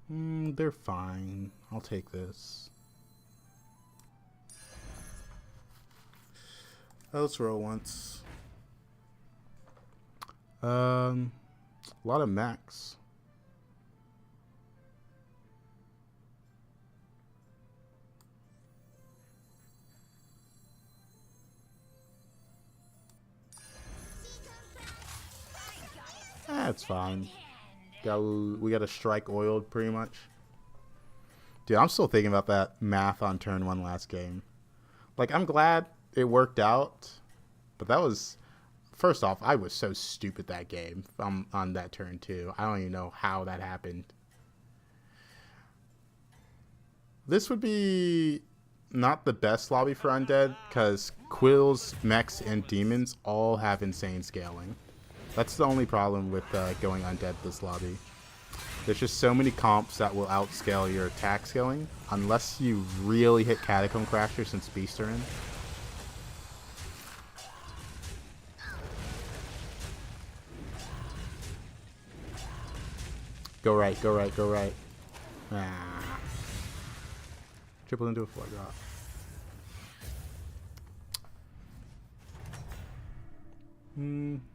They're fine. I'll take this. Let's roll once. A lot of max. That's fine. We got to strike oiled pretty much. Dude, I'm still thinking about that math on turn 1 last game. Like, I'm glad it worked out, but that was, first off, I was so stupid that game on that turn 2. I don't even know how that happened. This would be not the best lobby for undead, because quills, mechs, and demons all have insane scaling. That's the only problem with going undead this lobby. There's just so many comps that will outscale your attack scaling, unless you really hit Catacomb Crasher since Beasts are in. Go right, go right, go right. Ah. Triple into a 4-drop.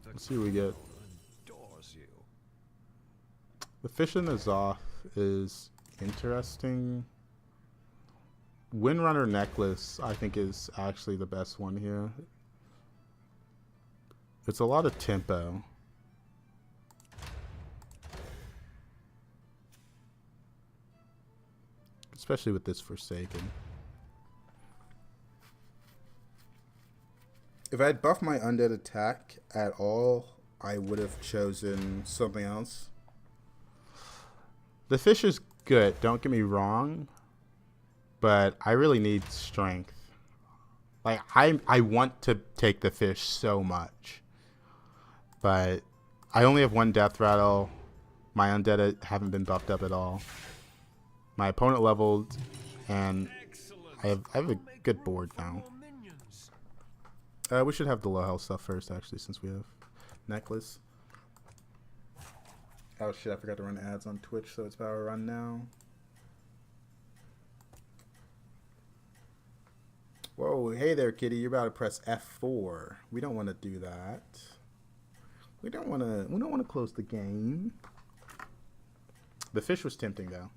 Let's see what we get. Adores you. The fish in the Zoth is interesting. Windrunner necklace, I think, is actually the best one here. It's a lot of tempo. Especially with this Forsaken. If I had buffed my undead attack at all, I would have chosen something else. The fish is good, don't get me wrong, but I really need strength. Like, I want to take the fish so much, but I only have 1 death rattle. My undead haven't been buffed up at all. My opponent leveled, and I have a good board now. We should have the low health stuff first, actually, since we have necklace. Oh shit, I forgot to run ads on Twitch, so it's about to run now. Whoa, hey there, kitty. You're about to press F4. We don't want to do that. We don't want to close the game. The fish was tempting, though.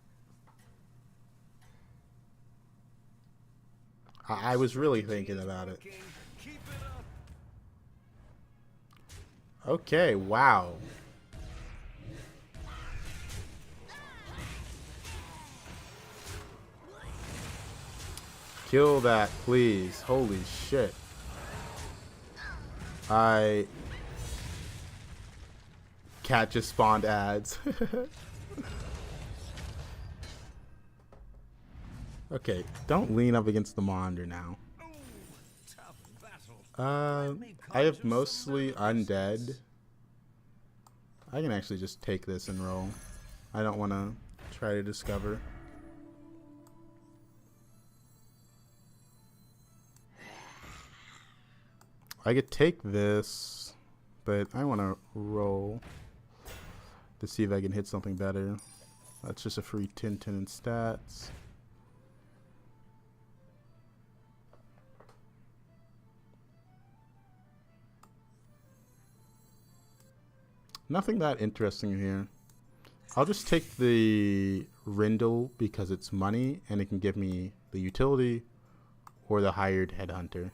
I was really thinking about it. Okay, wow. Kill that, please. Holy shit. Cat just spawned ads. Okay, don't lean up against the monitor now. I have mostly undead. I can actually just take this and roll. I don't want to try to discover. I could take this, but I want to roll to see if I can hit something better. That's just a free 10-10 in stats. Nothing that interesting here. I'll just take the Rindle because it's money and it can give me the utility or the hired headhunter.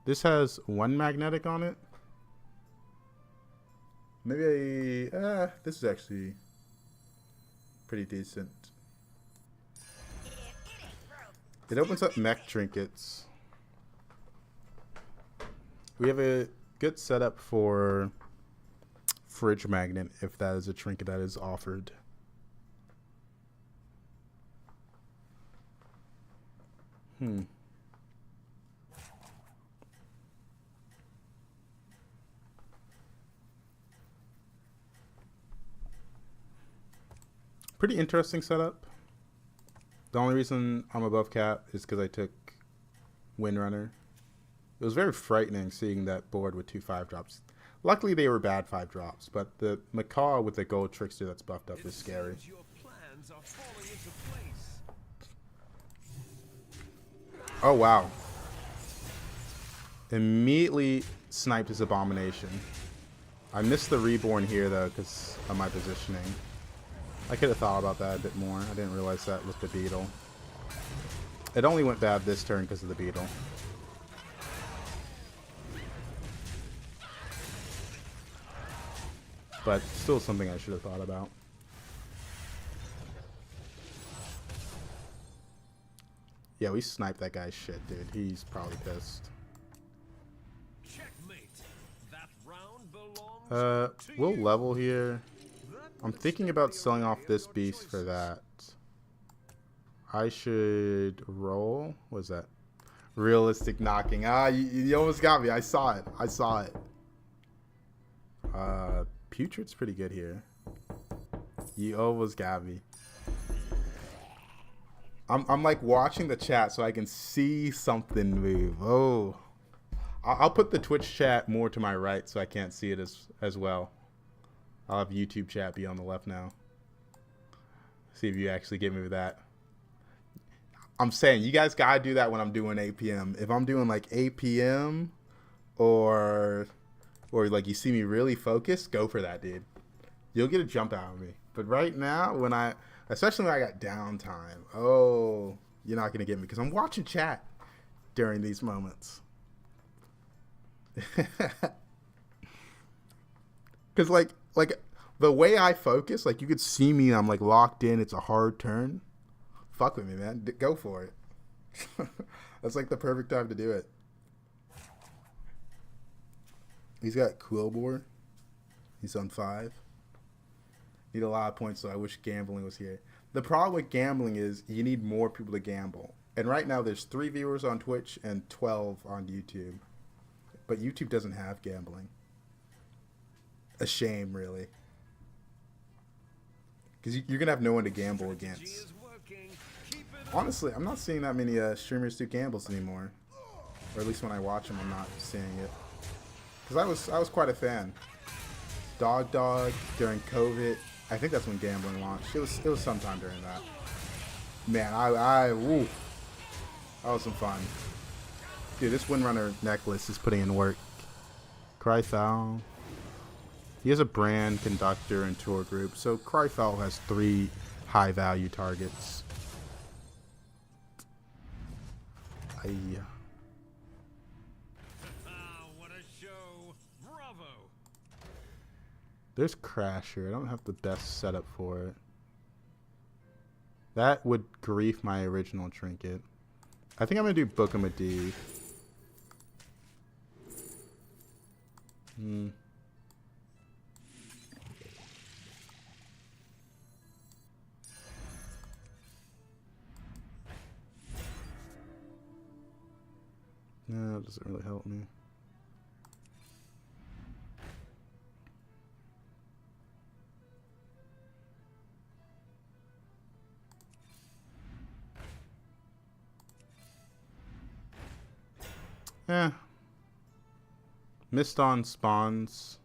This has 1 magnetic on it. Maybe this is actually pretty decent. It opens up mech trinkets. We have a good setup for fridge magnet if that is a trinket that is offered. Pretty interesting setup. The only reason I'm above cap is because I took Windrunner. It was very frightening seeing that board with 2 5-drops. Luckily they were bad 5-drops, but the Macaw with the gold trickster that's buffed up is scary. Oh wow. Immediately sniped his abomination. I missed the reborn here though because of my positioning. I could have thought about that a bit more. I didn't realize that with the beetle. It only went bad this turn because of the beetle. But still something I should have thought about. Yeah, we sniped that guy's shit, dude. He's probably pissed. We'll level here. I'm thinking about selling off this beast for that. I should roll. What is that? Realistic knocking. Ah, you almost got me. I saw it. I saw it. Putrid's pretty good here. You almost got me. I'm like watching the chat so I can see something move. Oh, I'll put the Twitch chat more to my right so I can't see it as well. I'll have YouTube chat be on the left now. See if you actually get me with that. I'm saying you guys gotta do that when I'm doing 8 p.m. If I'm doing like 8 p.m. or like you see me really focused, go for that, dude. You'll get a jump out of me. But right now, especially when I got downtime, oh, you're not gonna get me because I'm watching chat during these moments. Because like the way I focus, like you could see me, I'm like locked in. It's a hard turn. Fuck with me, man. Go for it. That's like the perfect time to do it. He's got Quillbore. He's on 5. Need a lot of points, so I wish gambling was here. The problem with gambling is you need more people to gamble. And right now there's 3 viewers on Twitch and 12 on YouTube. But YouTube doesn't have gambling. A shame, really. Because you're going to have no one to gamble against. Honestly, I'm not seeing that many streamers do gambles anymore. Or at least when I watch them, I'm not seeing it. Because I was quite a fan. Dogdog during COVID. I think that's when gambling launched. It was sometime during that. Man, woo. That was some fun. Dude, this Windrunner necklace is putting in work. Cry Foul. He has a brand, conductor, and tour group. So Cry Foul has 3 high value targets. What a show! Bravo! There's Crasher. I don't have the best setup for it. That would grief my original trinket. I think I'm gonna do Book 'em a D. No, it doesn't really help me. Yeah. Missed on spawns.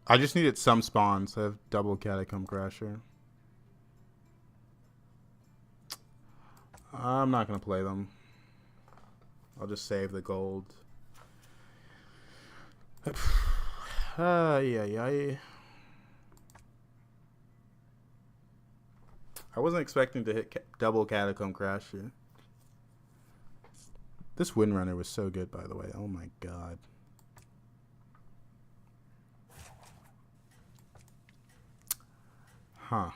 I just needed some spawns. I have double Catacomb Crasher. I'm not going to play them. I'll just save the gold. Yeah. I wasn't expecting to hit double Catacomb Crasher. This Windrunner was so good, by the way. Oh my god. Huh.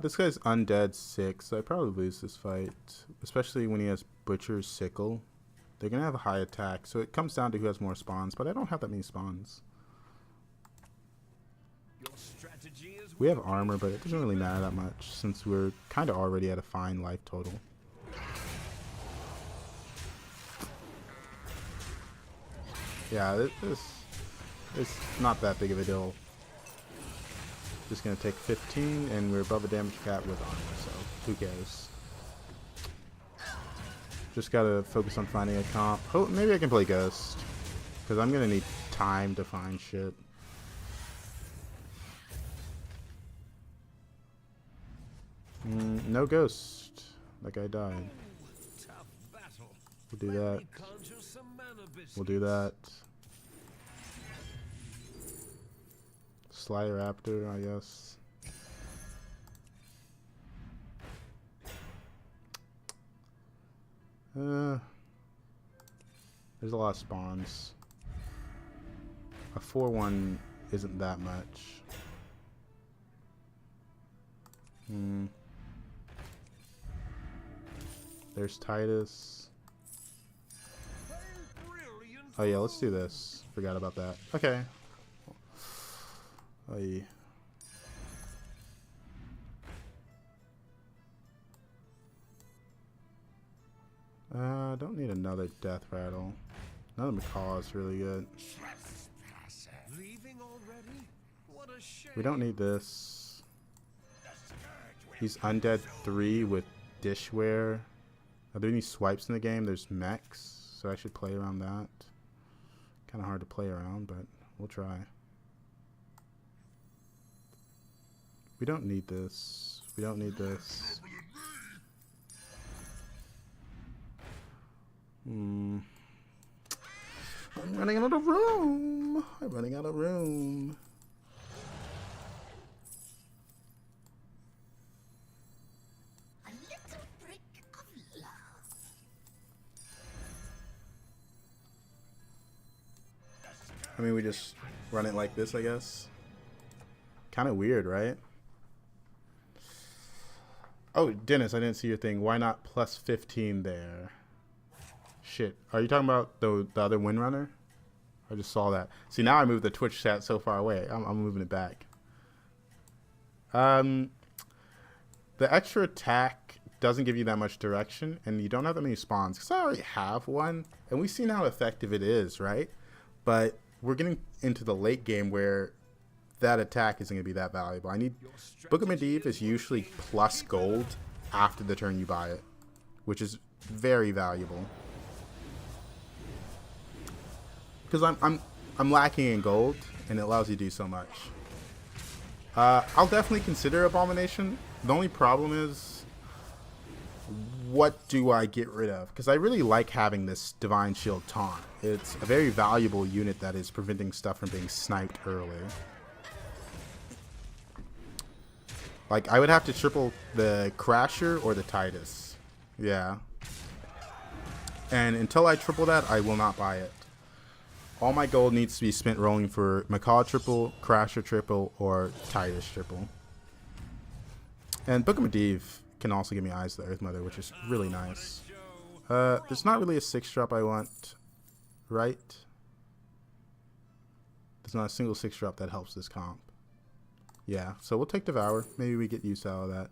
This guy's undead 6, so I probably lose this fight. Especially when he has Butcher's Sickle. They're gonna have a high attack, so it comes down to who has more spawns, but I don't have that many spawns. We have armor, but it doesn't really matter that much since we're kind of already at a fine life total. Yeah, it's not that big of a deal. Just gonna take 15, and we're above a damage cap with armor, so who cares? Just gotta focus on finding a comp. Oh, maybe I can play Ghost, because I'm gonna need time to find shit. No Ghost. That guy died. We'll do that. We'll do that. Sly Raptor, I guess. There's a lot of spawns. A 4-1 isn't that much. There's Titus. Oh yeah, let's do this. Forgot about that. Okay. Oh yeah. Don't need another death rattle. Another Macaw is really good. We don't need this. He's undead 3 with dishware. Are there any swipes in the game? There's mechs, so I should play around that. Kind of hard to play around, but we'll try. We don't need this. We don't need this. I'm running out of room. I'm running out of room. A little brick of love. I mean, we just run it like this, I guess. Kind of weird, right? Oh, Dennis, I didn't see your thing. Why not plus 15 there? Shit. Are you talking about the other Windrunner? I just saw that. See, now I moved the Twitch chat so far away. I'm moving it back. The extra attack doesn't give you that much direction, and you don't have that many spawns. Because I already have one, and we've seen how effective it is, right? But we're getting into the late game where that attack isn't going to be that valuable. I need... Book of Medivh is usually plus gold after the turn you buy it, which is very valuable. Because I'm lacking in gold, and it allows you to do so much. I'll definitely consider Abomination. The only problem is, what do I get rid of? Because I really like having this Divine Shield taunt. It's a very valuable unit that is preventing stuff from being sniped early. Like, I would have to triple the Crasher or the Titus. Yeah. And until I triple that, I will not buy it. All my gold needs to be spent rolling for Macaw triple, Crasher triple, or Titus triple. And Book of Medivh can also give me Eyes of the Earth Mother, which is really nice. There's not really a 6-drop I want, right? There's not a single 6-drop that helps this comp. Yeah, so we'll take Devour. Maybe we get use out of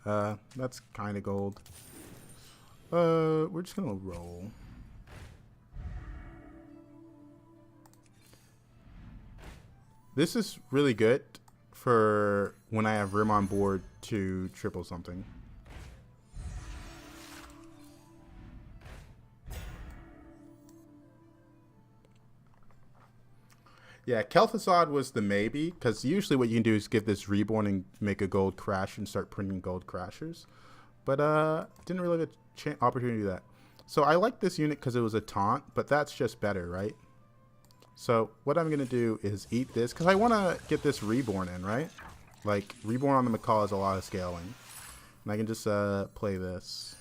that. That's kind of gold. We're just going to roll. This is really good for when I have room on board to triple something. Yeah, Kel'Thuzad was the maybe, because usually what you can do is give this Reborn and make a gold crash and start printing gold crashers. But didn't really have an opportunity to do that. So I like this unit because it was a taunt, but that's just better, right? So what I'm going to do is eat this, because I want to get this Reborn in, right? Like, Reborn on the Macaw is a lot of scaling. And I can just play this.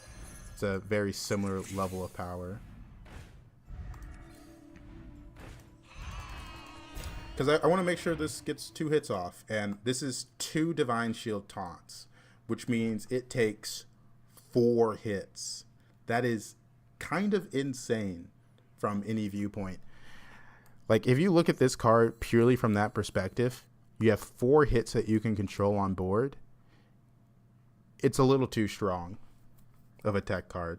It's a very similar level of power. Because I want to make sure this gets 2 hits off. And this is 2 Divine Shield taunts, which means it takes 4 hits. That is kind of insane from any viewpoint. Like, if you look at this card purely from that perspective, you have 4 hits that you can control on board. It's a little too strong of a tech card.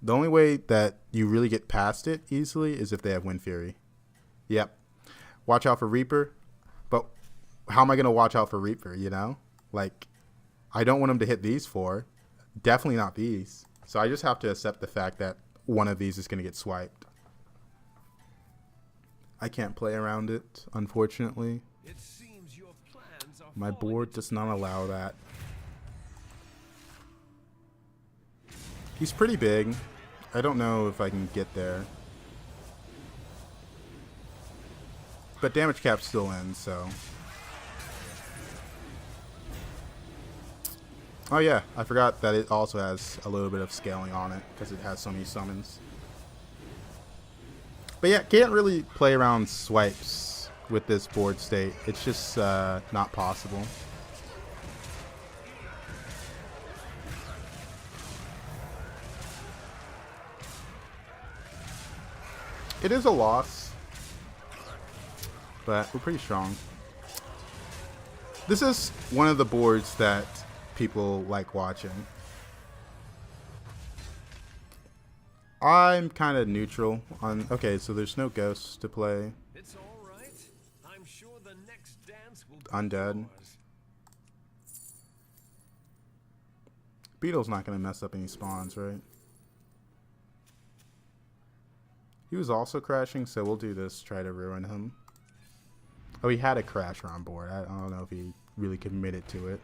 The only way that you really get past it easily is if they have Wind Fury. Yep. Watch out for Reaper. But how am I going to watch out for Reaper, you know? Like, I don't want him to hit these 4. Definitely not these. So I just have to accept the fact that one of these is going to get swiped. I can't play around it, unfortunately. It seems your plans are My board does not allow that. He's pretty big. I don't know if I can get there. But damage cap's still in, so. Oh yeah, I forgot that it also has a little bit of scaling on it because it has so many summons. But yeah, can't really play around swipes with this board state. It's just not possible. It is a loss, but we're pretty strong. This is one of the boards that people like watching. I'm kind of neutral on. Okay, so there's no ghosts to play. It's all right. I'm sure the next dance will be Undead. yours. Beetle's not going to mess up any spawns, right? He was also crashing, so we'll do this, try to ruin him. Oh, he had a crasher on board. I don't know if he really committed to it.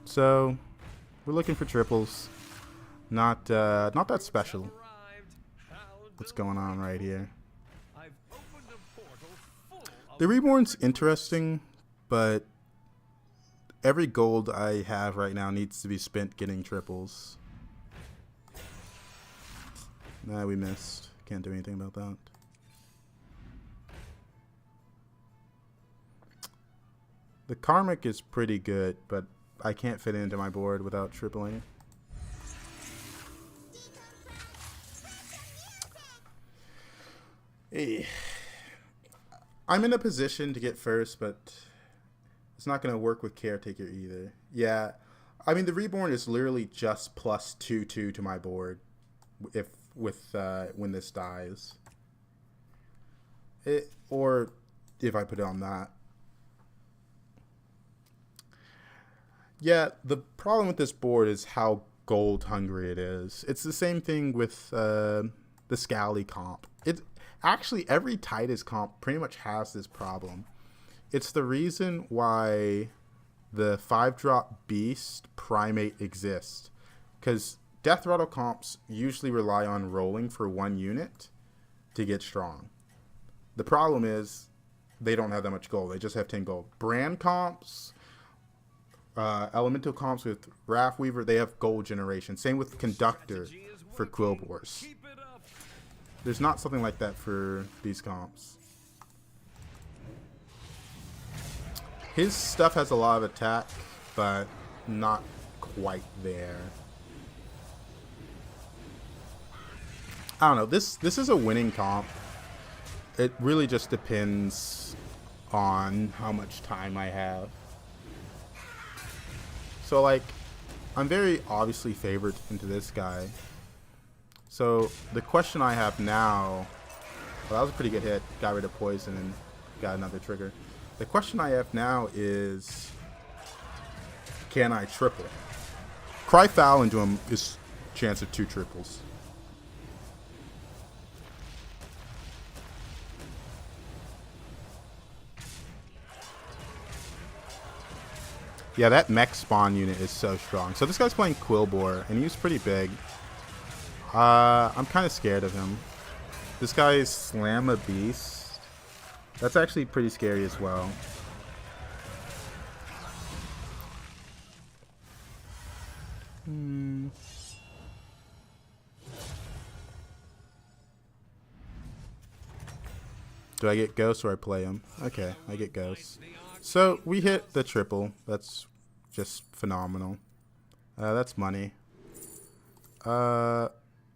So, we're looking for triples. Not that special. What's going on right here? The Reborn's interesting, but every gold I have right now needs to be spent getting triples. Nah, we missed. Can't do anything about that. The Karmic is pretty good, but I can't fit it into my board without tripling. Hey. I'm in a position to get first, but it's not going to work with Caretaker either. Yeah, I mean, the Reborn is literally just plus 2/2 to my board when this dies. Or if I put it on that. Yeah, the problem with this board is how gold hungry it is. It's the same thing with the Scally comp. Actually, every Titus comp pretty much has this problem. It's the reason why the 5-drop Beast Primate exists. Because Death Rattle comps usually rely on rolling for 1 unit to get strong. The problem is they don't have that much gold. They just have 10 gold. Brand comps, Elemental comps with Wrath Weaver, they have gold generation. Same with Conductor for Quillbors. There's not something like that for these comps. His stuff has a lot of attack, but not quite there. I don't know. This is a winning comp. It really just depends on how much time I have. So, like, I'm very obviously favored into this guy. So, the question I have now... Well, that was a pretty good hit. Got rid of poison and got another trigger. The question I have now is... Can I triple? Cry Foul into him is chance of 2 triples. Yeah, that mech spawn unit is so strong. So this guy's playing Quillbor, and he's pretty big. I'm kind of scared of him. This guy is Slam a Beast. That's actually pretty scary as well. Do I get Ghost or I play him? Okay, I get Ghost. So we hit the triple. That's just phenomenal. That's money.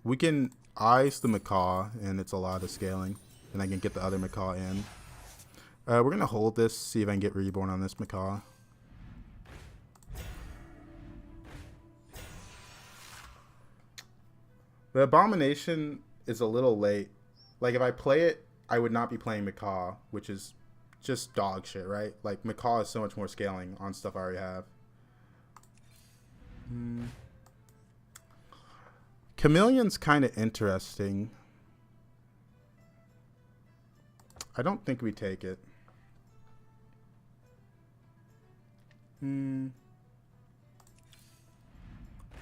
We can ice the Macaw, and it's a lot of scaling. And I can get the other Macaw in. We're going to hold this, see if I can get Reborn on this Macaw. The Abomination is a little late. Like, if I play it, I would not be playing Macaw, which is just dog shit, right? Like, Macaw is so much more scaling on stuff I already have. Chameleon's kind of interesting. I don't think we take it.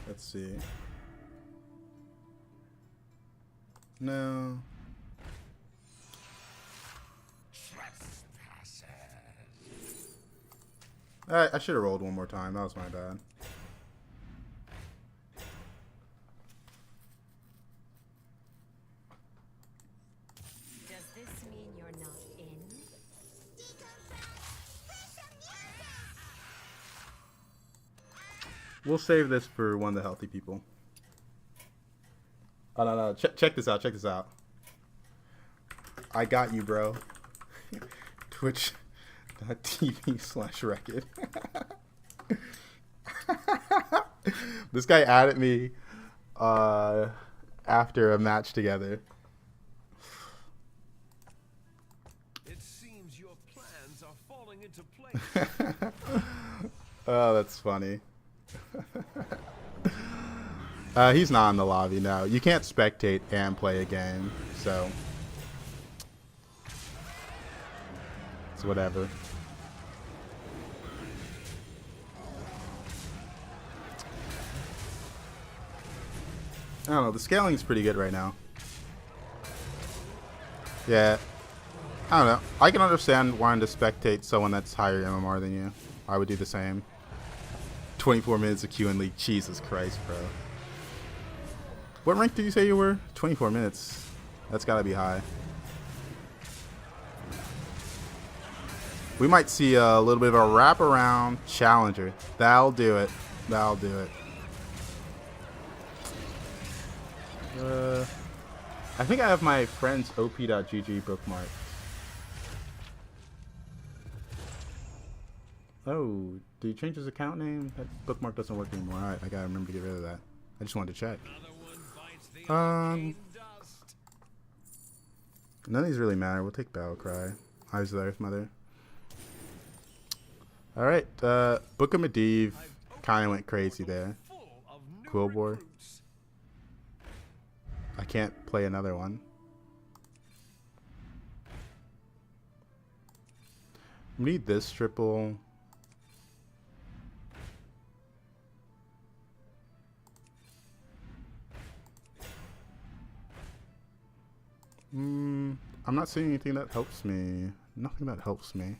Let's see. No. I should have rolled one more time. That was my bad. Does this mean you're not in? We'll save this for one of the healthy people. Oh, no. Check this out. Check this out. I got you, bro. Twitch.tv/Record. This guy added me after a match together. It seems your plans are falling into place. Oh, that's funny. He's not in the lobby now. You can't spectate and play a game, so it's whatever. I don't know. The scaling's pretty good right now. Yeah. I don't know. I can understand wanting to spectate someone that's higher MMR than you. I would do the same. 24 minutes of Q in League. Jesus Christ, bro. What rank did you say you were? 24 minutes. That's gotta be high. We might see a little bit of a wraparound challenger. That'll do it. That'll do it. I think I have my friend's op.gg bookmarked. Oh, did he change his account name? That bookmark doesn't work anymore. Alright, I gotta remember to get rid of that. I just wanted to check. None of these really matter. We'll take Battle Cry. Eyes of the Earth Mother. Alright, Book of Medivh kinda went crazy there. Quillbore. I can't play another one. Need this triple. I'm not seeing anything that helps me. Nothing that helps me.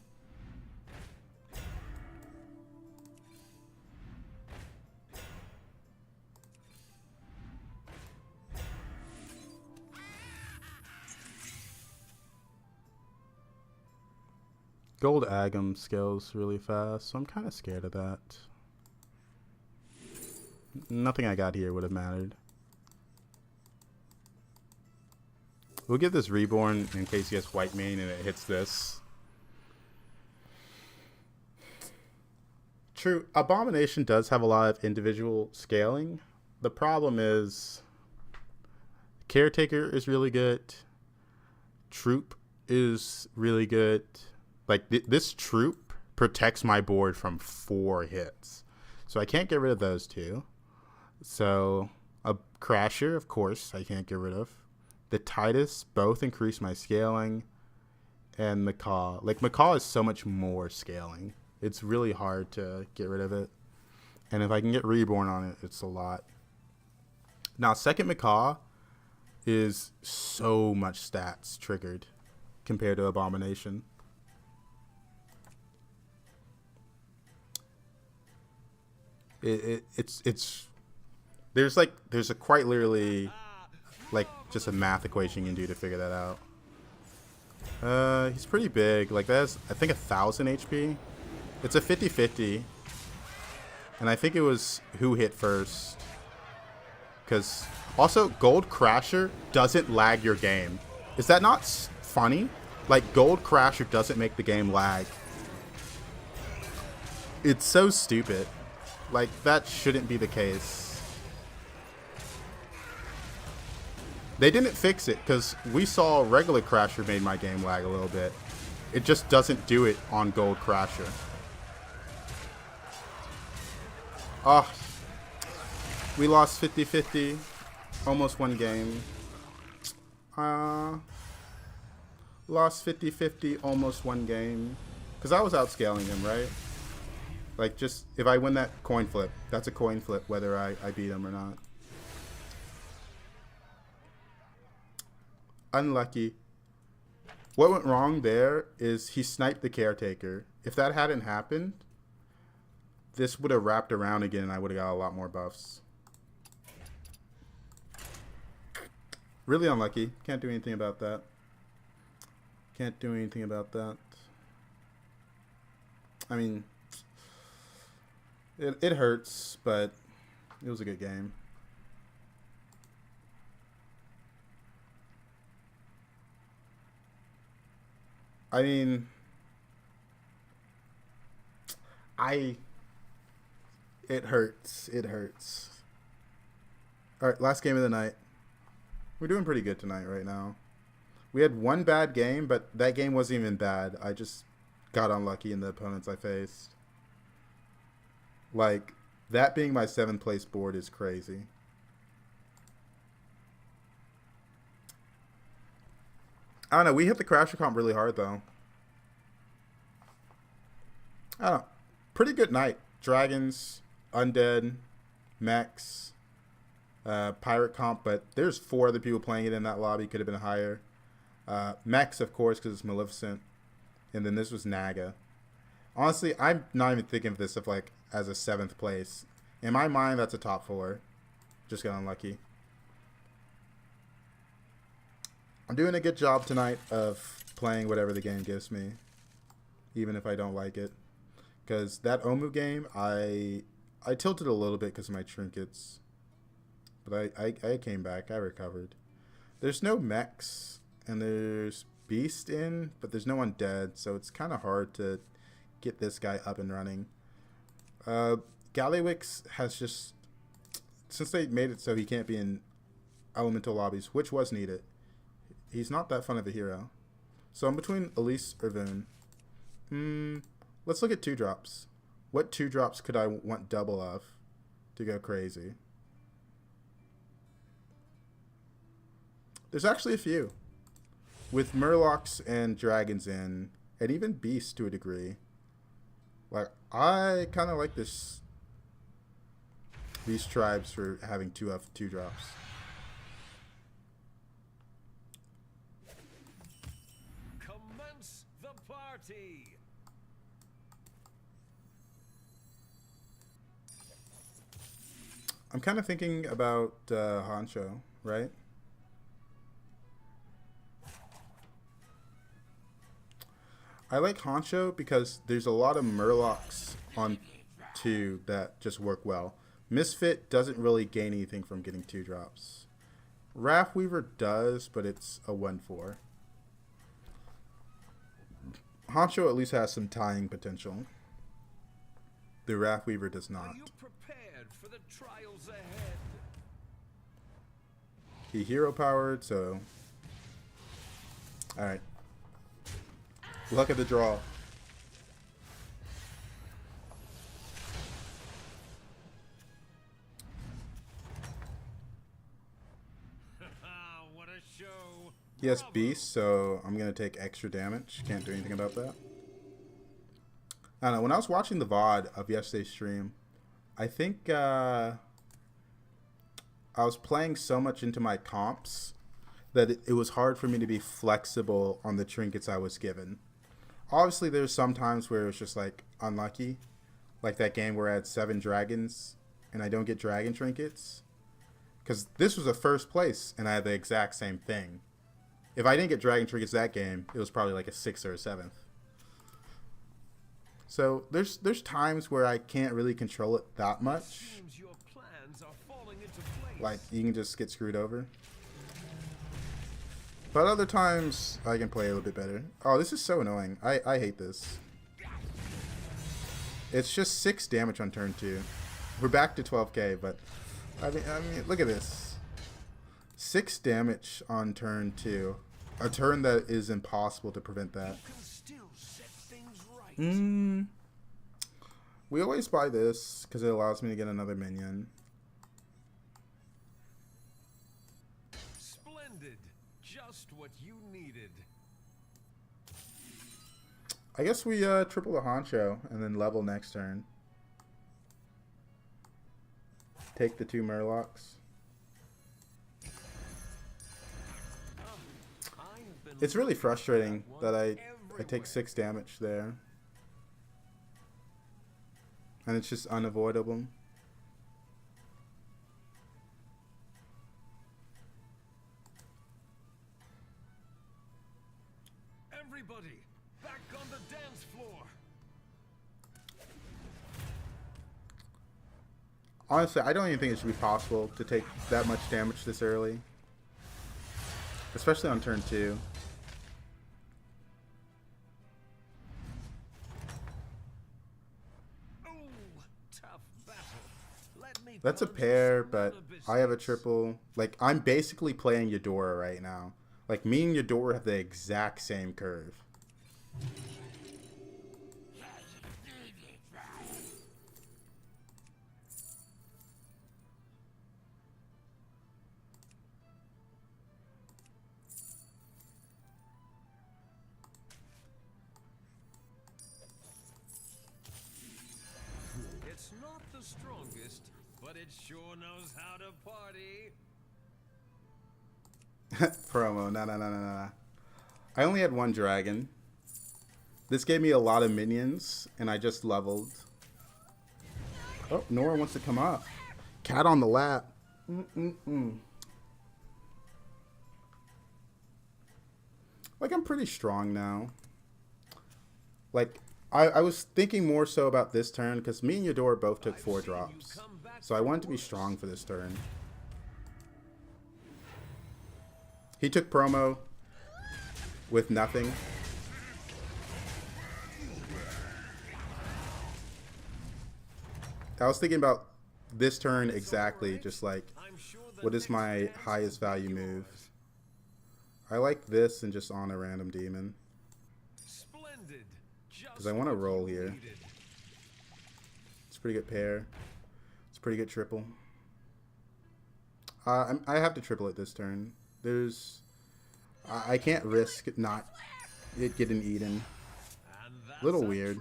Gold Agam scales really fast, so I'm kind of scared of that. Nothing I got here would have mattered. We'll get this Reborn in case he has white mane and it hits this. True, Abomination does have a lot of individual scaling. The problem is Caretaker is really good. Troop is really good. Like, this troop protects my board from 4 hits. So I can't get rid of those two. So a Crasher, of course, I can't get rid of. The Titus both increase my scaling. And Macaw. Like, Macaw is so much more scaling. It's really hard to get rid of it. And if I can get Reborn on it, it's a lot. Now, second Macaw is so much stats triggered compared to Abomination. It's there's a quite literally like just a math equation you can do to figure that out. He's pretty big. Like, that's I think 1,000 HP. It's a 50-50, and I think it was who hit first. Because also Gold Crasher doesn't lag your game. Is that not funny? Like, Gold Crasher doesn't make the game lag. It's so stupid. Like, that shouldn't be the case. They didn't fix it because we saw regular Crasher made my game lag a little bit. It just doesn't do it on Gold Crasher. Oh, we lost 50-50. Almost one game. Lost 50-50, almost one game. Because I was outscaling him, right? Like, just, if I win that coin flip, that's a coin flip whether I beat him or not. Unlucky. What went wrong there is he sniped the Caretaker. If that hadn't happened, this would have wrapped around again and I would have got a lot more buffs. Really unlucky. Can't do anything about that. Can't do anything about that. I mean, it hurts, but it was a good game. I mean, it hurts. It hurts. All right, last game of the night. We're doing pretty good tonight right now. We had one bad game, but that game wasn't even bad. I just got unlucky in the opponents I faced. Like, that being my 7th place board is crazy. I don't know. We hit the Crasher comp really hard, though. I don't know. Pretty good night. Dragons, Undead, Mechs, Pirate comp, but there's 4 other people playing it in that lobby. Could have been higher. Mechs, of course, because it's Maleficent. And then this was Naga. Honestly, I'm not even thinking of this like as a 7th place. In my mind, that's a top 4. Just got unlucky. I'm doing a good job tonight of playing whatever the game gives me, even if I don't like it. Because that Omu game, I tilted a little bit because of my trinkets. But I came back. I recovered. There's no mechs, and there's Beast in, but there's no undead, so it's kind of hard to get this guy up and running. Galliwix has just... Since they made it so he can't be in elemental lobbies, which was needed, he's not that fun of a hero. So I'm between Elise or Voon. Let's look at 2-drops. What 2-drops could I want double of to go crazy? There's actually a few. With Murlocs and Dragons in, and even Beasts to a degree. Like, I kind of like these tribes for having 2-drops. Commence the party. I'm kind of thinking about Honcho, right? I like Honcho because there's a lot of Murlocs on 2 that just work well. Misfit doesn't really gain anything from getting 2-drops. Wrathweaver does, but it's a 1/4. Honcho at least has some tying potential. The Wrathweaver does not. Are you prepared for the trials ahead? He hero powered, so... Alright. Luck of the draw. What a show. He has Beast, so I'm going to take extra damage. Can't do anything about that. I don't know. When I was watching the VOD of yesterday's stream, I think I was playing so much into my comps that it was hard for me to be flexible on the trinkets I was given. Obviously, there's some times where it was just like unlucky. Like that game where I had 7 dragons and I don't get dragon trinkets. Because this was a 1st place and I had the exact same thing. If I didn't get dragon trinkets that game, it was probably like a 6th or a 7th. So there's times where I can't really control it that much. Seems your plans are falling into place. Like you can just get screwed over. But other times I can play a little bit better. Oh, this is so annoying. I hate this. It's just 6 damage on turn 2. We're back to 12k, but I mean, look at this. 6 damage on turn 2. A turn that is impossible to prevent that. You can still set things right. We always buy this because it allows me to get another minion. Splendid. Just what you needed. I guess we triple the Honcho and then level next turn. Take the 2 Murlocs. It's really frustrating that I take 6 damage there. And it's just unavoidable. Everybody, back on the dance floor. Honestly, I don't even think it should be possible to take that much damage this early. Especially on turn 2. That's a pair, but I have a triple. Like, I'm basically playing Eudora right now. Like, me and Eudora have the exact same curve. not the strongest, but it sure knows how to party. Promo. No. I only had one dragon. This gave me a lot of minions, and I just leveled. Oh, Nora wants to come up. Cat on the lap. Like, I'm pretty strong now. Like, I was thinking more so about this turn, because me and Yador both took 4 drops. So I wanted to be strong for this turn. He took promo with nothing. I was thinking about this turn exactly, just like, what is my highest value move? I like this and just on a random demon. Because I want to roll here. It's a pretty good pair. It's a pretty good triple. I have to triple it this turn. I can't risk not it getting eaten. Little weird.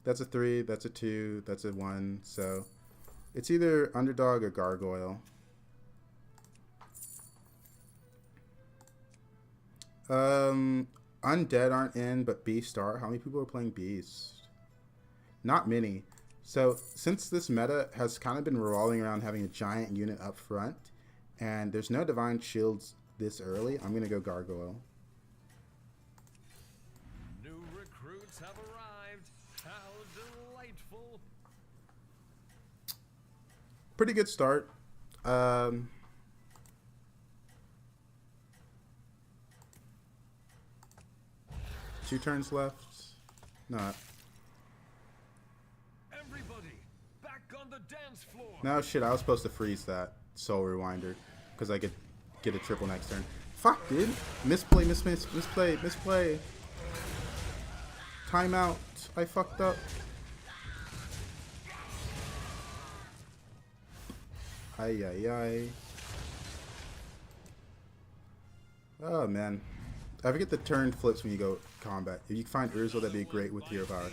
That's a 3, that's a 2, that's a 1. So it's either underdog or gargoyle. Undead aren't in, but Beast are. How many people are playing Beast? Not many. So since this meta has kind of been revolving around having a giant unit up front, and there's no divine shields this early, I'm gonna go gargoyle. New recruits have arrived. How delightful! Pretty good start. 2 turns left. Not. Everybody, back on the dance floor. No shit, I was supposed to freeze that Soul Rewinder because I could get a triple next turn. Fuck, dude. Misplay. Timeout. I fucked up. Ay. Oh man. I forget the turn flips when you go combat. If you find Urzel, that'd be great with your power.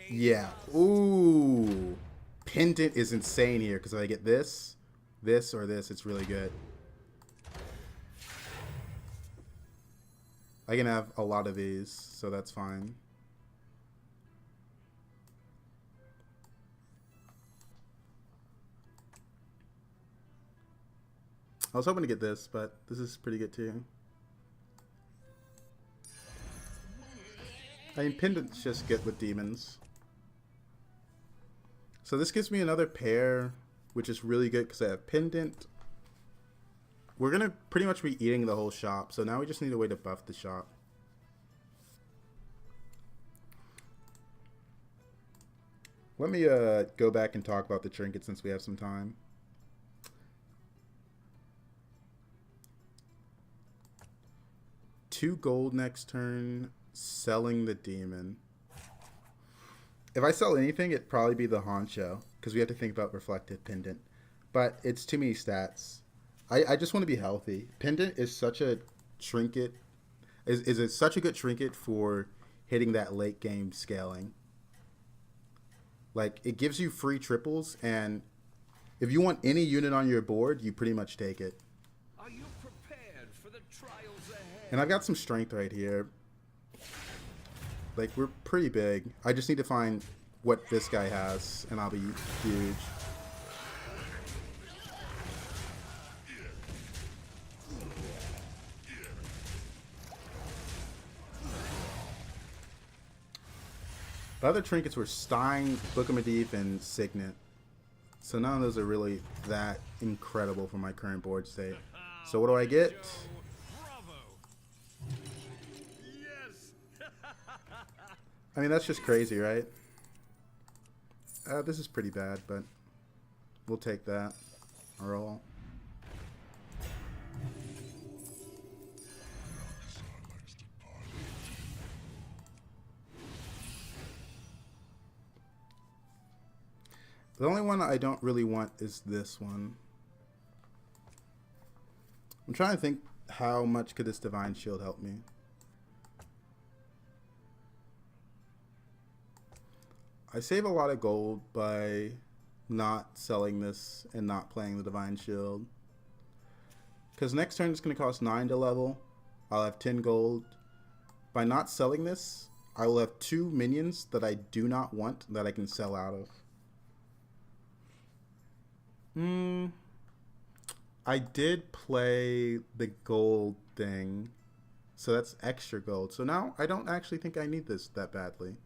Yeah. Ooh. Pendant is insane here because if I get this, or this, it's really good. I can have a lot of these, so that's fine. I was hoping to get this, but this is pretty good too. I mean, Pendant's just good with demons. So this gives me another pair, which is really good because I have Pendant. We're going to pretty much be eating the whole shop, so now we just need a way to buff the shop. Let me go back and talk about the trinket since we have some time. $2 gold next turn. Selling the demon. If I sell anything, it'd probably be the Honcho, because we have to think about reflected pendant. But it's too many stats. I just want to be healthy. Pendant is such a trinket. Is such a good trinket for hitting that late game scaling. Like, it gives you free triples, and if you want any unit on your board, you pretty much take it. Are you prepared for the trials ahead? And I've got some strength right here. Like, we're pretty big. I just need to find what this guy has, and I'll be huge. The other trinkets were Stein, Book of Medivh, and Signet. So none of those are really that incredible for my current board state. So what do I get? I mean, that's just crazy, right? This is pretty bad, but we'll take that. Roll. The only one I don't really want is this one. I'm trying to think how much could this Divine Shield help me. I save a lot of gold by not selling this and not playing the Divine Shield. Because next turn it's going to cost 9 to level. I'll have 10 gold. By not selling this, I will have 2 minions that I do not want that I can sell out of. I did play the gold thing. So that's extra gold. So now I don't actually think I need this that badly.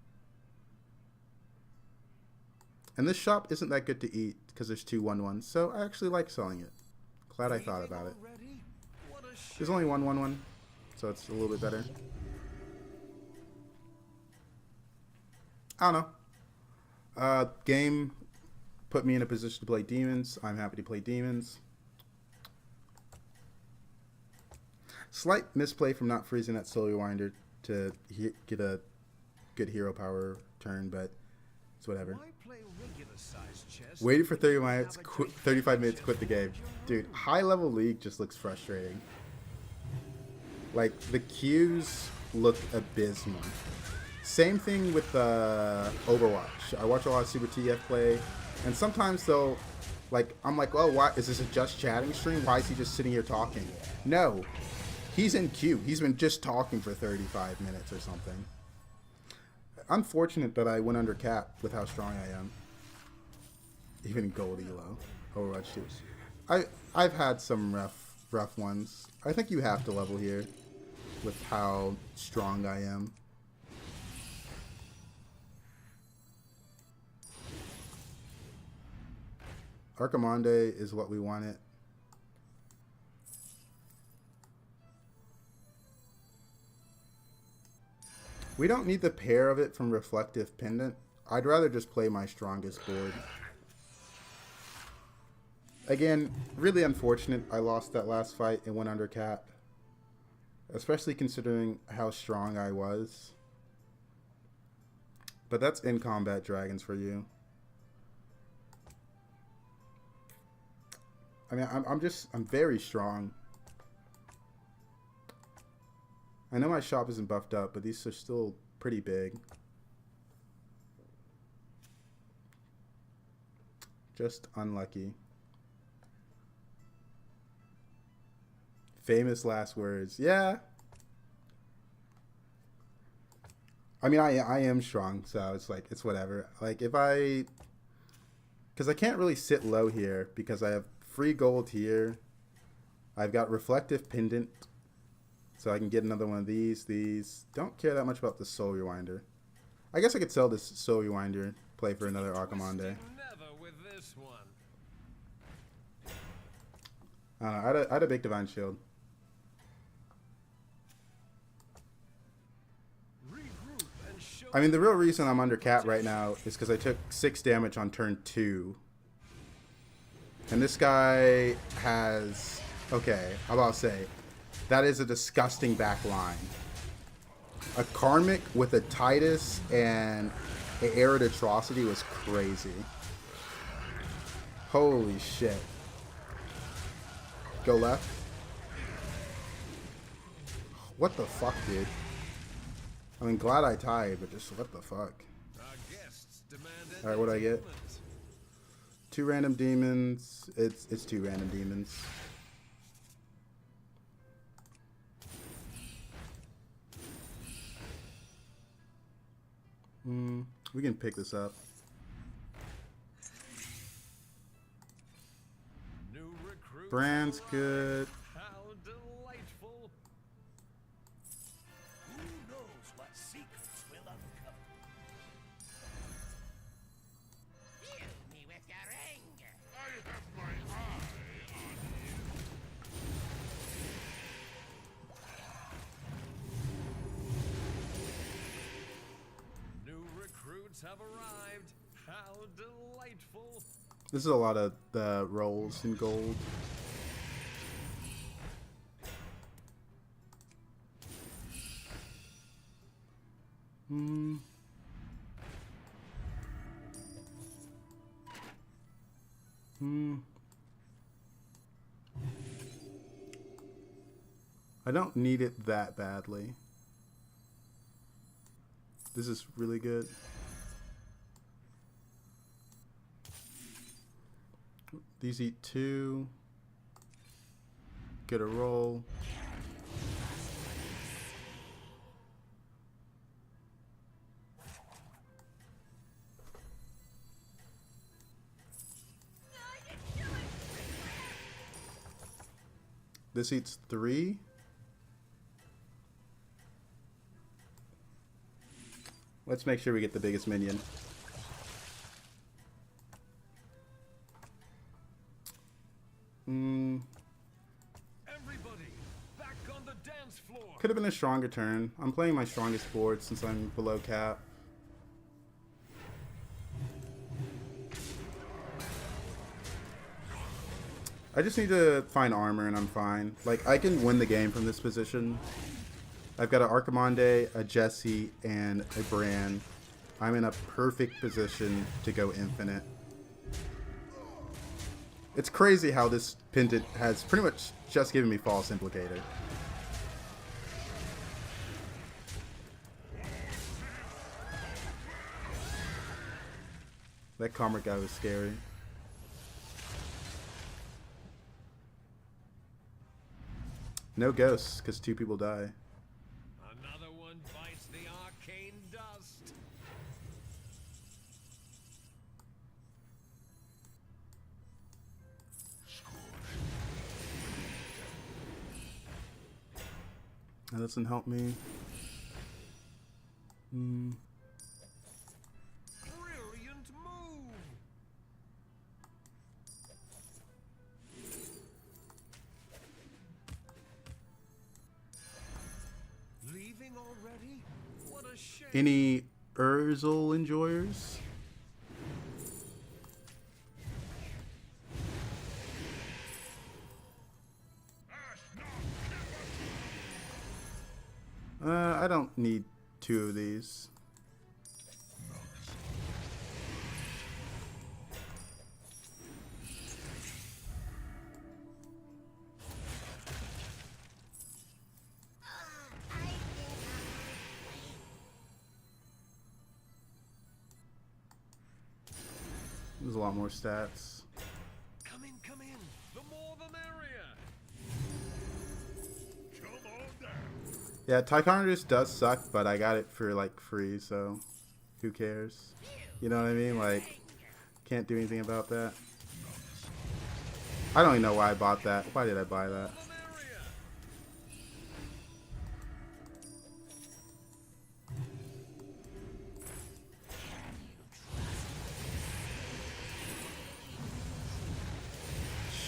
And this shop isn't that good to eat because there's 2 1/1s. So I actually like selling it. Glad I thought about it. There's only 1 1/1. So it's a little bit better. I don't know. Game put me in a position to play demons. I'm happy to play demons. Slight misplay from not freezing that Soul Rewinder to get a good hero power turn, but it's whatever. Waited for 35 minutes, quit the game. Dude, high level league just looks frustrating. Like, the queues look abysmal. Same thing with Overwatch. I watch a lot of Super TF play, and sometimes they'll, like, I'm like, oh, why is this a just chatting stream? Why is he just sitting here talking? No, he's in queue. He's been just talking for 35 minutes or something. Unfortunate that I went under cap with how strong I am. Even gold ELO, Overwatch 2. I've had some rough ones. I think you have to level here with how strong I am. Archimonde is what we wanted. We don't need the pair of it from Reflective Pendant. I'd rather just play my strongest board. Again, really unfortunate I lost that last fight and went under cap. Especially considering how strong I was. But that's in combat dragons for you. I mean, I'm very strong. I know my shop isn't buffed up, but these are still pretty big. Just unlucky. Famous last words. Yeah. I mean, I am strong, so it's like, it's whatever. Like, because I can't really sit low here because I have free gold here. I've got Reflective Pendant, so I can get another one of these. Don't care that much about the Soul Rewinder. I guess I could sell this Soul Rewinder, play for another Archimonde. I don't know, I had a big Divine Shield. I mean, the real reason I'm under cap right now is because I took 6 damage on turn 2. And this guy has... Okay, I'm about to say, that is a disgusting back line. A Karmic with a Titus and an Arid Atrocity was crazy. Holy shit. Go left. What the fuck, dude? I mean, glad I tied, but just what the fuck? Alright, what do I get? 2 random demons. It's 2 random demons. We can pick this up. Brand's good. Have arrived. How delightful. This is a lot of the rolls in gold. I don't need it that badly. This is really good. These eat 2. Get a roll. This eats 3. Let's make sure we get the biggest minion. Everybody, back on the dance floor. Could have been a stronger turn. I'm playing my strongest board since I'm below cap. I just need to find armor and I'm fine. Like, I can win the game from this position. I've got an Archimonde, a Jesse, and a Bran. I'm in a perfect position to go infinite. It's crazy how this Pendant has pretty much just given me false implicator. That Comrade guy was scary. No ghosts, because 2 people die. Another one bites the arcane dust. That doesn't help me. Brilliant move. Leaving already? What a shame. Any Urzel enjoyers? I don't need 2 of these. There's a lot more stats. Come in, come in. The more the merrier. Come on down. Yeah, Tychondrius does suck, but I got it for like free, so who cares? You know what I mean? Like, can't do anything about that. I don't even know why I bought that. Why did I buy that? The merrier.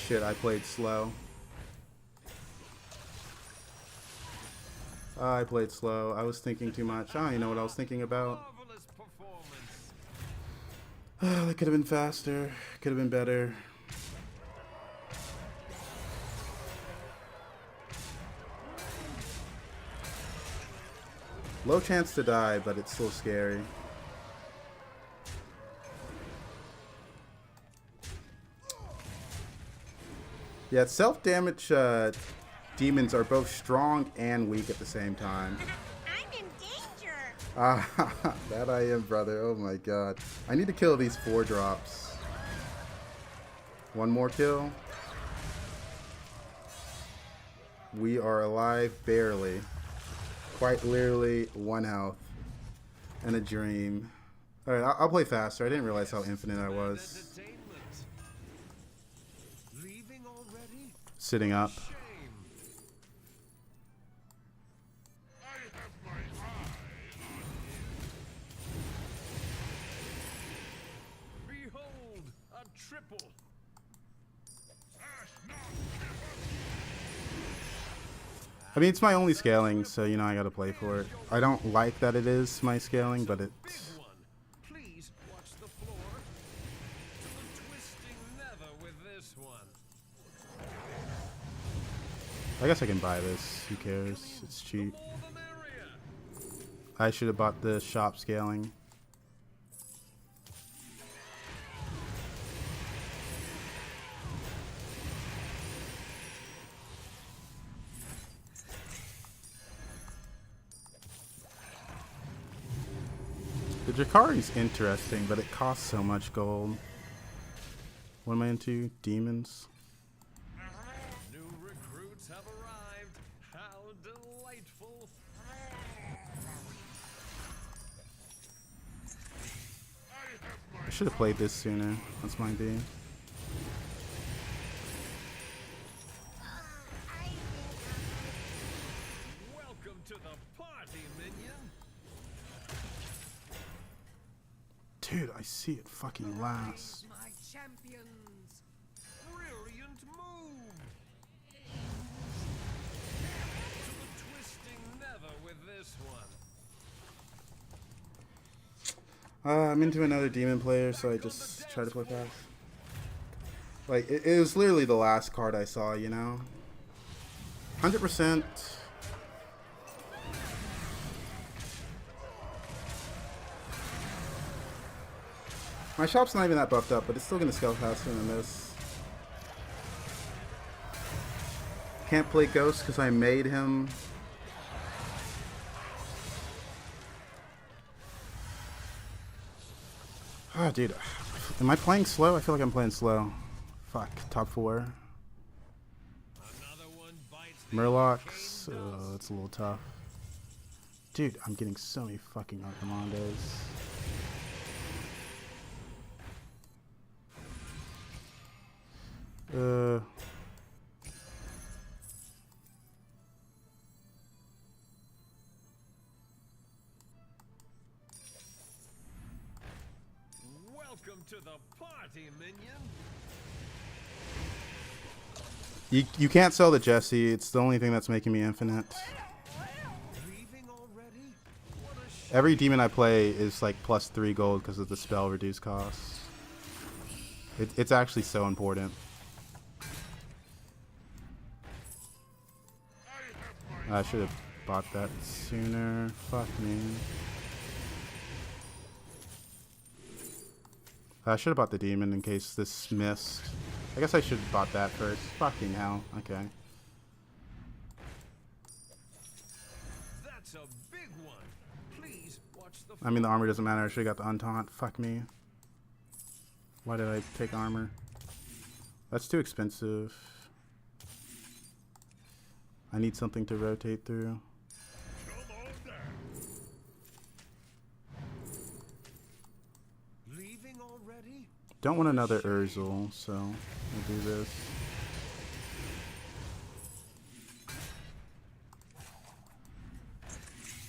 Shit, I played slow. I played slow. I was thinking too much. I don't even know what I was thinking about. Marvelous performance. That could have been faster. Could have been better. Low chance to die, but it's still scary. Yeah, self-damage demons are both strong and weak at the same time. I'm in danger. Ah, that I am, brother. Oh my god. I need to kill these 4 drops. 1 more kill. We are alive barely. Quite literally 1 health. And a dream. Alright, I'll play faster. I didn't realize how infinite I was. Entertainment. Leaving already? Sitting up. Shame. I have my eye on you. Behold, a triple. I mean, it's my only scaling, so, you know, I gotta play for it. I don't like that it is my scaling, but Big it's... one. Please watch the floor. The twisting nether with this one. I guess I can buy this. Who cares? It's cheap. The more the merrier. I should have bought the shop scaling. The Drakari's interesting, but it costs so much gold. What am I into? Demons. New recruits have arrived. How delightful. I should have played this sooner. That's my B. Welcome to the party, minion. Dude, I see it fucking last. My champions. Brilliant move. To the twisting never with this one. I'm into another demon player, so I just try to play fast. Like, it was literally the last card I saw, you know? 100%. My shop's not even that buffed up, but it's still gonna scale faster than this. Can't play Ghost because I made him. Oh, dude. Am I playing slow? I feel like I'm playing slow. Fuck. Top 4. Another one bites the Murlocs. Oh, it's a little tough. Dude, I'm getting so many fucking Archimondos. Welcome to the party, minion. You can't sell the Jesse. It's the only thing that's making me infinite. Leaving already? What a sh Every demon I play is like +3 gold because of the spell reduce cost. It's actually so important. I should have bought that sooner. Fuck me. I should have bought the demon in case this missed. I guess I should have bought that first. Fucking hell. Okay. That's a big one. Please watch the I mean, the armor doesn't matter. I should have got the untaunt. Fuck me. Why did I take armor? That's too expensive. I need something to rotate through. Come on down. leaving already? Don't want another Urzel, so we'll do this.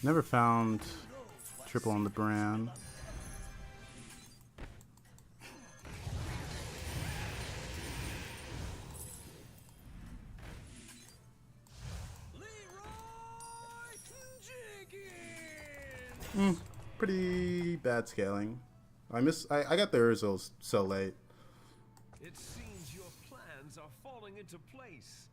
Never found triple on the brand. Pretty bad scaling. I got the Urzels so late. It seems your plans are falling into place.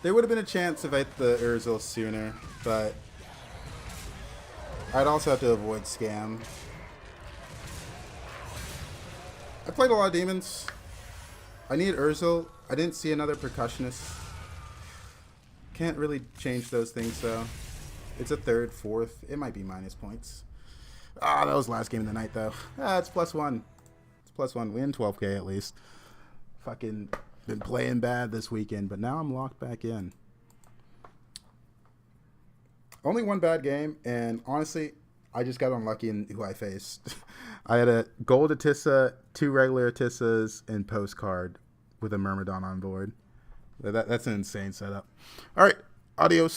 There would have been a chance if I hit the Urzel sooner, but I'd also have to avoid scam. I played a lot of demons. I need Urzel. I didn't see another percussionist. Can't really change those things though. It's a third, fourth. It might be minus points. Ah, that was last game of the night though. Ah, it's +1. It's +1. Win 12k at least. Fucking been playing bad this weekend, but now I'm locked back in. Only one bad game, and honestly, I just got unlucky in who I faced. I had a gold Atissa, 2 regular Atissas, and postcard with a Myrmidon on board. That's an insane setup. All right, adios.